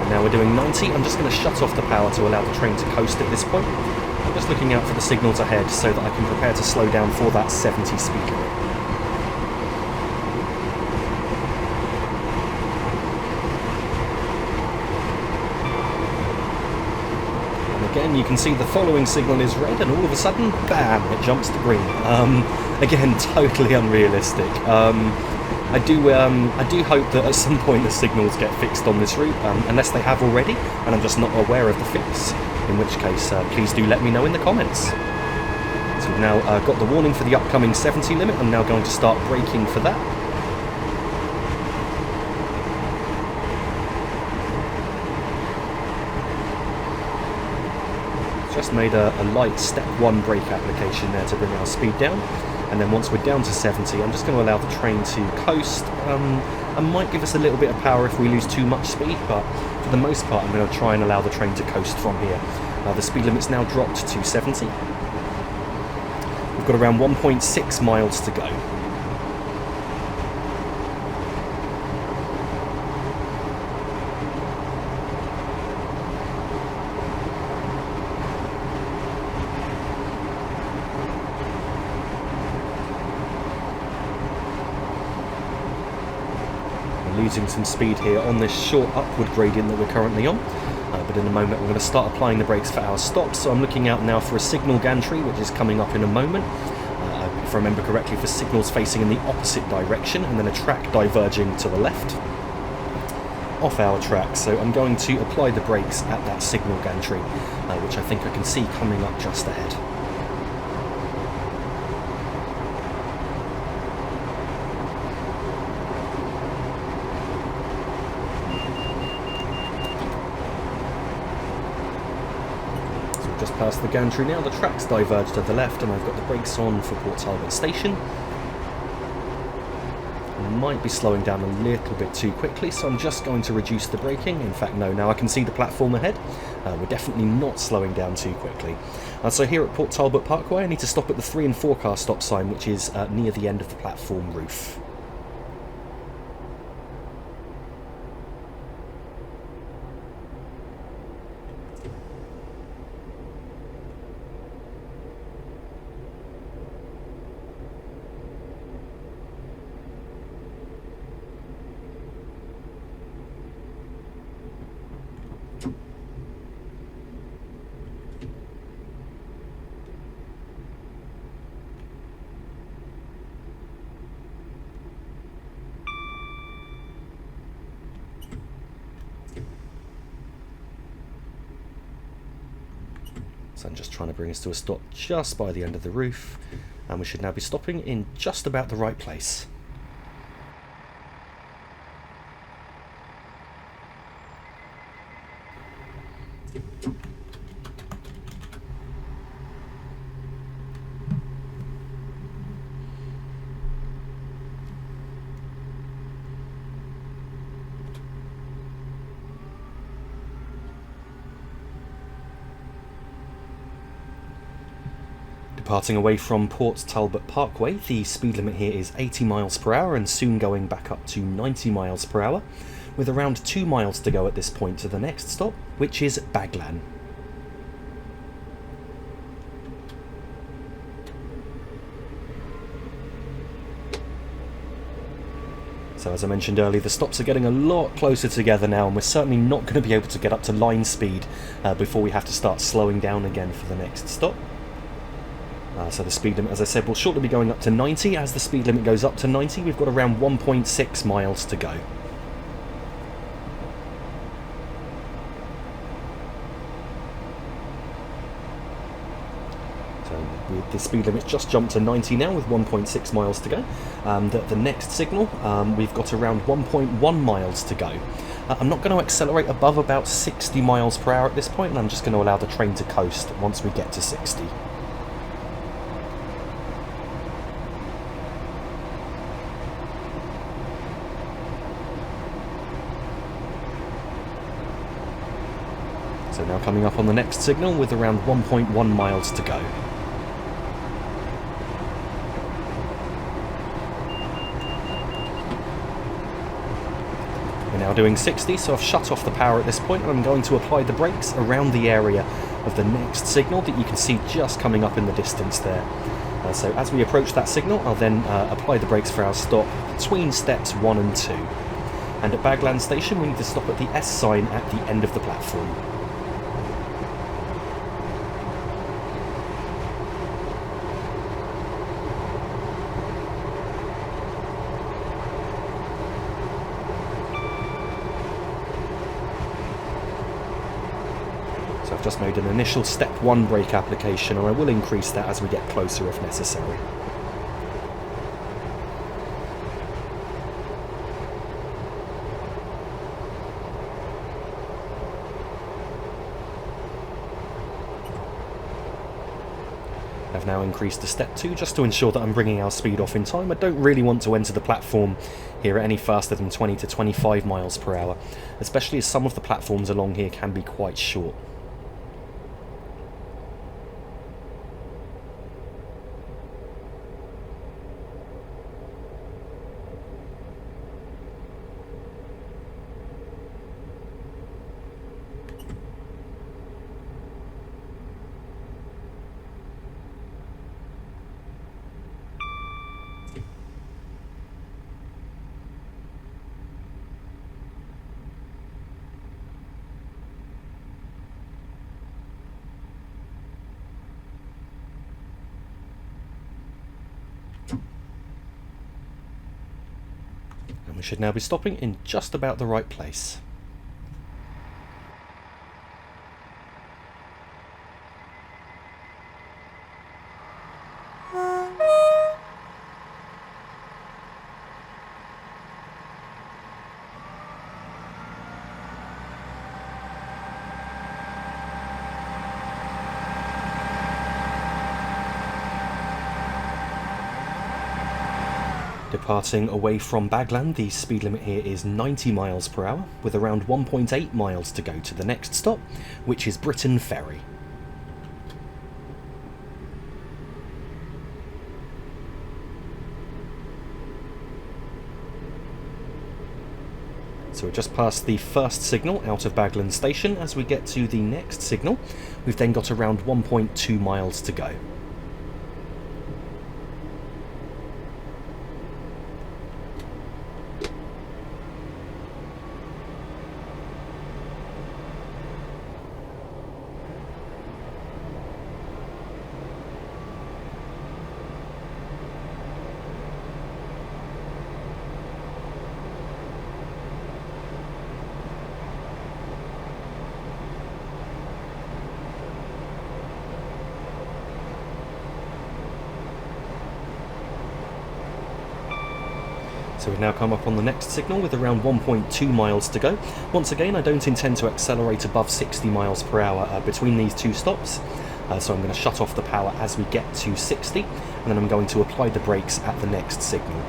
Now we're doing 90, I'm just going to shut off the power to allow the train to coast at this point. I'm just looking out for the signals ahead so that I can prepare to slow down for that 70 speed limit. And again you can see the following signal is red and all of a sudden, bam, it jumps to green. Again, totally unrealistic. I do hope that at some point the signals get fixed on this route, unless they have already, and I'm just not aware of the fix, in which case please do let me know in the comments. So we've now got the warning for the upcoming 70 limit. I'm now going to start braking for that. Just made a light step 1 brake application there to bring our speed down. And then once we're down to 70, I'm just going to allow the train to coast. I might give us a little bit of power if we lose too much speed, but for the most part I'm going to try and allow the train to coast from here. The speed limit's now dropped to 70. We've got around 1.6 miles to go. Losing some speed here on this short upward gradient that we're currently on, but in a moment we're going to start applying the brakes for our stops. So I'm looking out now for a signal gantry which is coming up in a moment, if I remember correctly, for signals facing in the opposite direction, and then a track diverging to the left off our track. So I'm going to apply the brakes at that signal gantry, which I think I can see coming up just ahead. Just past the gantry now, the track's diverged to the left and I've got the brakes on for Port Talbot Station. I might be slowing down a little bit too quickly, so I'm just going to reduce the braking. In fact, no, now I can see the platform ahead. We're definitely not slowing down too quickly. So here at Port Talbot Parkway I need to stop at the 3 and 4 car stop sign, which is near the end of the platform roof. So I'm just trying to bring us to a stop just by the end of the roof, and we should now be stopping in just about the right place. Departing away from Port Talbot Parkway, the speed limit here is 80 miles per hour and soon going back up to 90 miles per hour, with around 2 miles to go at this point to the next stop, which is Baglan. So as I mentioned earlier, the stops are getting a lot closer together now, and we're certainly not going to be able to get up to line speed before we have to start slowing down again for the next stop. So the speed limit, as I said, will shortly be going up to 90. As the speed limit goes up to 90, we've got around 1.6 miles to go. The speed limit's just jumped to 90 now with 1.6 miles to go. The next signal, we've got around 1.1 miles to go. I'm not going to accelerate above about 60 miles per hour at this point, and I'm just going to allow the train to coast once we get to 60. So now coming up on the next signal with around 1.1 miles to go. Now doing 60, so I've shut off the power at this point, and I'm going to apply the brakes around the area of the next signal that you can see just coming up in the distance there. So as we approach that signal, I'll then apply the brakes for our stop between steps 1 and 2. And at Baglan station, we need to stop at the S sign at the end of the platform. I've just made an initial step 1 brake application, and I will increase that as we get closer if necessary. I've now increased to step 2 just to ensure that I'm bringing our speed off in time. I don't really want to enter the platform here any faster than 20 to 25 miles per hour, especially as some of the platforms along here can be quite short. We should now be stopping in just about the right place. Departing away from Baglan, the speed limit here is 90 miles per hour, with around 1.8 miles to go to the next stop, which is Briton Ferry. So we've just passed the first signal out of Baglan station. As we get to the next signal, we've then got around 1.2 miles to go. So we've now come up on the next signal with around 1.2 miles to go. Once again, I don't intend to accelerate above 60 miles per hour between these two stops, so I'm going to shut off the power as we get to 60, and then I'm going to apply the brakes at the next signal.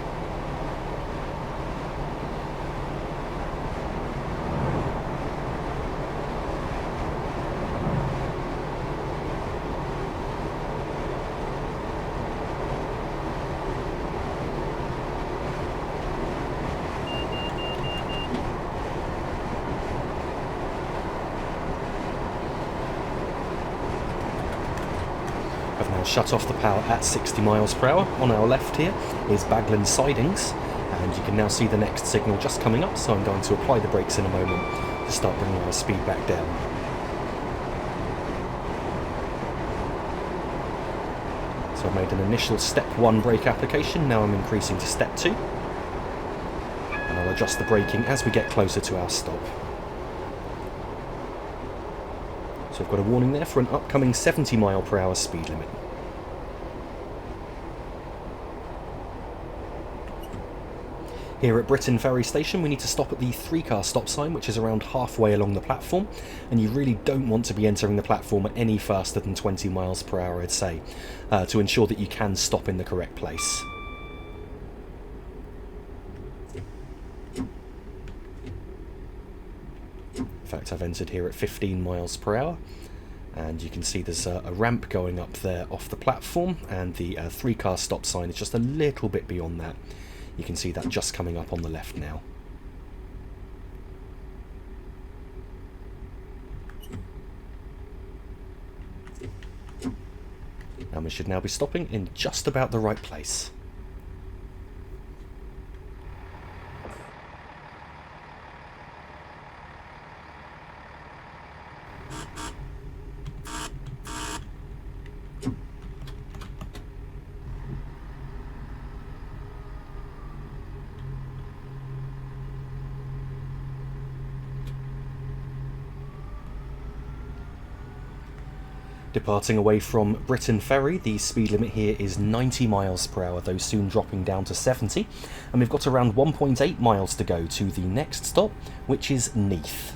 Shut off the power at 60 miles per hour. On our left here is Baglan sidings, And you can now see the next signal just coming up, so I'm going to apply the brakes in a moment to start bringing our speed back down. So I've made an initial step 1 brake application, now I'm increasing to step 2. And I'll adjust the braking as we get closer to our stop. So I've got a warning there for an upcoming 70 mph speed limit. Here at Briton Ferry station we need to stop at the 3-car stop sign, which is around halfway along the platform, and you really don't want to be entering the platform at any faster than 20 mph, I'd say, to ensure that you can stop in the correct place. In fact, I've entered here at 15 mph, and you can see there's a ramp going up there off the platform, and the 3-car stop sign is just a little bit beyond that. You can see that just coming up on the left now. And we should now be stopping in just about the right place. Departing away from Briton Ferry, the speed limit here is 90 mph, though soon dropping down to 70, and we've got around 1.8 miles to go to the next stop, which is Neath.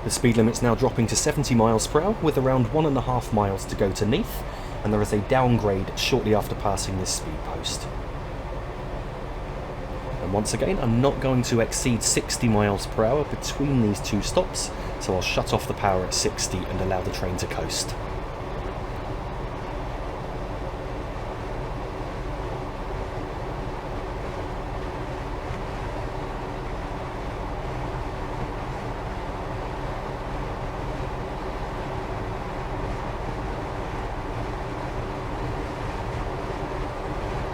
The speed limit's now dropping to 70 mph with around 1.5 miles to go to Neath, and there is a downgrade shortly after passing this speed post. And once again, I'm not going to exceed 60 mph between these two stops, so I'll shut off the power at 60 and allow the train to coast.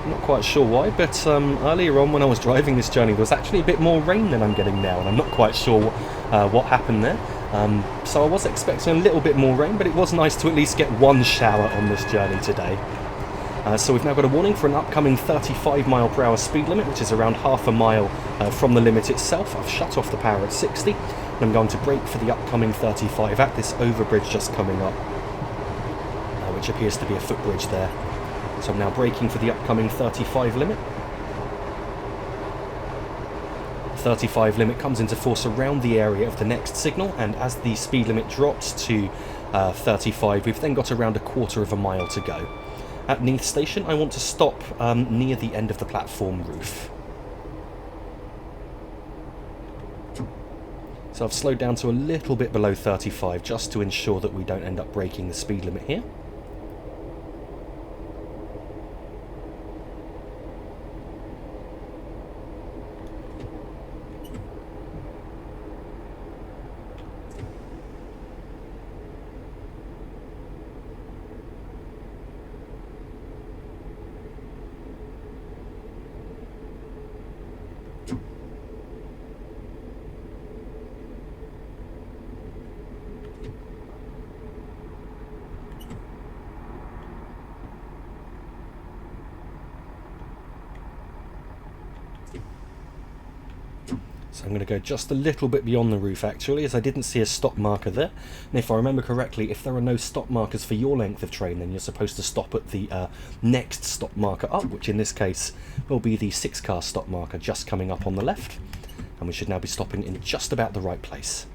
Not quite sure why, but earlier on when I was driving this journey there was actually a bit more rain than I'm getting now, and I'm not quite sure what happened there. So I was expecting a little bit more rain, but it was nice to at least get one shower on this journey today. So we've now got a warning for an upcoming 35 mph speed limit, which is around half a mile from the limit itself. I've shut off the power at 60, and I'm going to brake for the upcoming 35 at this overbridge just coming up, which appears to be a footbridge there. So I'm now braking for the upcoming 35 limit. The 35 limit comes into force around the area of the next signal, and as the speed limit drops to 35, we've then got around 1/4 mile to go. At Neath station, I want to stop near the end of the platform roof. So I've slowed down to a little bit below 35 just to ensure that we don't end up breaking the speed limit here. So I'm going to go just a little bit beyond the roof actually, as I didn't see a stop marker there. And if I remember correctly, if there are no stop markers for your length of train, then you're supposed to stop at the next stop marker up, which in this case will be the 6-car stop marker just coming up on the left. And we should now be stopping in just about the right place.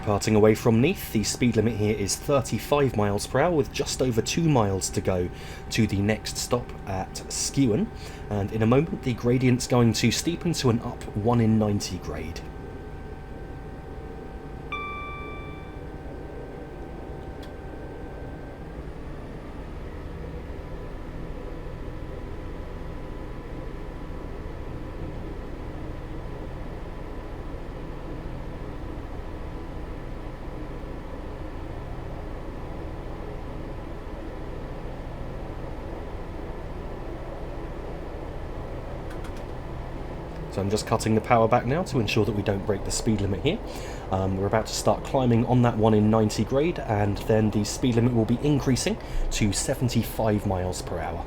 Departing away from Neath, the speed limit here is 35 miles per hour with just over 2 miles to go to the next stop at Skewen, and in a moment the gradient's going to steepen to an up 1 in 90 grade. So I'm just cutting the power back now to ensure that we don't break the speed limit here. We're about to start climbing on that 1 in 90 grade, and then the speed limit will be increasing to 75 miles per hour.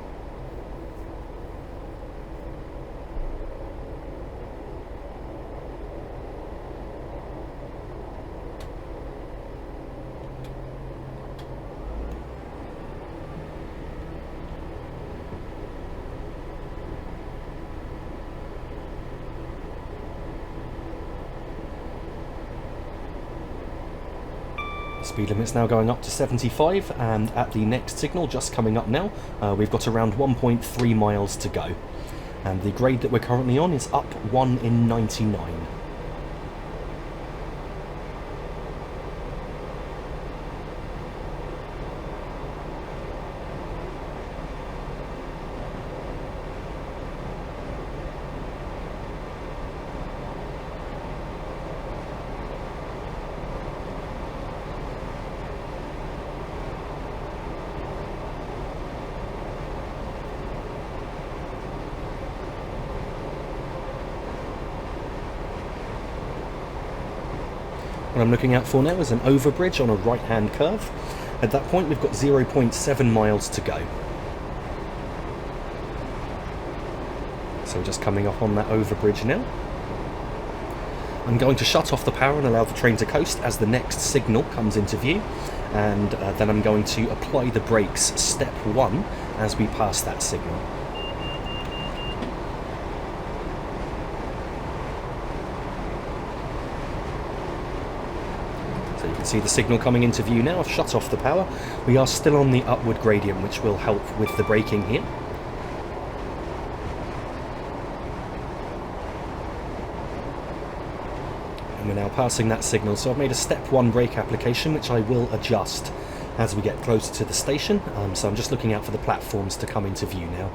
Speed limit's now going up to 75, and at the next signal, just coming up now, we've got around 1.3 miles to go. And the grade that we're currently on is up 1 in 99. What I'm looking out for now is an overbridge on a right-hand curve. At that point we've got 0.7 miles to go. So we're just coming up on that overbridge now. I'm going to shut off the power and allow the train to coast as the next signal comes into view, and then I'm going to apply the brakes step 1 as we pass that signal. You can see the signal coming into view now. I've shut off the power. We are still on the upward gradient, which will help with the braking here. And we're now passing that signal, so I've made a step 1 brake application, which I will adjust as we get closer to the station. So I'm just looking out for the platforms to come into view now.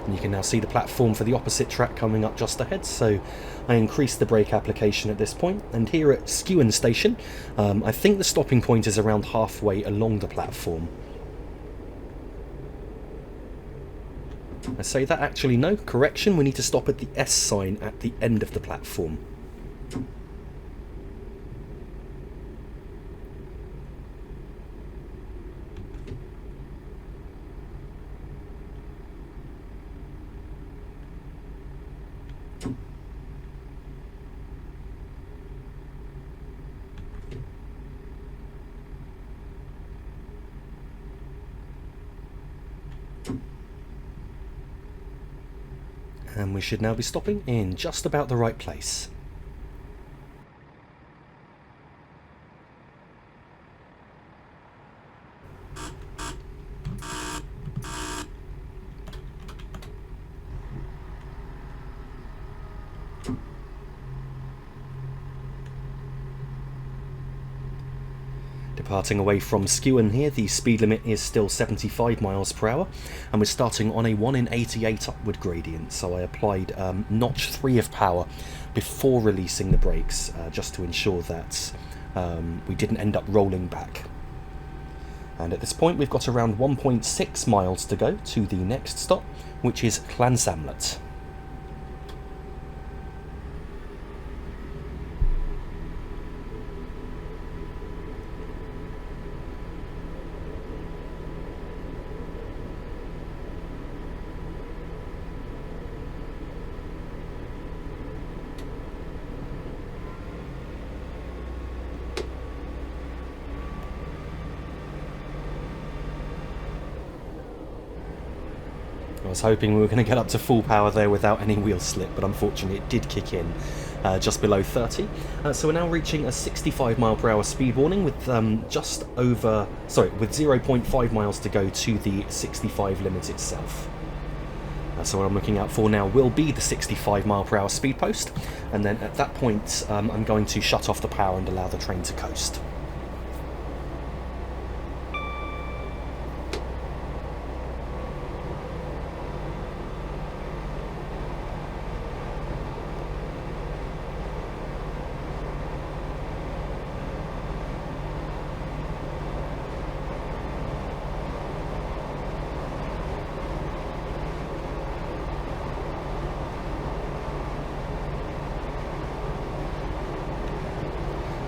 And you can now see the platform for the opposite track coming up just ahead, so I increased the brake application at this point. And here at Skewen station, I think the stopping point is around halfway along the platform. I say that, actually no, correction, we need to stop at the S sign at the end of the platform. And we should now be stopping in just about the right place. Departing away from Skewen here, the speed limit is still 75 miles per hour, and we're starting on a 1 in 88 upward gradient, so I applied notch 3 of power before releasing the brakes, just to ensure that we didn't end up rolling back. And at this point we've got around 1.6 miles to go to the next stop, which is Llansamlet. I was hoping we were going to get up to full power there without any wheel slip, but unfortunately it did kick in just below 30. So we're now reaching a 65 mile per hour speed warning with with 0.5 miles to go to the 65 limit itself. So what I'm looking out for now will be the 65 mile per hour speed post, and then at that point I'm going to shut off the power and allow the train to coast.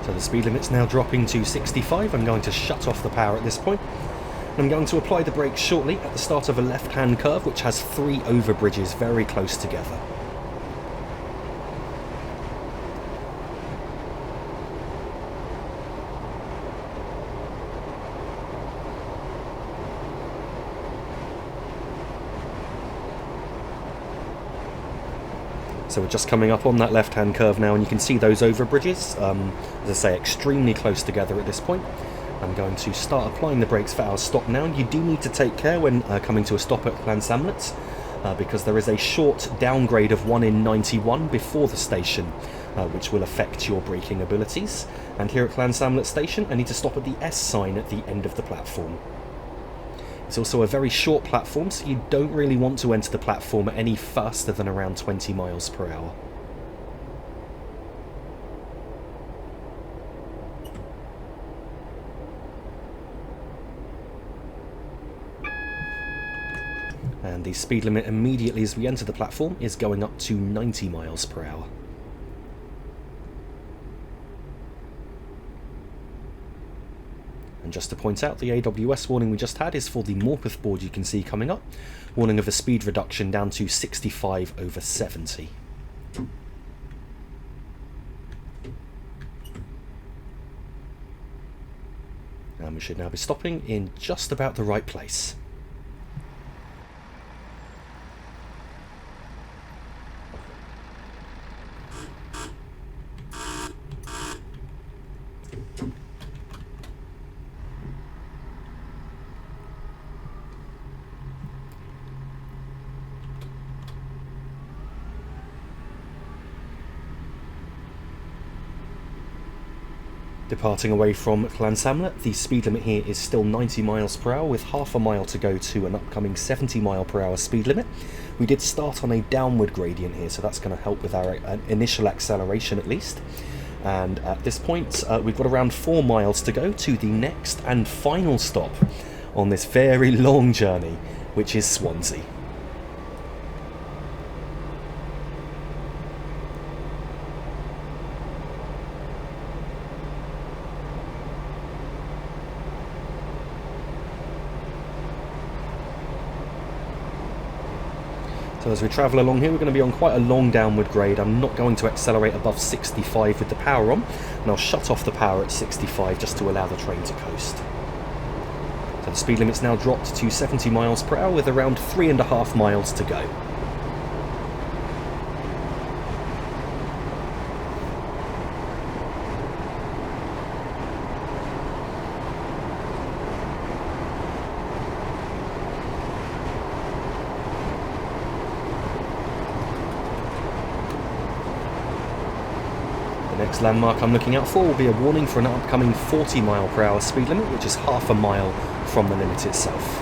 So the speed limit's now dropping to 65. I'm going to shut off the power at this point. I'm going to apply the brakes shortly at the start of a left-hand curve which has 3 overbridges very close together. So we're just coming up on that left-hand curve now, and you can see those overbridges, as I say, extremely close together at this point. I'm going to start applying the brakes for our stop now. You do need to take care when coming to a stop at Llansamlet, because there is a short downgrade of 1 in 91 before the station, which will affect your braking abilities. And here at Llansamlet station, I need to stop at the S sign at the end of the platform. It's also a very short platform, so you don't really want to enter the platform any faster than around 20 miles per hour. And the speed limit immediately as we enter the platform is going up to 90 miles per hour. And just to point out, the AWS warning we just had is for the Morpeth board you can see coming up. Warning of a speed reduction down to 65 over 70. And we should now be stopping in just about the right place. Departing away from Llansamlet, the speed limit here is still 90 miles per hour with half a mile to go to an upcoming 70 mile per hour speed limit. We did start on a downward gradient here, so that's going to help with our initial acceleration at least. And at this point, we've got around 4 miles to go to the next and final stop on this very long journey, which is Swansea. So as we travel along here, we're going to be on quite a long downward grade. I'm not going to accelerate above 65 with the power on, and I'll shut off the power at 65 just to allow the train to coast. So the speed limit's now dropped to 70 miles per hour with around 3.5 miles to go. The next landmark I'm looking out for will be a warning for an upcoming 40 mile per hour speed limit, which is half a mile from the limit itself.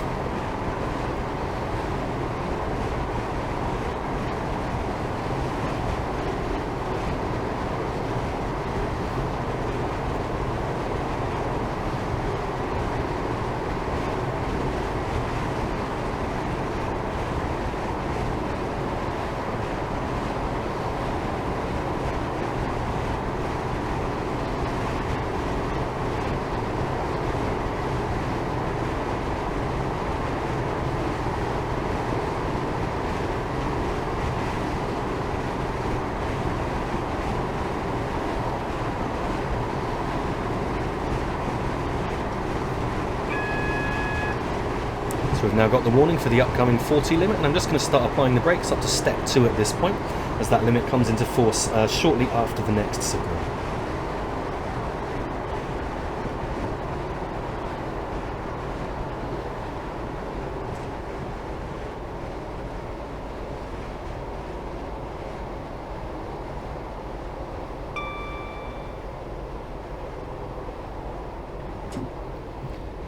we've now got the warning for the upcoming 40 limit, and I'm just going to start applying the brakes up to step 2 at this point, as that limit comes into force shortly after the next signal.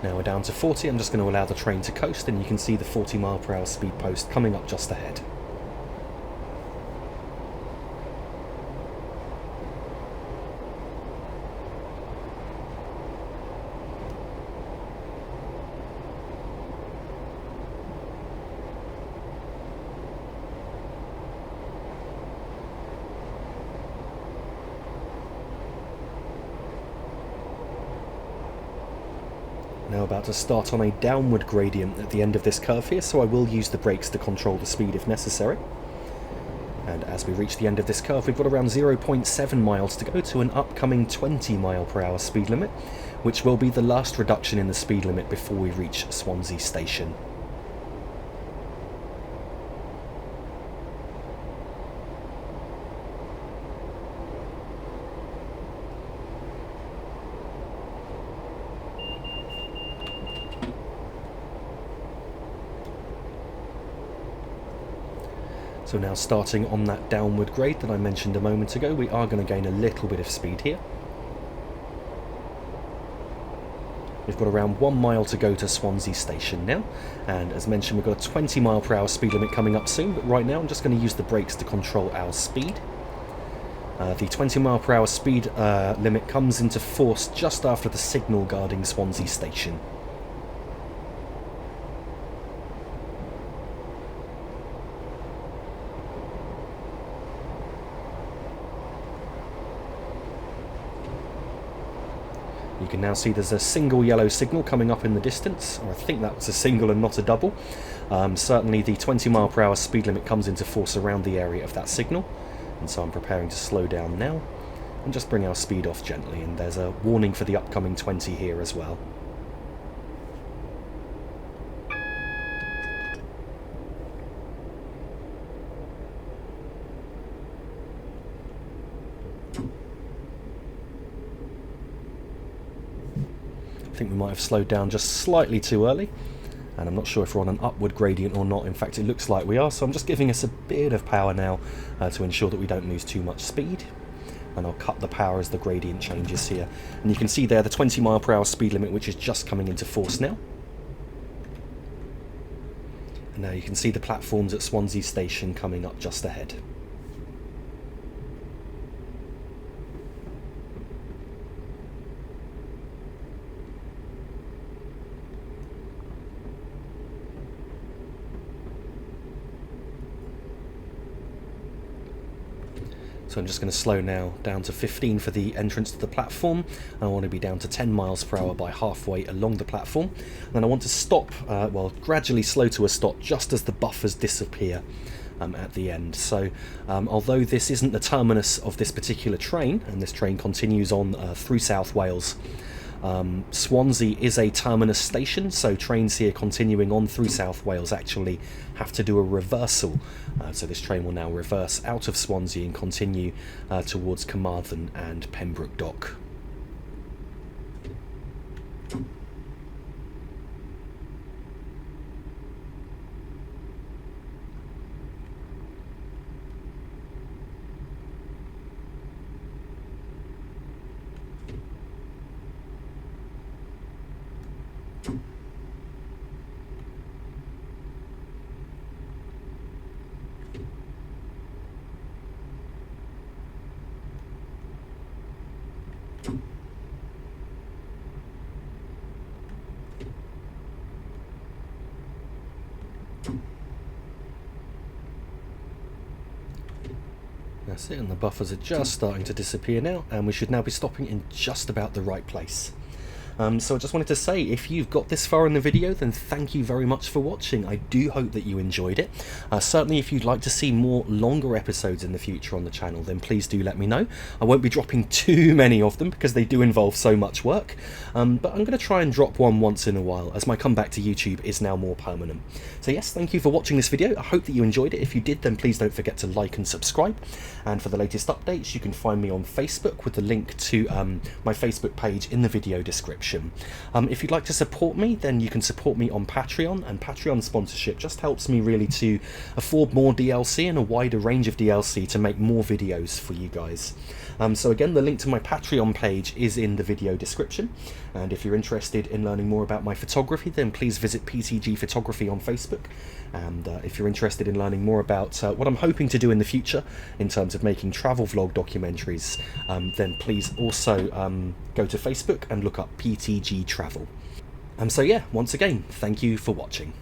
Now we're down to 40, I'm just going to allow the train to coast, and you can see the 40 mph speed post coming up just ahead. Now about to start on a downward gradient at the end of this curve here, so I will use the brakes to control the speed if necessary. And as we reach the end of this curve, we've got around 0.7 miles to go to an upcoming 20 mph speed limit, which will be the last reduction in the speed limit before we reach Swansea station. So now starting on that downward grade that I mentioned a moment ago, we are going to gain a little bit of speed here. We've got around 1 mile to go to Swansea station now, and as mentioned we've got a 20 mph speed limit coming up soon, but right now I'm just going to use the brakes to control our speed. The 20 mph speed limit comes into force just after the signal guarding Swansea station. You can now see there's a single yellow signal coming up in the distance, or I think that's a single and not a double. Certainly the 20 mph speed limit comes into force around the area of that signal, and so I'm preparing to slow down now and just bring our speed off gently, and there's a warning for the upcoming 20 here as well. I think we might have slowed down just slightly too early, and I'm not sure if we're on an upward gradient or not. In fact, it looks like we are, so I'm just giving us a bit of power now to ensure that we don't lose too much speed, and I'll cut the power as the gradient changes here. And you can see there the 20 mph speed limit, which is just coming into force now. And now you can see the platforms at Swansea station coming up just ahead. So I'm just going to slow now down to 15 for the entrance to the platform. I want to be down to 10 mph by halfway along the platform. And then I want to stop, gradually slow to a stop just as the buffers disappear at the end. So although this isn't the terminus of this particular train, and this train continues on through South Wales, Swansea is a terminus station, so trains here continuing on through South Wales actually have to do a reversal. So this train will now reverse out of Swansea and continue towards Cwmbran and Pembroke Dock. That's it, and the buffers are just starting to disappear now, and we should now be stopping in just about the right place. So I just wanted to say, if you've got this far in the video, then thank you very much for watching. I do hope that you enjoyed it. Certainly if you'd like to see more longer episodes in the future on the channel, then please do let me know. I won't be dropping too many of them because they do involve so much work, but I'm going to try and drop one once in a while, as my comeback to YouTube is now more permanent. So yes, thank you for watching this video. I hope that you enjoyed it. If you did, then please don't forget to like and subscribe. And for the latest updates, you can find me on Facebook with the link to my Facebook page in the video description. If you'd like to support me, then you can support me on Patreon, and Patreon sponsorship just helps me really to afford more DLC and a wider range of DLC to make more videos for you guys. So again, the link to my Patreon page is in the video description, and if you're interested in learning more about my photography, then please visit PTG Photography on Facebook. And if you're interested in learning more about what I'm hoping to do in the future in terms of making travel vlog documentaries, then please also go to Facebook and look up PTG Travel. So yeah, once again, thank you for watching.